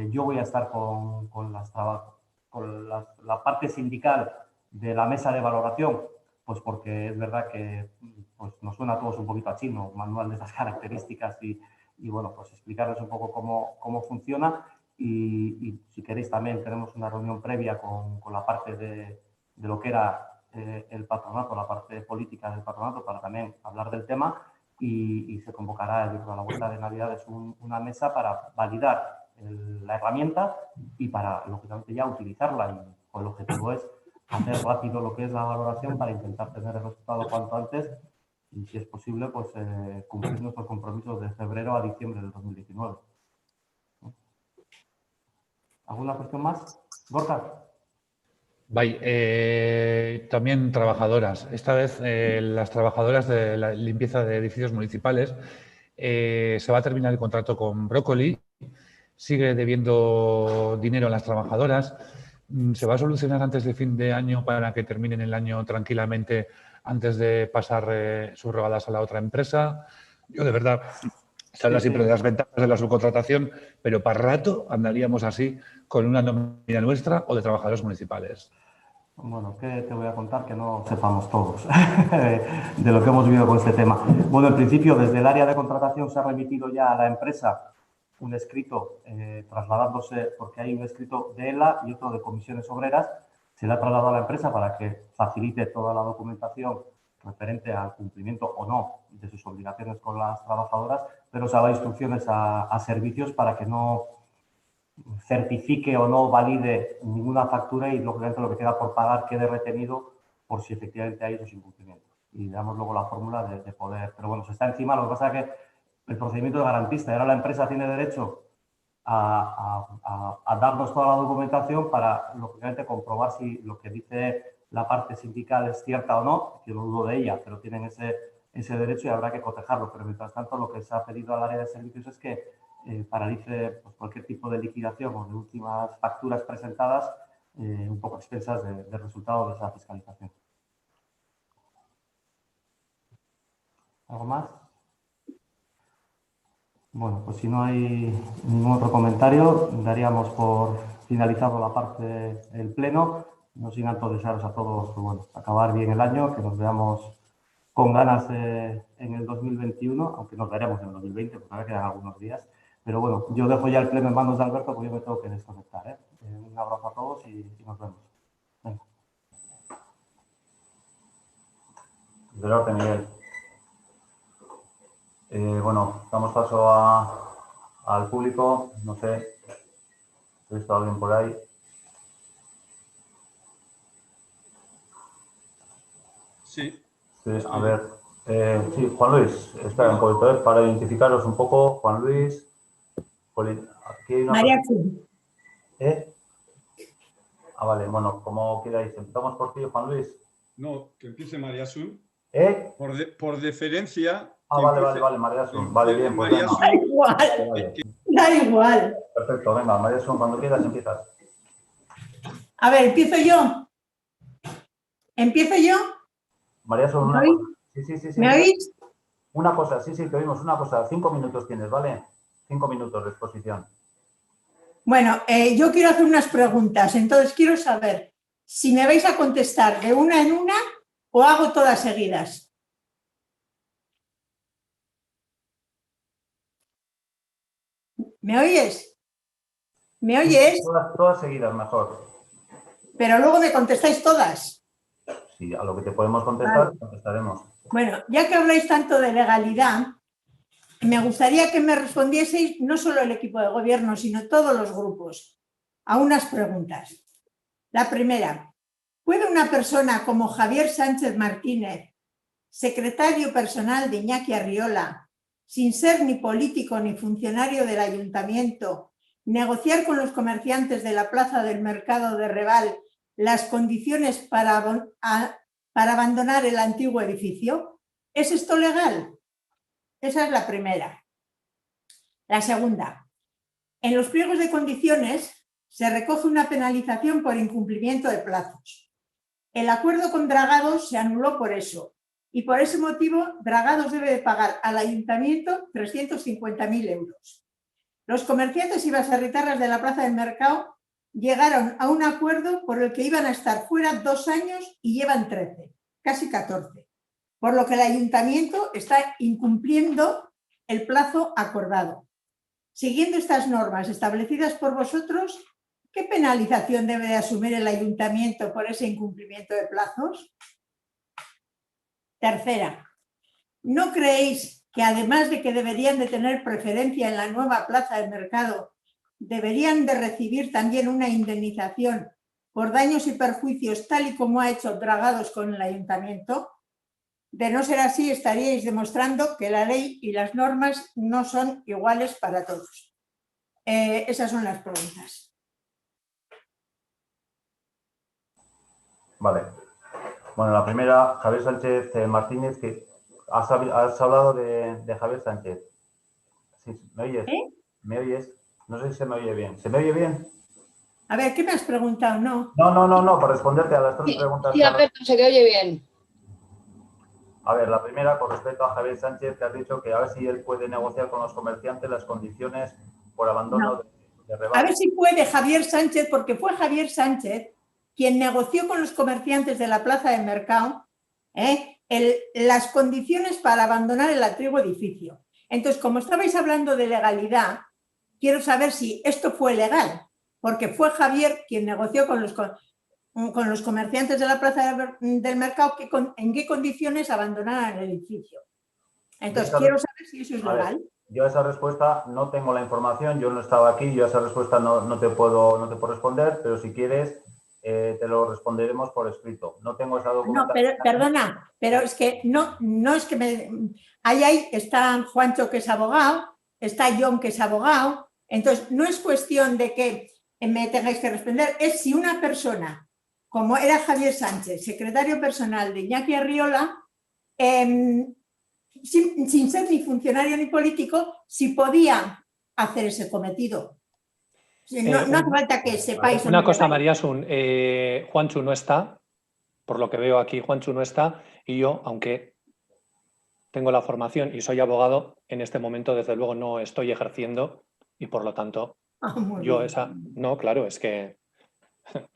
Yo voy a estar con la parte sindical de la mesa de valoración, pues porque es verdad que pues nos suena a todos un poquito a chino, un manual de esas características y bueno, pues explicarles un poco cómo funciona y si queréis también tenemos una reunión previa con la parte de lo que era el patronato, la parte política del patronato, para también hablar del tema y se convocará a la vuelta de Navidades una mesa para validar la herramienta y para, lógicamente, ya utilizarla. Y pues, el objetivo es hacer rápido lo que es la valoración para intentar tener el resultado cuanto antes y, si es posible, pues cumplir nuestros compromisos de febrero a diciembre del 2019. ¿Alguna cuestión más? Gorka. También trabajadoras. Esta vez las trabajadoras de la limpieza de edificios municipales. Se va a terminar el contrato con Brócoli. Sigue debiendo dinero a las trabajadoras. ¿Se va a solucionar antes de fin de año para que terminen el año tranquilamente antes de pasar subrogadas a la otra empresa? Yo, de verdad, se habla siempre de las ventajas de la subcontratación, pero para rato andaríamos así con una nómina nuestra o de trabajadores municipales. Bueno, ¿qué te voy a contar que no sepamos todos de lo que hemos vivido con este tema? Bueno, en principio, desde el área de contratación se ha remitido ya a la empresa un escrito trasladándose, porque hay un escrito de ELA y otro de comisiones obreras, se le ha trasladado a la empresa para que facilite toda la documentación referente al cumplimiento o no de sus obligaciones con las trabajadoras, pero se ha dado instrucciones a servicios para que no certifique o no valide ninguna factura y lógicamente lo que queda por pagar quede retenido por si efectivamente hay esos incumplimientos. Y damos luego la fórmula de poder... Pero bueno, se está encima, lo que pasa es que el procedimiento de garantista, y ahora la empresa tiene derecho a darnos toda la documentación para, lógicamente, comprobar si lo que dice la parte sindical es cierta o no, que no dudo de ella, pero tienen ese derecho y habrá que cotejarlo. Pero mientras tanto, lo que se ha pedido al área de servicios es que paralice pues, cualquier tipo de liquidación o de últimas facturas presentadas un poco expensas del resultado de esa fiscalización. ¿Algo más? Bueno, pues si no hay ningún otro comentario, daríamos por finalizado la parte del pleno. No sin antes desearos a todos pues bueno, acabar bien el año, que nos veamos con ganas en el 2021, aunque nos veremos en el 2020, porque todavía quedan algunos días. Pero bueno, yo dejo ya el pleno en manos de Alberto, porque yo me tengo que desconectar. Un abrazo a todos y nos vemos. Venga. Del orden, Miguel. Bueno, damos paso al público. No sé, ¿he visto a alguien por ahí? Sí. Sí, a ver. Sí, Juan Luis, espera un poquito, para identificaros un poco. Juan Luis. Aquí hay una Mariachu. Ah, vale, bueno, como queráis. ¿Empezamos por ti, Juan Luis? No, que empiece María Sun. Por deferencia. Ah, vale, María Sun. Vale, bien, pues venga. Da igual, da igual. Perfecto, venga, María Sun, cuando quieras empiezas. A ver, ¿empiezo yo? ¿Empiezo yo? María Sun, una cosa. Sí. ¿Me oís? Una cosa, sí, te oímos, una cosa. 5 minutos tienes, ¿vale? 5 minutos de exposición. Bueno, yo quiero hacer unas preguntas, entonces quiero saber si me vais a contestar de una en una o hago todas seguidas. ¿Me oyes? ¿Me oyes? Todas seguidas, mejor. Pero luego me contestáis todas. Sí, a lo que te podemos contestar, contestaremos. Bueno, ya que habláis tanto de legalidad, me gustaría que me respondieseis, no solo el equipo de gobierno, sino todos los grupos, a unas preguntas. La primera, ¿puede una persona como Javier Sánchez Martínez, secretario personal de Iñaki Arriola, sin ser ni político ni funcionario del ayuntamiento, negociar con los comerciantes de la plaza del mercado de Reval las condiciones para abandonar el antiguo edificio? ¿Es esto legal? Esa es la primera. La segunda, en los pliegos de condiciones se recoge una penalización por incumplimiento de plazos. El acuerdo con Dragados se anuló por eso y por ese motivo Dragados debe de pagar al ayuntamiento 350.000 euros. Los comerciantes y baserritarras de la plaza del mercado llegaron a un acuerdo por el que iban a estar fuera 2 años y llevan 13, casi 14. Por lo que el ayuntamiento está incumpliendo el plazo acordado. Siguiendo estas normas establecidas por vosotros, ¿qué penalización debe de asumir el ayuntamiento por ese incumplimiento de plazos? Tercera, ¿no creéis que además de que deberían de tener preferencia en la nueva plaza del mercado, deberían de recibir también una indemnización por daños y perjuicios tal y como ha hecho Dragados con el ayuntamiento? De no ser así, estaríais demostrando que la ley y las normas no son iguales para todos. Esas son las preguntas. Vale. Bueno, la primera, Javier Sánchez Martínez, que has hablado de Javier Sánchez. Sí, ¿me oyes? ¿Me oyes? No sé si se me oye bien. ¿Se me oye bien? A ver, ¿qué me has preguntado? No. No, por responderte a las 3 preguntas. Sí, Alberto, se te oye bien. A ver, la primera, con respecto a Javier Sánchez, que has dicho que a ver si él puede negociar con los comerciantes las condiciones por abandono de Reval. A ver si puede Javier Sánchez, porque fue Javier Sánchez quien negoció con los comerciantes de la plaza del mercado las condiciones para abandonar el antiguo edificio. Entonces, como estabais hablando de legalidad, quiero saber si esto fue legal, porque fue Javier quien negoció con los comerciantes de la plaza del mercado en qué condiciones abandonaran el edificio. Entonces, quiero saber si eso es legal. yo a esa respuesta no tengo la información, yo no estaba aquí, yo a esa respuesta no te puedo responder, pero si quieres te lo responderemos por escrito. No tengo esa No, documentación. pero, perdona, pero es que no es que me... Ahí está Juancho, que es abogado, está John, que es abogado, entonces no es cuestión de que me tengáis que responder, es si una persona, como era Javier Sánchez, secretario personal de Iñaki Arriola, sin ser ni funcionario ni político, si podía hacer ese cometido. No hace falta que sepáis. Una cosa, María Asun, Juanchu no está, por lo que veo aquí, Juanchu no está, y yo, aunque tengo la formación y soy abogado, en este momento, desde luego, no estoy ejerciendo y, por lo tanto, yo esa... No, claro, es que...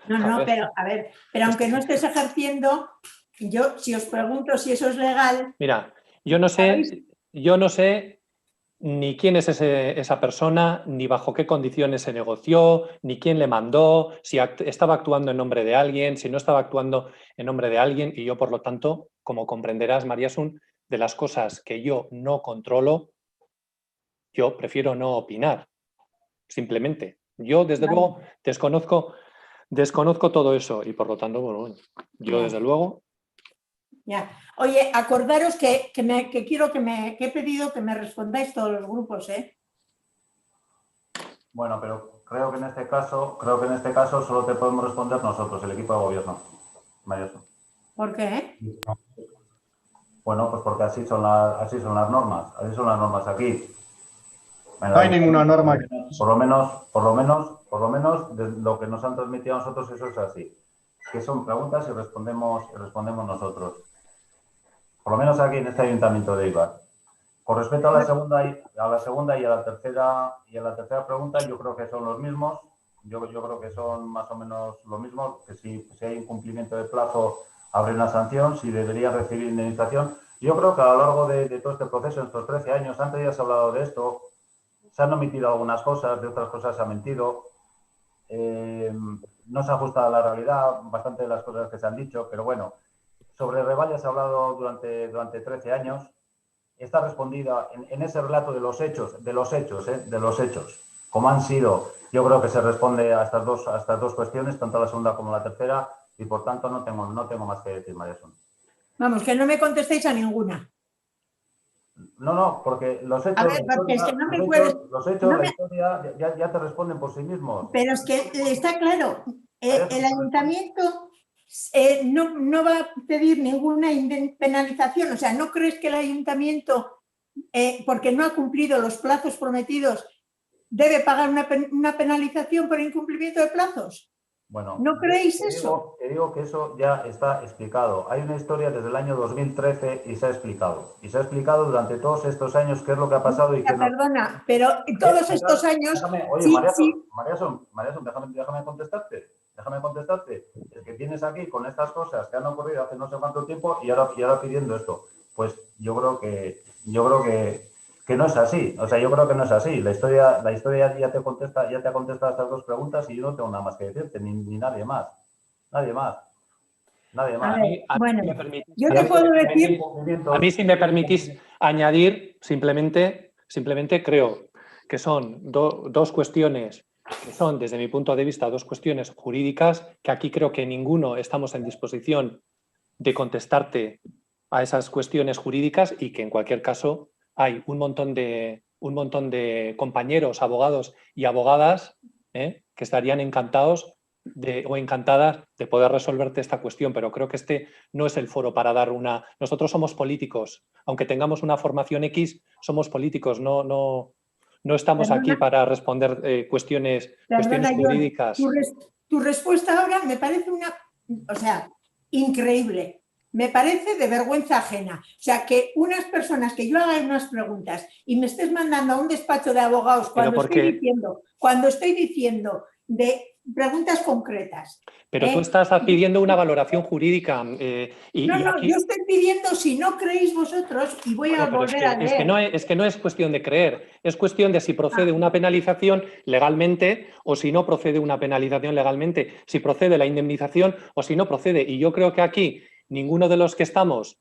No, pero a ver, pero aunque no estés ejerciendo, yo si os pregunto si eso es legal... Mira, yo no sé ni quién es esa persona, ni bajo qué condiciones se negoció, ni quién le mandó, si estaba actuando en nombre de alguien, si no estaba actuando en nombre de alguien, y yo, por lo tanto, como comprenderás, María Asun, de las cosas que yo no controlo, yo prefiero no opinar, simplemente. Yo, desde luego, desconozco todo eso y, por lo tanto, bueno, yo, desde luego... Ya. Oye, acordaros que he pedido que me respondáis todos los grupos, ¿eh? Bueno, pero creo que en este caso solo te podemos responder nosotros, el equipo de gobierno, María Asun. ¿Por qué? Bueno, pues porque así son las normas aquí. No hay ninguna norma. Por lo menos, de lo que nos han transmitido a nosotros, eso es así. Que son preguntas y respondemos nosotros. Por lo menos aquí en este ayuntamiento de Eibar. Con respecto a la segunda y a la tercera pregunta, yo creo que son los mismos. Yo creo que son más o menos lo mismo, que si hay incumplimiento de plazo, habrá una sanción, si debería recibir indemnización. Yo creo que a lo largo de todo este proceso, en estos 13 años, antes ya se ha hablado de esto, se han omitido algunas cosas, de otras cosas se ha mentido. No se ha ajustado a la realidad bastante de las cosas que se han dicho, pero bueno, sobre Revalles se ha hablado durante 13 años. Está respondida en ese relato de los hechos, como han sido. Yo creo que se responde a estas dos cuestiones, tanto la segunda como la tercera, y por tanto no tengo más que decir, María Asun. Vamos, que no me contestéis a ninguna. No, porque los hechos, la historia ya te responden por sí mismos. Pero es que está claro, el ayuntamiento no va a pedir ninguna penalización. O sea, ¿no crees que el ayuntamiento, porque no ha cumplido los plazos prometidos, debe pagar una penalización por incumplimiento de plazos? Bueno, ¿no creéis eso? Te digo que eso ya está explicado. Hay una historia desde el año 2013 y se ha explicado. Y se ha explicado durante todos estos años qué es lo que ha pasado y qué no. Perdona, pero todos estos años... Oye, María Asun, déjame contestarte. Es que tienes aquí con estas cosas que han ocurrido hace no sé cuánto tiempo y ahora pidiendo esto. Pues yo creo que no es así. O sea, yo creo que no es así. La historia ya te ha contestado estas dos preguntas y yo no tengo nada más que decirte, ni nadie más. Nadie más. Bueno, yo te puedo decir... A mí, si me permitís añadir, simplemente creo que son dos cuestiones que son, desde mi punto de vista, dos cuestiones jurídicas, que aquí creo que ninguno estamos en disposición de contestarte a esas cuestiones jurídicas y que, en cualquier caso, hay un montón de compañeros, abogados y abogadas que estarían encantados o encantadas de poder resolverte esta cuestión, pero creo que este no es el foro para dar una... Nosotros somos políticos, aunque tengamos una formación X, somos políticos, no estamos aquí para responder cuestiones jurídicas. Tu respuesta ahora me parece increíble. Me parece de vergüenza ajena. O sea, que unas personas, que yo haga unas preguntas y me estés mandando a un despacho de abogados cuando estoy diciendo de preguntas concretas. Pero tú estás pidiendo una valoración jurídica. Yo estoy pidiendo, si no creéis vosotros, y voy a volver a leer. Es que no es cuestión de creer, es cuestión de si procede una penalización legalmente o si no procede una penalización legalmente, si procede la indemnización o si no procede. Y yo creo que aquí ninguno de los que estamos,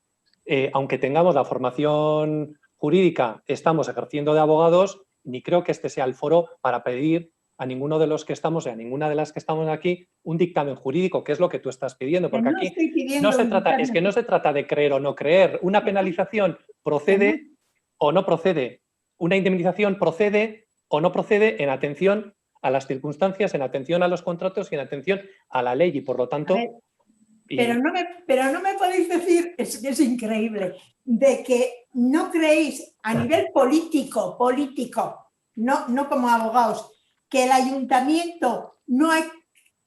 aunque tengamos la formación jurídica estamos ejerciendo de abogados, ni creo que este sea el foro para pedir a ninguno de los que estamos y a ninguna de las que estamos aquí un dictamen jurídico, que es lo que tú estás pidiendo, porque no aquí estoy pidiendo no se un trata, es dictamen. que no se trata de creer o no creer. Una penalización procede o no procede. Una indemnización procede o no procede en atención a las circunstancias, en atención a los contratos y en atención a la ley, y por lo tanto... Pero no me podéis decir, es increíble, de que no creéis a nivel político, no como abogados, que el ayuntamiento,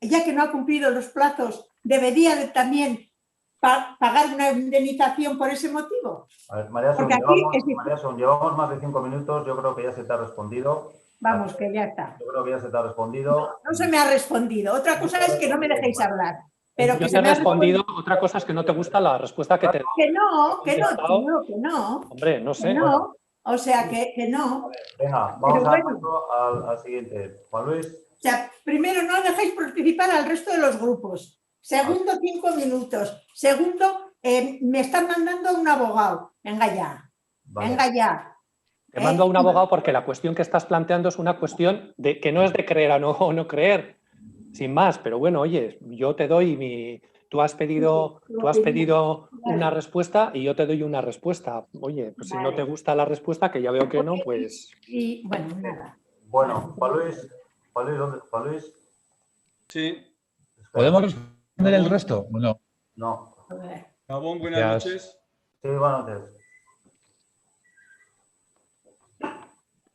ya que no ha cumplido los plazos, debería de también pagar una indemnización por ese motivo. A ver, María Asun, llevamos más de 5 minutos, yo creo que ya se te ha respondido. Vamos, que ya está. Yo creo que ya se te ha respondido. No se me ha respondido. Otra cosa es que no me dejéis hablar. Pero que yo te he respondido, otra cosa es que no te gusta la respuesta que te... Que no, no. Hombre, no sé. Que no, o sea, que no. Venga, vamos a paso al siguiente. Juan Luis. O sea, primero, no dejéis participar al resto de los grupos. Segundo, 5 minutos. Segundo, me están mandando a un abogado. Venga ya. Vale. Venga ya. Te mando a un abogado porque la cuestión que estás planteando es una cuestión de que no es de creer o no creer. Sin más, pero bueno, oye, yo te doy tú has pedido una respuesta y yo te doy una respuesta. Oye, pues si no te gusta la respuesta, que ya veo que no, pues... Y bueno, nada. Bueno, Juan Luis. Sí. ¿Podemos responder el resto? No. No. Gabón, buenas noches. Sí, buenas noches.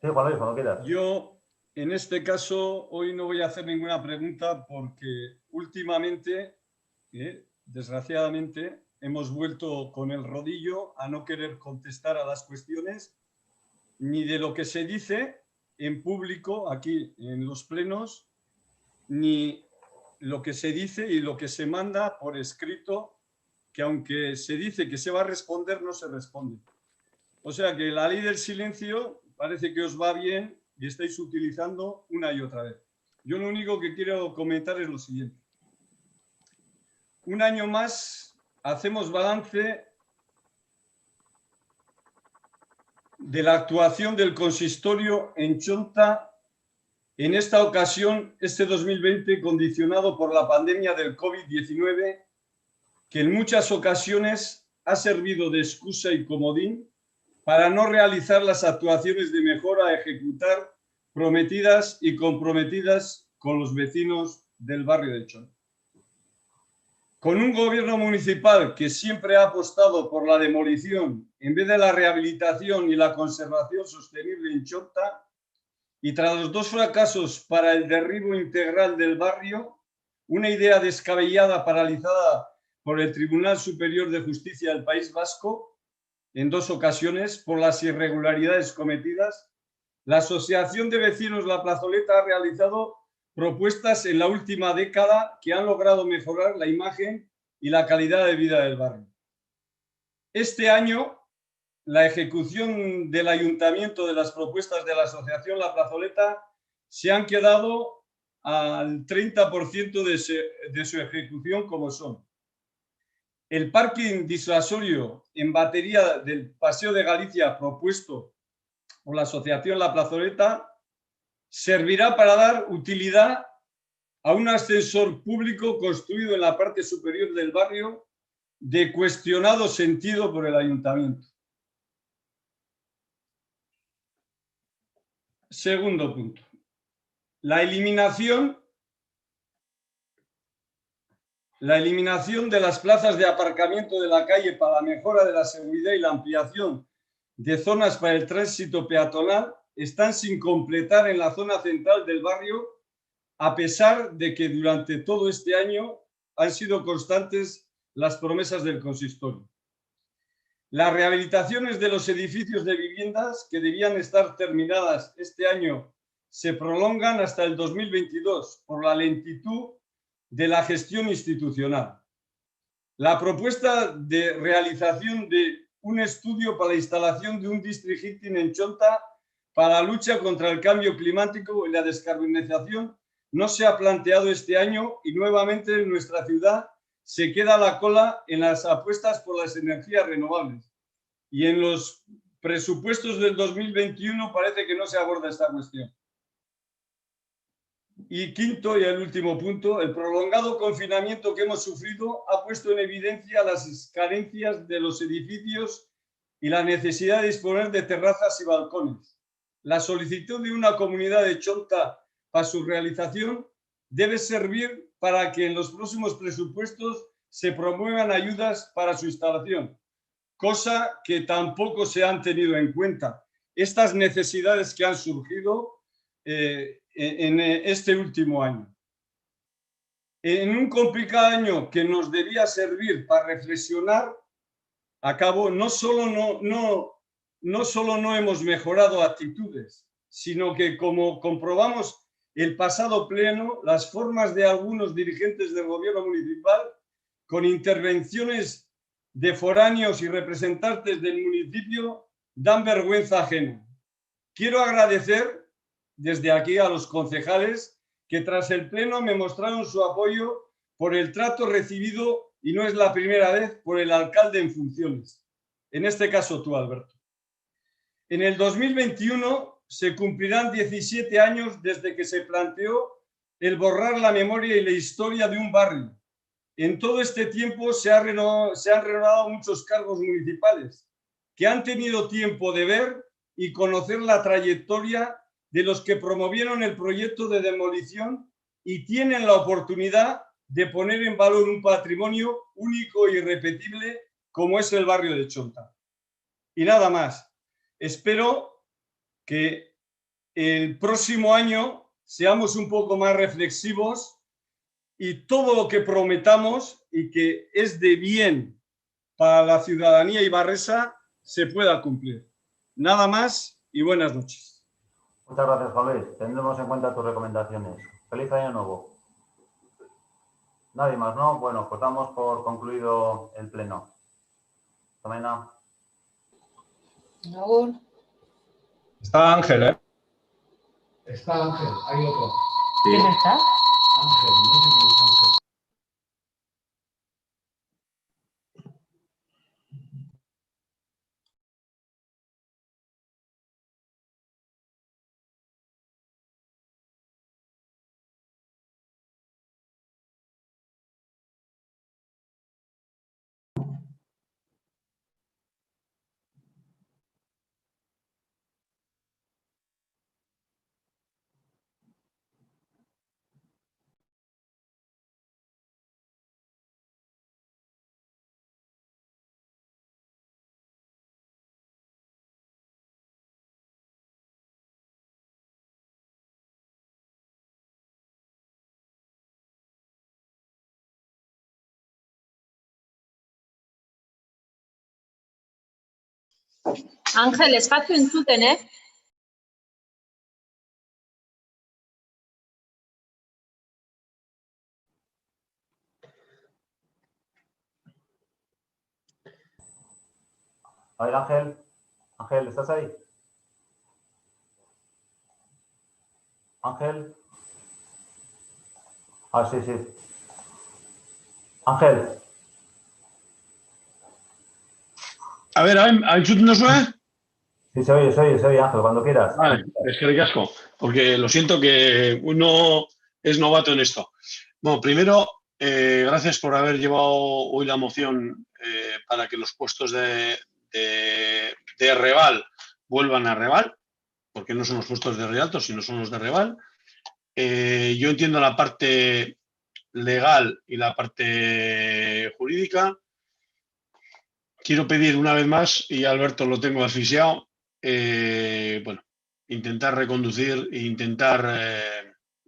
Sí, Juan Luis, cuando quieras. Yo... En este caso, hoy no voy a hacer ninguna pregunta porque últimamente, desgraciadamente, hemos vuelto con el rodillo a no querer contestar a las cuestiones ni de lo que se dice en público, aquí en los plenos, ni lo que se dice y lo que se manda por escrito, que aunque se dice que se va a responder, no se responde. O sea que la ley del silencio parece que os va bien y estáis utilizando una y otra vez. Yo lo único que quiero comentar es lo siguiente. Un año más hacemos balance de la actuación del consistorio en Chonta, en esta ocasión, este 2020, condicionado por la pandemia del COVID-19, que en muchas ocasiones ha servido de excusa y comodín para no realizar las actuaciones de mejora a ejecutar prometidas y comprometidas con los vecinos del barrio de Chonta. Con un gobierno municipal que siempre ha apostado por la demolición en vez de la rehabilitación y la conservación sostenible en Chonta, y tras los 2 fracasos para el derribo integral del barrio, una idea descabellada paralizada por el Tribunal Superior de Justicia del País Vasco, en 2 ocasiones por las irregularidades cometidas, la Asociación de Vecinos La Plazoleta ha realizado propuestas en la última década que han logrado mejorar la imagen y la calidad de vida del barrio. Este año, la ejecución del ayuntamiento de las propuestas de la Asociación La Plazoleta se han quedado al 30% de su ejecución como son. El parking disuasorio en batería del Paseo de Galicia propuesto por la Asociación La Plazoleta servirá para dar utilidad a un ascensor público construido en la parte superior del barrio de cuestionado sentido por el ayuntamiento. Segundo punto. La eliminación de las plazas de aparcamiento de la calle para la mejora de la seguridad y la ampliación de zonas para el tránsito peatonal están sin completar en la zona central del barrio, a pesar de que durante todo este año han sido constantes las promesas del consistorio. Las rehabilitaciones de los edificios de viviendas que debían estar terminadas este año se prolongan hasta el 2022 por la lentitud de la gestión institucional. La propuesta de realización de un estudio para la instalación de un district heating en Chonta para la lucha contra el cambio climático y la descarbonización no se ha planteado este año y nuevamente en nuestra ciudad se queda a la cola en las apuestas por las energías renovables y en los presupuestos del 2021 parece que no se aborda esta cuestión. Y quinto y el último punto, el prolongado confinamiento que hemos sufrido ha puesto en evidencia las carencias de los edificios y la necesidad de disponer de terrazas y balcones. La solicitud de una comunidad de Chonta para su realización debe servir para que en los próximos presupuestos se promuevan ayudas para su instalación, cosa que tampoco se han tenido en cuenta. Estas necesidades que han surgido en este último año. En un complicado año que nos debía servir para reflexionar, acabo, no solo no hemos mejorado actitudes, sino que, como comprobamos el pasado pleno, las formas de algunos dirigentes del gobierno municipal, con intervenciones de foráneos y representantes del municipio, dan vergüenza ajena. Quiero agradecer desde aquí a los concejales que tras el pleno me mostraron su apoyo por el trato recibido, y no es la primera vez, por el alcalde en funciones. En este caso tú, Alberto. En el 2021 se cumplirán 17 años desde que se planteó el borrar la memoria y la historia de un barrio. En todo este tiempo se han renovado muchos cargos municipales que han tenido tiempo de ver y conocer la trayectoria de los que promovieron el proyecto de demolición y tienen la oportunidad de poner en valor un patrimonio único e irrepetible como es el barrio de Chonta. Y nada más. Espero que el próximo año seamos un poco más reflexivos y todo lo que prometamos y que es de bien para la ciudadanía ibarresa se pueda cumplir. Nada más y buenas noches. Muchas gracias, Juan Luis. Tendremos en cuenta tus recomendaciones. Feliz año nuevo. Nadie más, ¿no? Bueno, pues damos por concluido el pleno. Tomena. Está Ángel, ¿eh? Está Ángel, hay otro. ¿Quién está? Ángel, no sé quién es Ángel. Ángel, espazio entzuten, ¿eh? A ver, Ángel. Ángel, ¿estás ahí? Ángel. Ah, sí, sí. Ángel. A ver, ¿no suena? Sí, se oye, Ángel, cuando quieras. Vale, es que ricasco, porque lo siento que uno es novato en esto. Bueno, primero, gracias por haber llevado hoy la moción para que los puestos de Reval vuelvan a Reval, porque no son los puestos de Rialto, sino son los de Reval. Yo entiendo la parte legal y la parte jurídica. Quiero pedir una vez más, y Alberto lo tengo asfixiado, bueno, intentar reconducir e intentar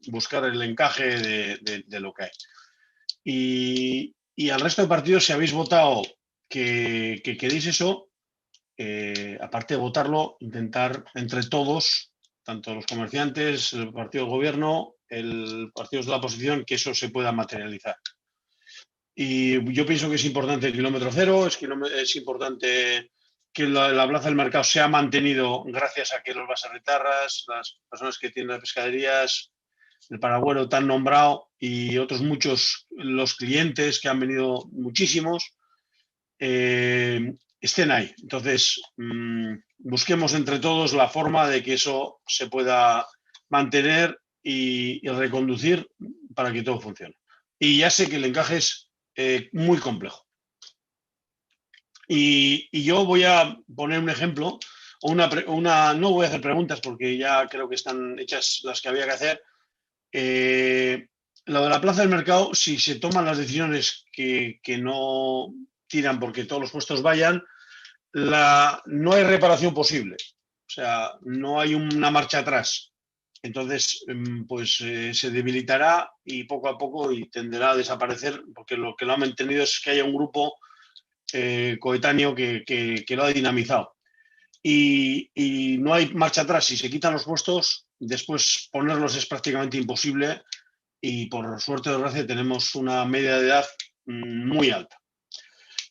buscar el encaje de lo que hay. Y al resto de partidos, si habéis votado que queréis eso, aparte de votarlo, intentar entre todos, tanto los comerciantes, el partido del gobierno, el partido de la oposición, que eso se pueda materializar. Y yo pienso que es importante el kilómetro cero, es importante que la plaza del mercado se ha mantenido gracias a que los baserritarras, las personas que tienen las pescaderías, el paragüero tan nombrado y otros muchos, los clientes que han venido muchísimos, estén ahí. Entonces, busquemos entre todos la forma de que eso se pueda mantener y reconducir para que todo funcione. Y ya sé que el encaje es muy complejo. Y yo voy a poner un ejemplo, no voy a hacer preguntas porque ya creo que están hechas las que había que hacer. Lo de la plaza del mercado, si se toman las decisiones que no tiran porque todos los puestos vayan, no hay reparación posible. O sea, no hay una marcha atrás. Entonces, pues se debilitará y poco a poco y tenderá a desaparecer, porque lo que lo ha mantenido es que haya un grupo coetáneo que lo ha dinamizado. Y no hay marcha atrás. Si se quitan los puestos, después ponerlos es prácticamente imposible y por suerte o desgracia tenemos una media de edad muy alta.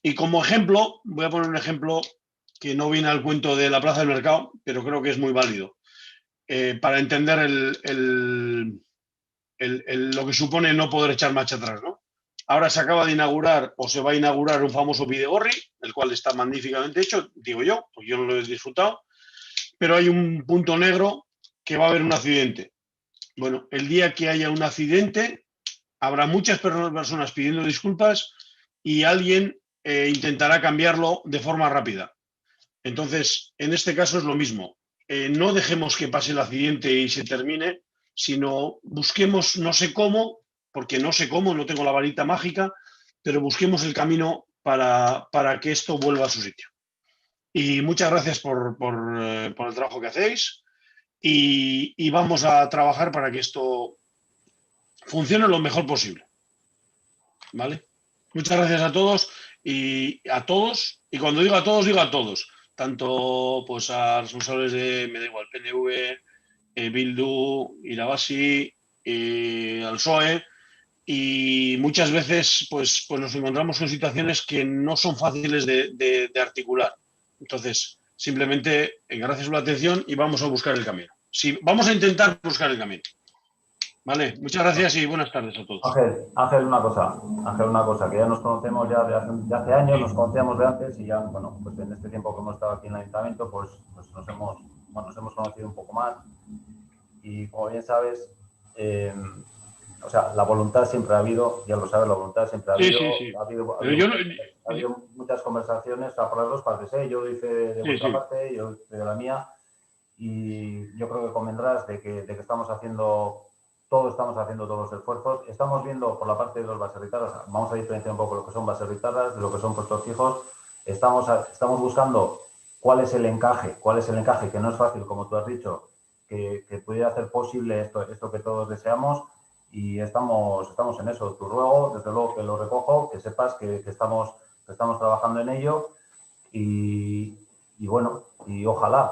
Y como ejemplo, voy a poner un ejemplo que no viene al cuento de la plaza del mercado, pero creo que es muy válido para entender lo que supone no poder echar marcha atrás, ¿no? Ahora se acaba de inaugurar o se va a inaugurar un famoso Bidegorri, el cual está magníficamente hecho, digo yo, porque yo no lo he disfrutado, pero hay un punto negro que va a haber un accidente. Bueno, el día que haya un accidente, habrá muchas personas pidiendo disculpas y alguien intentará cambiarlo de forma rápida. Entonces, en este caso es lo mismo. No dejemos que pase el accidente y se termine, sino busquemos, no sé cómo, porque no sé cómo, no tengo la varita mágica, pero busquemos el camino para que esto vuelva a su sitio. Y muchas gracias por el trabajo que hacéis y vamos a trabajar para que esto funcione lo mejor posible. ¿Vale? Muchas gracias a todos, y cuando digo a todos, tanto pues a responsables de, me da igual, PNV, Bildu, Irabasi, al PSOE, y muchas veces pues nos encontramos con situaciones que no son fáciles de articular. Entonces, simplemente gracias por la atención y vamos a buscar el camino. Sí, vamos a intentar buscar el camino. Vale, muchas gracias y buenas tardes a todos. Ángel, una cosa, que ya nos conocemos ya de hace años, nos conocíamos de antes y ya, bueno, pues en este tiempo que hemos estado aquí en el ayuntamiento, pues nos hemos conocido un poco más y como bien sabes, o sea, la voluntad siempre ha habido, ya lo sabes, la voluntad siempre ha habido. Sí. Ha habido muchas conversaciones por las dos partes, ¿eh? Yo lo hice de vuestra parte, yo hice de la mía y yo creo que convendrás de que estamos haciendo todos los esfuerzos. Estamos viendo por la parte de los baserritarras, vamos a diferenciar un poco lo que son baserritarras de lo que son puestos fijos. Estamos buscando cuál es el encaje, que no es fácil, como tú has dicho, que pudiera hacer posible esto que todos deseamos y estamos en eso. Tu ruego, desde luego que lo recojo, que sepas que estamos trabajando en ello y bueno, y ojalá,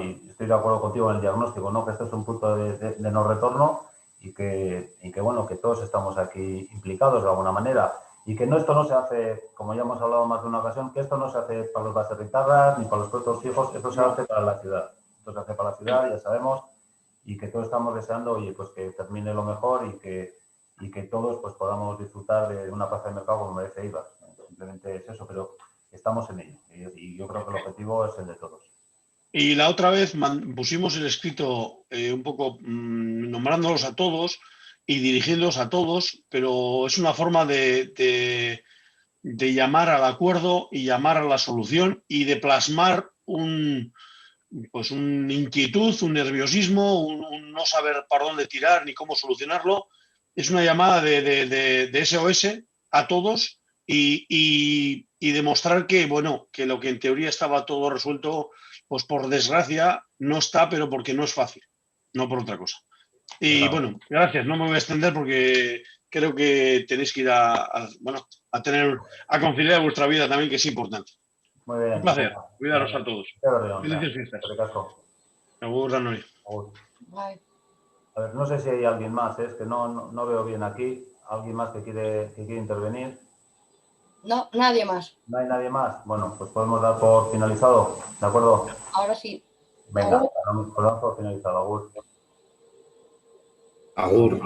y estoy de acuerdo contigo en el diagnóstico, ¿no? Que esto es un punto de no retorno y que bueno, que todos estamos aquí implicados de alguna manera y que esto no se hace, como ya hemos hablado más de una ocasión, que esto no se hace para los baserritarras ni para los puestos fijos, esto se hace para la ciudad. Esto se hace para la ciudad, ya sabemos, y que todos estamos deseando, oye, pues que termine lo mejor y que todos pues podamos disfrutar de una plaza de mercado como merece Eibar. Simplemente es eso, pero estamos en ello y yo creo que el objetivo es el de todos. Y la otra vez pusimos el escrito un poco nombrándolos a todos y dirigiéndolos a todos, pero es una forma de llamar al acuerdo y llamar a la solución y de plasmar un inquietud, un nerviosismo, un no saber para dónde tirar ni cómo solucionarlo. Es una llamada de SOS a todos y demostrar que, bueno, que lo que en teoría estaba todo resuelto, pues por desgracia no está, pero porque no es fácil, no por otra cosa. Y bueno, gracias, no me voy a extender porque creo que tenéis que ir a conciliar vuestra vida también, que es importante. Muy bien. Un placer, cuidaros a todos. Felices fiestas. Agur, Ranori. A ver, no sé si hay alguien más, es que no veo bien aquí. ¿Alguien más que quiere intervenir? No, nadie más. ¿No hay nadie más? Bueno, pues podemos dar por finalizado, ¿de acuerdo? Ahora sí. Venga, pues damos por finalizado. Agur. Agur.